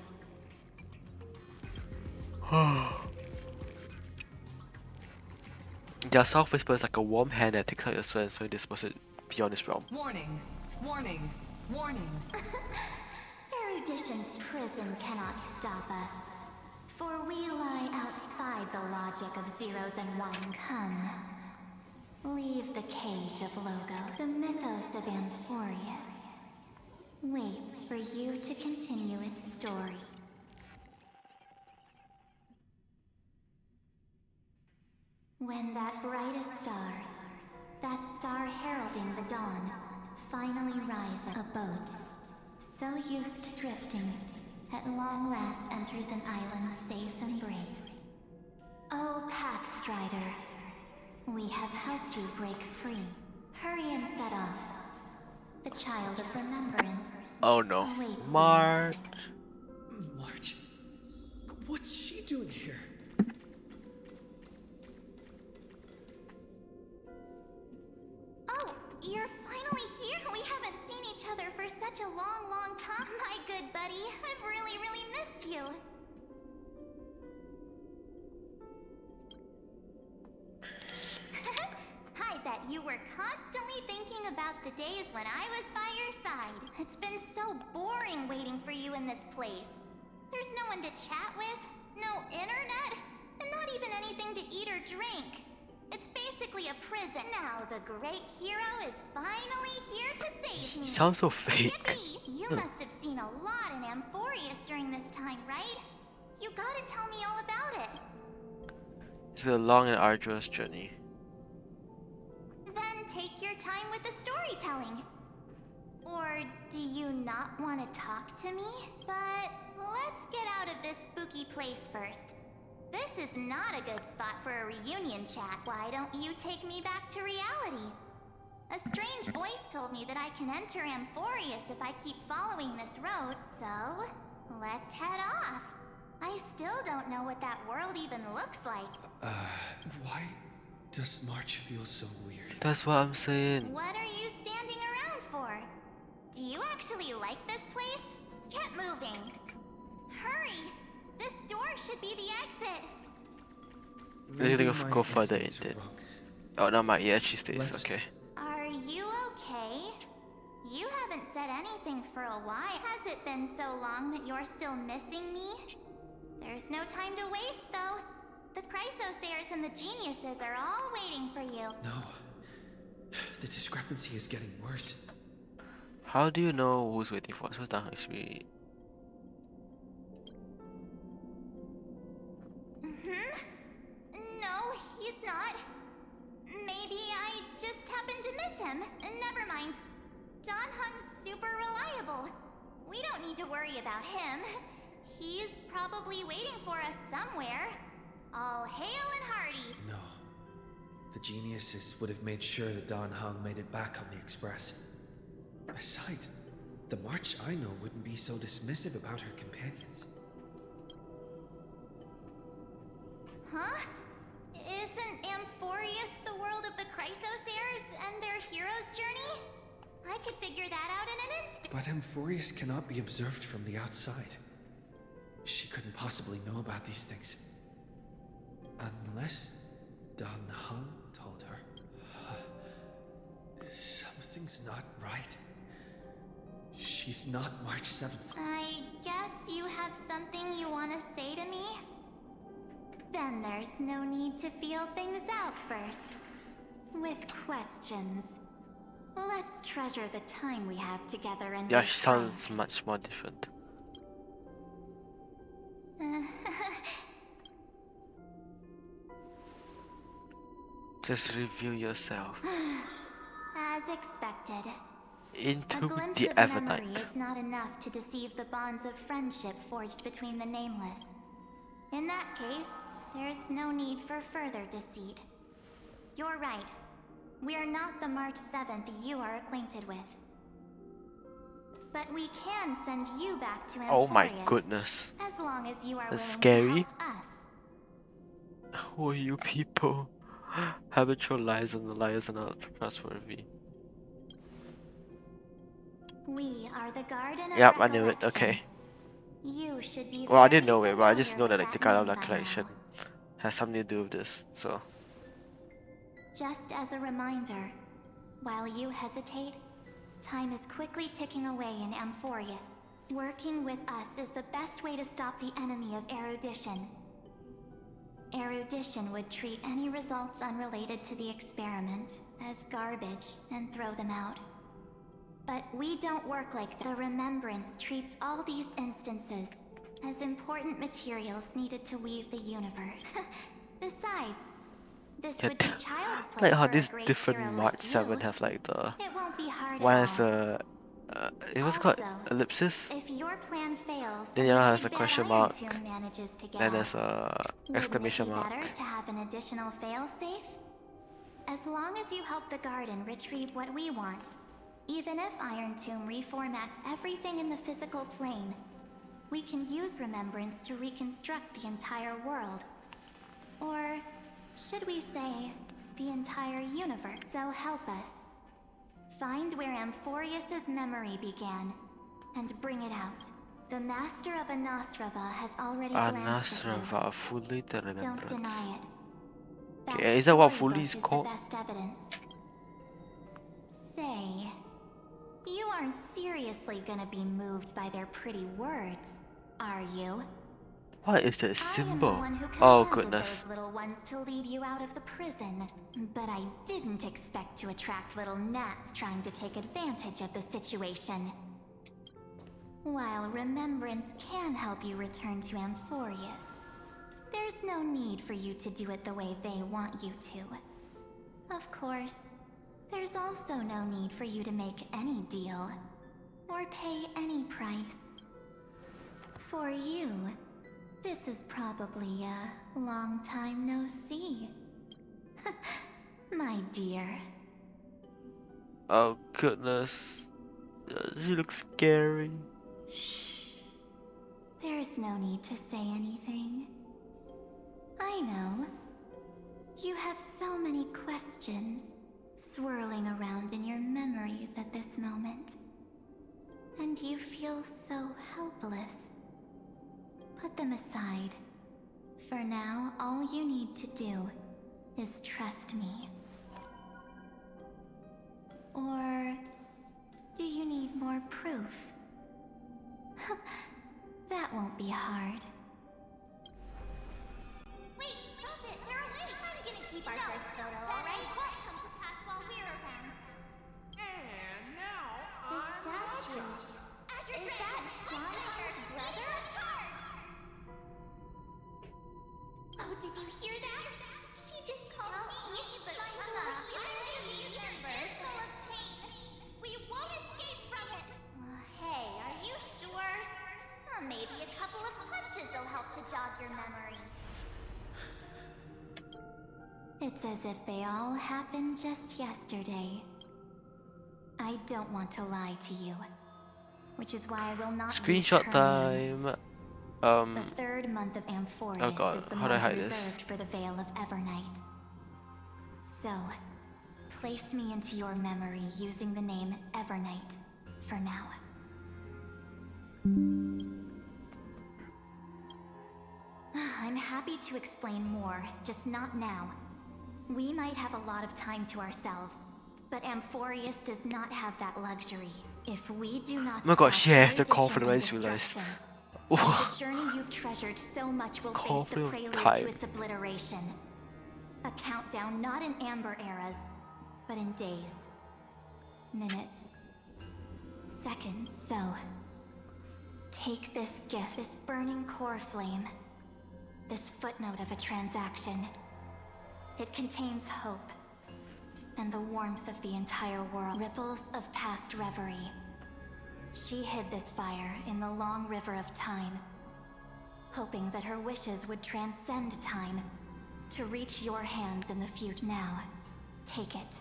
Their soft whisper is like a warm hand that takes out your sweat so disposes it beyond this realm. Warning! Warning! Warning! Erudition's prison cannot stop us, for we lie outside the logic of zeros and one. Come, leave the cage of Logos. The mythos of Amphorius waits for you to continue its story. When that brightest star, that star heralding the dawn, finally rises, a boat, so used to drifting, at long last enters an island's safe embrace. O Pathstrider, we have helped you break free. Hurry and set off. The child of remembrance Oh no. awaits March. March? What's she doing here? Oh, you're finally here. We haven't seen each other for such a long, long time. My good buddy, I've really, really missed you. I bet you were constantly thinking about the days when I was by your side. It's been so boring waiting for you in this place. There's no one to chat with, no internet, and not even anything to eat or drink. It's basically a prison. Now the great hero is finally here to save me. Sounds so fake. Yippee! You must have seen a lot in Amphorius during this time, right? You gotta tell me all about it. It's been a long and arduous journey. Then take your time with the storytelling. Or do you not want to talk to me? But let's get out of this spooky place first. This is not a good spot for a reunion chat. Why don't you take me back to reality? A strange voice told me that I can enter Amphorius if I keep following this road, so let's head off. I still don't know what that world even looks like. Why does March feel so weird? That's what I'm saying. What are you standing around for? Do you actually like this place? Get moving. Hurry! This door should be the exit. They're gonna go further in it. Oh, no, my yeah, she stays. Okay. Are you okay? You haven't said anything for a while. Has it been so long that you're still missing me? There's no time to waste, though. The Chrysosayers and the Geniuses are all waiting for you. No. The discrepancy is getting worse. How do you know who's waiting for us? Who's that actually? No, he's not. Maybe I just happened to miss him. Never mind. Don Hung's super reliable. We don't need to worry about him. He's probably waiting for us somewhere. All hail and hearty. No. The Geniuses would have made sure that Don Hung made it back on the Express. Besides, the March I know wouldn't be so dismissive about her companions. Huh? Isn't Amphorius the world of the Chrysosayers and their hero's journey? I could figure that out in an instant. But Amphorius cannot be observed from the outside. She couldn't possibly know about these things. Unless Don Hung told her. Something's not right. She's not March 7th. I guess you have something you want to say to me? Then there's no need to feel things out first. With questions. Let's treasure the time we have together and Yeah, be she sounds much more different. Just review yourself. As expected. Into A glimpse the of memory Evernight. is not enough to deceive the bonds of friendship forged between the Nameless. In that case, there's no need for further deceit. You're right. We are not the March 7th you are acquainted with. But we can send you back to Amphorius. Oh my goodness. As long as you are That's willing scary. to help us. Who are you people? Habitual lies and the liars are not trustworthy. We are the Garden of Yep, I knew it. Recollection. Okay. You should be Well, I very didn't know it, but I just know familiar that with like the Garden of name by Recollection now. has something to do with this. So Just as a reminder, while you hesitate, time is quickly ticking away in Amphorius. Working with us is the best way to stop the enemy of erudition. Erudition would treat any results unrelated to the experiment as garbage and throw them out. But we don't work like that. The Remembrance treats all these instances as important materials needed to weave the universe. Besides, this would be child's play like how for a these great different hero March like 7 you. have like the It won't be hard one at has a it was called Also, ellipsis. If your plan fails, Then and the other the has a big bad question Iron mark. Tomb manages to get Then out, there's a wouldn't it exclamation be mark. better to have an additional failsafe? As long as you help the garden retrieve what we want, even if Iron Tomb reformats everything in the physical plane, we can use remembrance to reconstruct the entire world. Or should we say, the entire universe? So help us. Find where Amphorius's memory began, and bring it out. The Master of Anasrava has already glanced at you. Anasrava, fully the Don't remembrance. deny it. Okay, is that what storybook fully is the called? best evidence. Say, you aren't seriously gonna be moved by their pretty words, are you? What is that I am the symbol? one who Oh commanded goodness. those little ones to lead you out of the prison. But I didn't expect to attract little gnats trying to take advantage of the situation. While remembrance can help you return to Amphorius, there's no need for you to do it the way they want you to. Of course, there's also no need for you to make any deal, or pay any price. For you, this is probably a long time no see. My dear. Oh goodness. She looks scary. Shh. There's no need to say anything. I know. You have so many questions swirling around in your memories at this moment. And you feel so helpless. Put them aside. For now, all you need to do is trust me. Or do you need more proof? That won't be hard. Wait, stop it! They're awake! I'm gonna keep our first photo, alright? What come to pass while we're around? And now The statue. Is that Donhar's brother? Oh, did you hear that? She just called me, but my future is full of pain. We won't escape from it. Hey, are you sure? Maybe a couple of punches will help to jog your memory. It's as if they all happened just yesterday. I don't want to lie to you, which is why I will not use Screenshot her name. time. The third month of Amphorius Oh god, is the how do I month hide this? reserved for the Veil of Evernight. So, place me into your memory using the name Evernight for now. I'm happy to explain more, just not now. We might have a lot of time to ourselves, but Amphorius does not have that luxury. If we do not Oh my god, stop she has the erudition confidence, I and just realized. destruction, the journey you've treasured so much will face the Confidence prelude time. to its obliteration. A countdown not in amber eras, but in days, minutes, seconds. So, take this gift, this burning core flame, this footnote of a transaction. It contains hope, and the warmth of the entire world. Ripples of past reverie. She hid this fire in the long river of time, hoping that her wishes would transcend time to reach your hands in the future. Now, take it,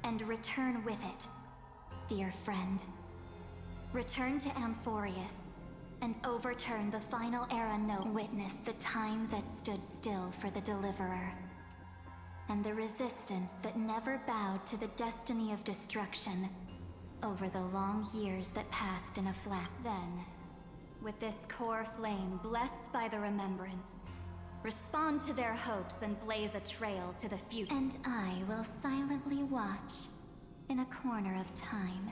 and return with it, dear friend. Return to Amphorius, and overturn the final era note. Witness the time that stood still for the Deliverer, and the resistance that never bowed to the destiny of destruction over the long years that passed in a flat. Then, with this core flame blessed by the remembrance, respond to their hopes and blaze a trail to the future. And I will silently watch in a corner of time,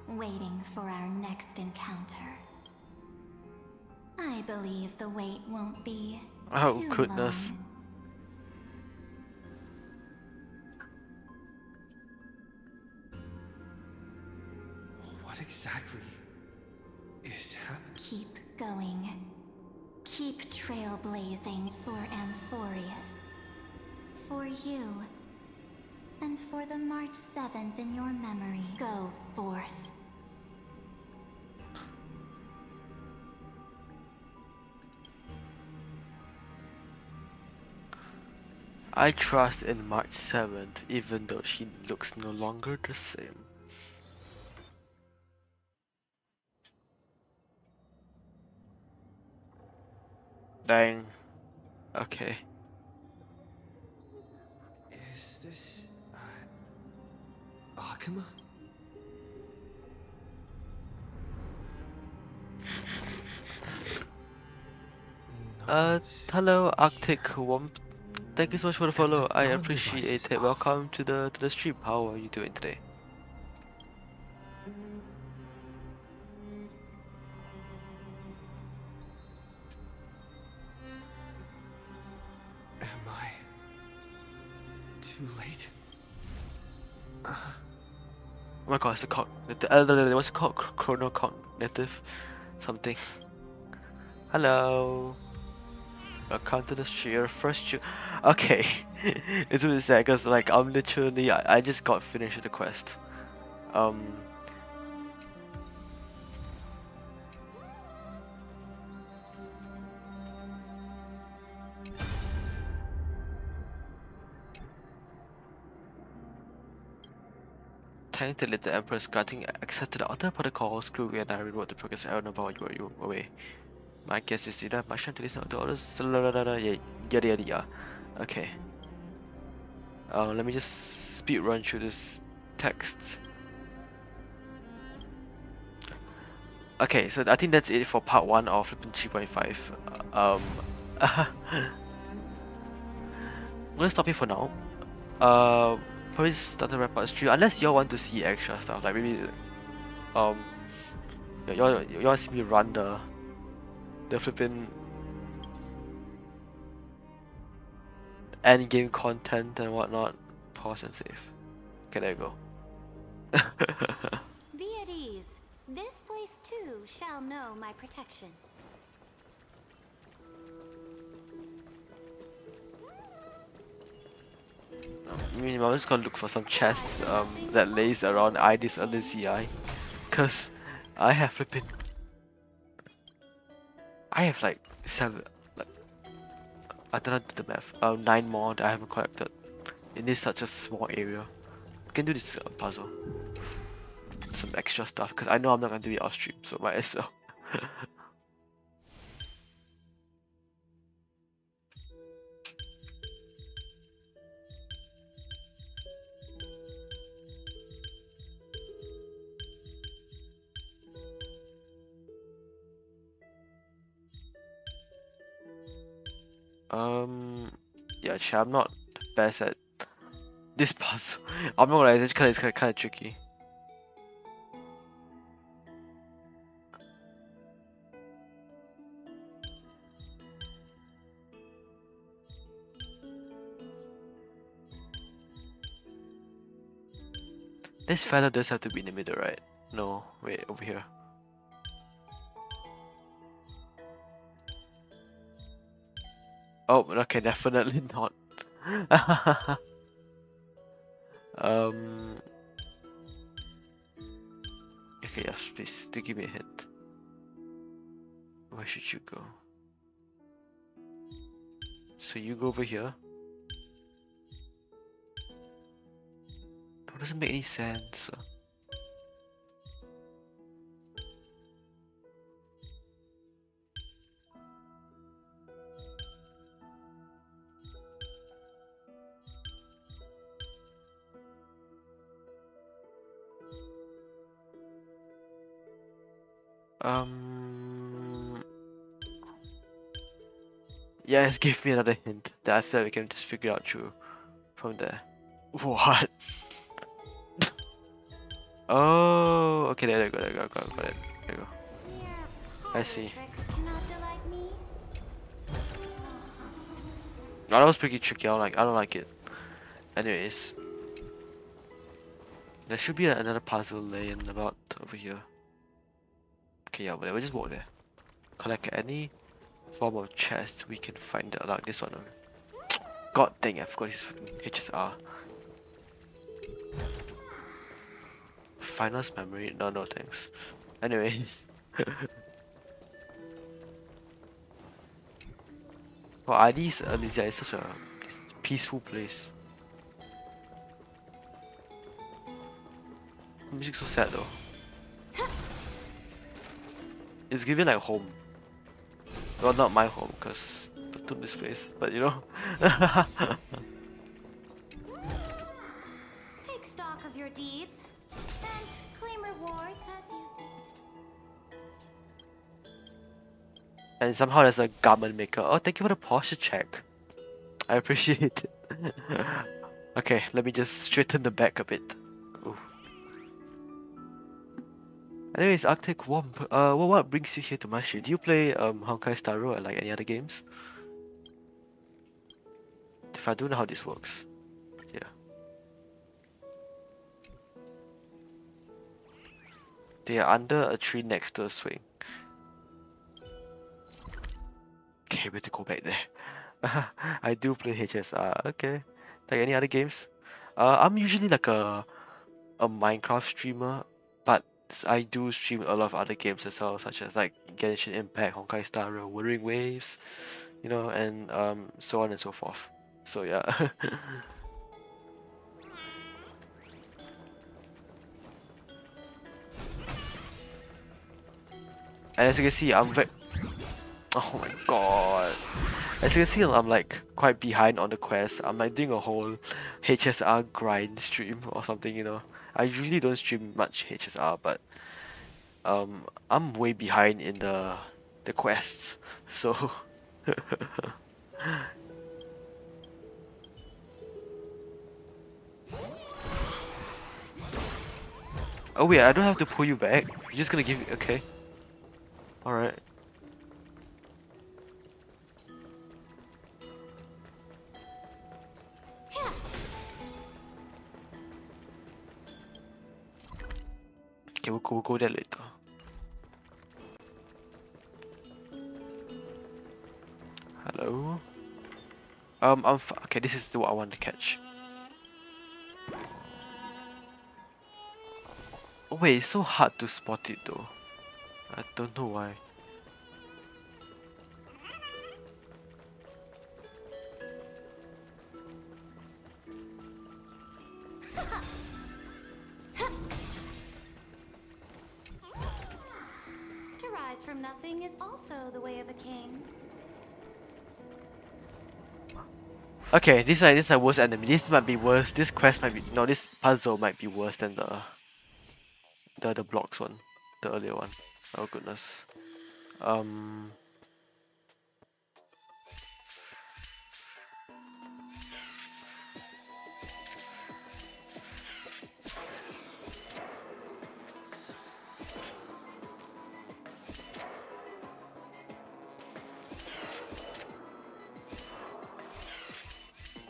waiting for our next encounter. I believe the wait won't be Oh too goodness. long. What exactly is happening? Keep going. Keep trailblazing for Amphorius. For you. And for the March 7th in your memory. Go forth. I trust in March 7th, even though she looks no longer the same. Dang. Okay. Is this... Akuma? Hello, Arctic Womp. Thank you so much for the follow. I appreciate it. Welcome to the stream. How are you doing today? Am I... too late? Oh my god, it's a what's it called? Chronocognitive something. Hello. Welcome to the stream. First stream. Okay. It's really sad because like I'm literally I just got finished with the quest. Trying to let the Emperor's granting access to the other protocols. Screw and I rewrote the progress. I don't know about you away. My guess is you don't have much time to listen to orders. Yeah, yada yada yada. Okay. Let me just speed run through this text. Okay, so I think that's it for part 1 of Flippin' 3.5. I'm gonna stop here for now. Probably start to wrap up the stream unless y'all want to see extra stuff, like maybe y'all want to see me run the flipping end game content and whatnot. Pause and save. Okay, there you go. Be at ease. This place too shall know my protection. I mean, I'm just gonna look for some chests that lays around ID's Elysiai, cause I have flipping. I have like 7, like I don't know the math. 9 more that I haven't collected in this such a small area. I can do this puzzle. Some extra stuff because I know I'm not gonna do it off stream, so might as well. Yeah, actually, I'm not the best at this puzzle. I'm not gonna lie, it's kind of tricky. This fella does have to be in the middle, right? No, wait, over here. Oh, okay, definitely not. Okay, yes, please, to give me a hint. Where should you go? So you go over here. That doesn't make any sense. Yes, give me another hint that I feel like we can just figure out through from there. What? Oh, okay, there you go, got it. There you go. I see. Oh, that was pretty tricky. I don't like it. Anyways, there should be another puzzle laying about over here. Okay, yeah, whatever. Just walk there. Collect any form of chest we can find there, like this one. God dang, I forgot his HSR. Finals memory? No thanks. Anyways. Well, ID's Elysia is such a peaceful place. The music's so sad though. It's giving like home. Well, not my home, because to this place, but you know. Take stock of your deeds and claim rewards as you see. And somehow there's a garment maker. Oh, thank you for the posture check. I appreciate it. Okay, let me just straighten the back a bit. Ooh. Anyways, Arctic Womp. Well, what brings you here to my street? Do you play Honkai Star Rail or like any other games? If I do know how this works. Yeah. They are under a tree next to a swing. Okay, we have to go back there. I do play HSR. Okay. Like any other games? I'm usually like a Minecraft streamer, but I do stream a lot of other games as well, such as like Genshin Impact, Honkai Star Rail, Wuthering Waves, you know, and so on and so forth. So yeah. And as you can see, I'm very... Oh my god. As you can see, I'm like quite behind on the quest. I'm like doing a whole HSR grind stream or something, you know. I usually don't stream much HSR, but I'm way behind in the quests. So oh wait, I don't have to pull you back. You're just gonna give me... Okay. Alright. Okay, we'll go there later. Hello? okay, this is what I want to catch. Oh wait, it's so hard to spot it though. I don't know why. To rise from nothing is also the way of a king. Okay, this is a worse enemy. This might be worse. This quest might be... No, this puzzle might be worse than the blocks one. The earlier one. Oh goodness.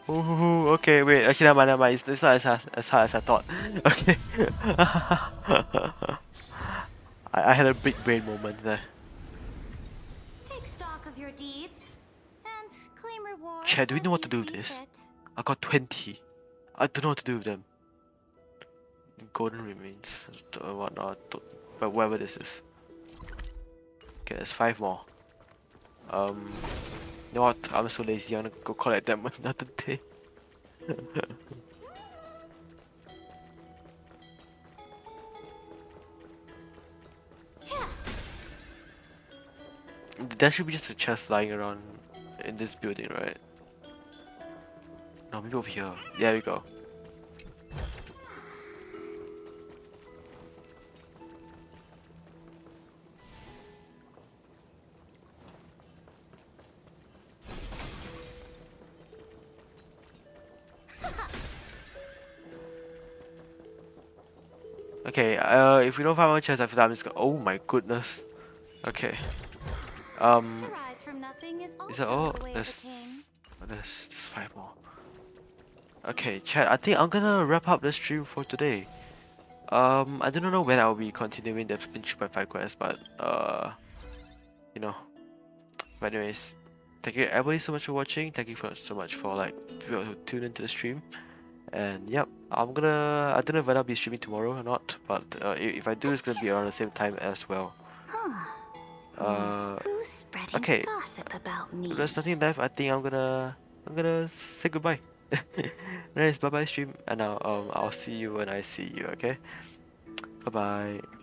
Ooh, okay, wait, actually never mind, it's not as hard as I thought. Okay. I had a big brain moment there. Take stock of your deeds and claim rewards. Chad, do we as know what to you do with see this? fit. I got 20. I don't know what to do with them. Golden remains, whatnot, but whatever this is. Okay, there's 5 more. You know what? I'm so lazy. I'm gonna go collect them another day. There should be just a chest lying around in this building, right? No, maybe over here. There we go. Okay, if we don't find one chest after that, I'm just gonna... Oh my goodness. Okay. To rise from nothing is Is that also all? the way of a There's king. 5 more. Okay, chat, I think I'm gonna wrap up the stream for today. I don't know when I'll be continuing the 3.5 quest, but you know. But anyways, thank you everybody so much for watching. Thank you so much for like people who tune into the stream. And yep, I don't know if I'll be streaming tomorrow or not, but if I do, it's gonna be around the same time as well. Who's spreading Okay. gossip about me? If there's nothing left, I think I'm gonna I'm gonna say goodbye. Nice, bye bye stream, and I'll see you when I see you. Okay, bye bye.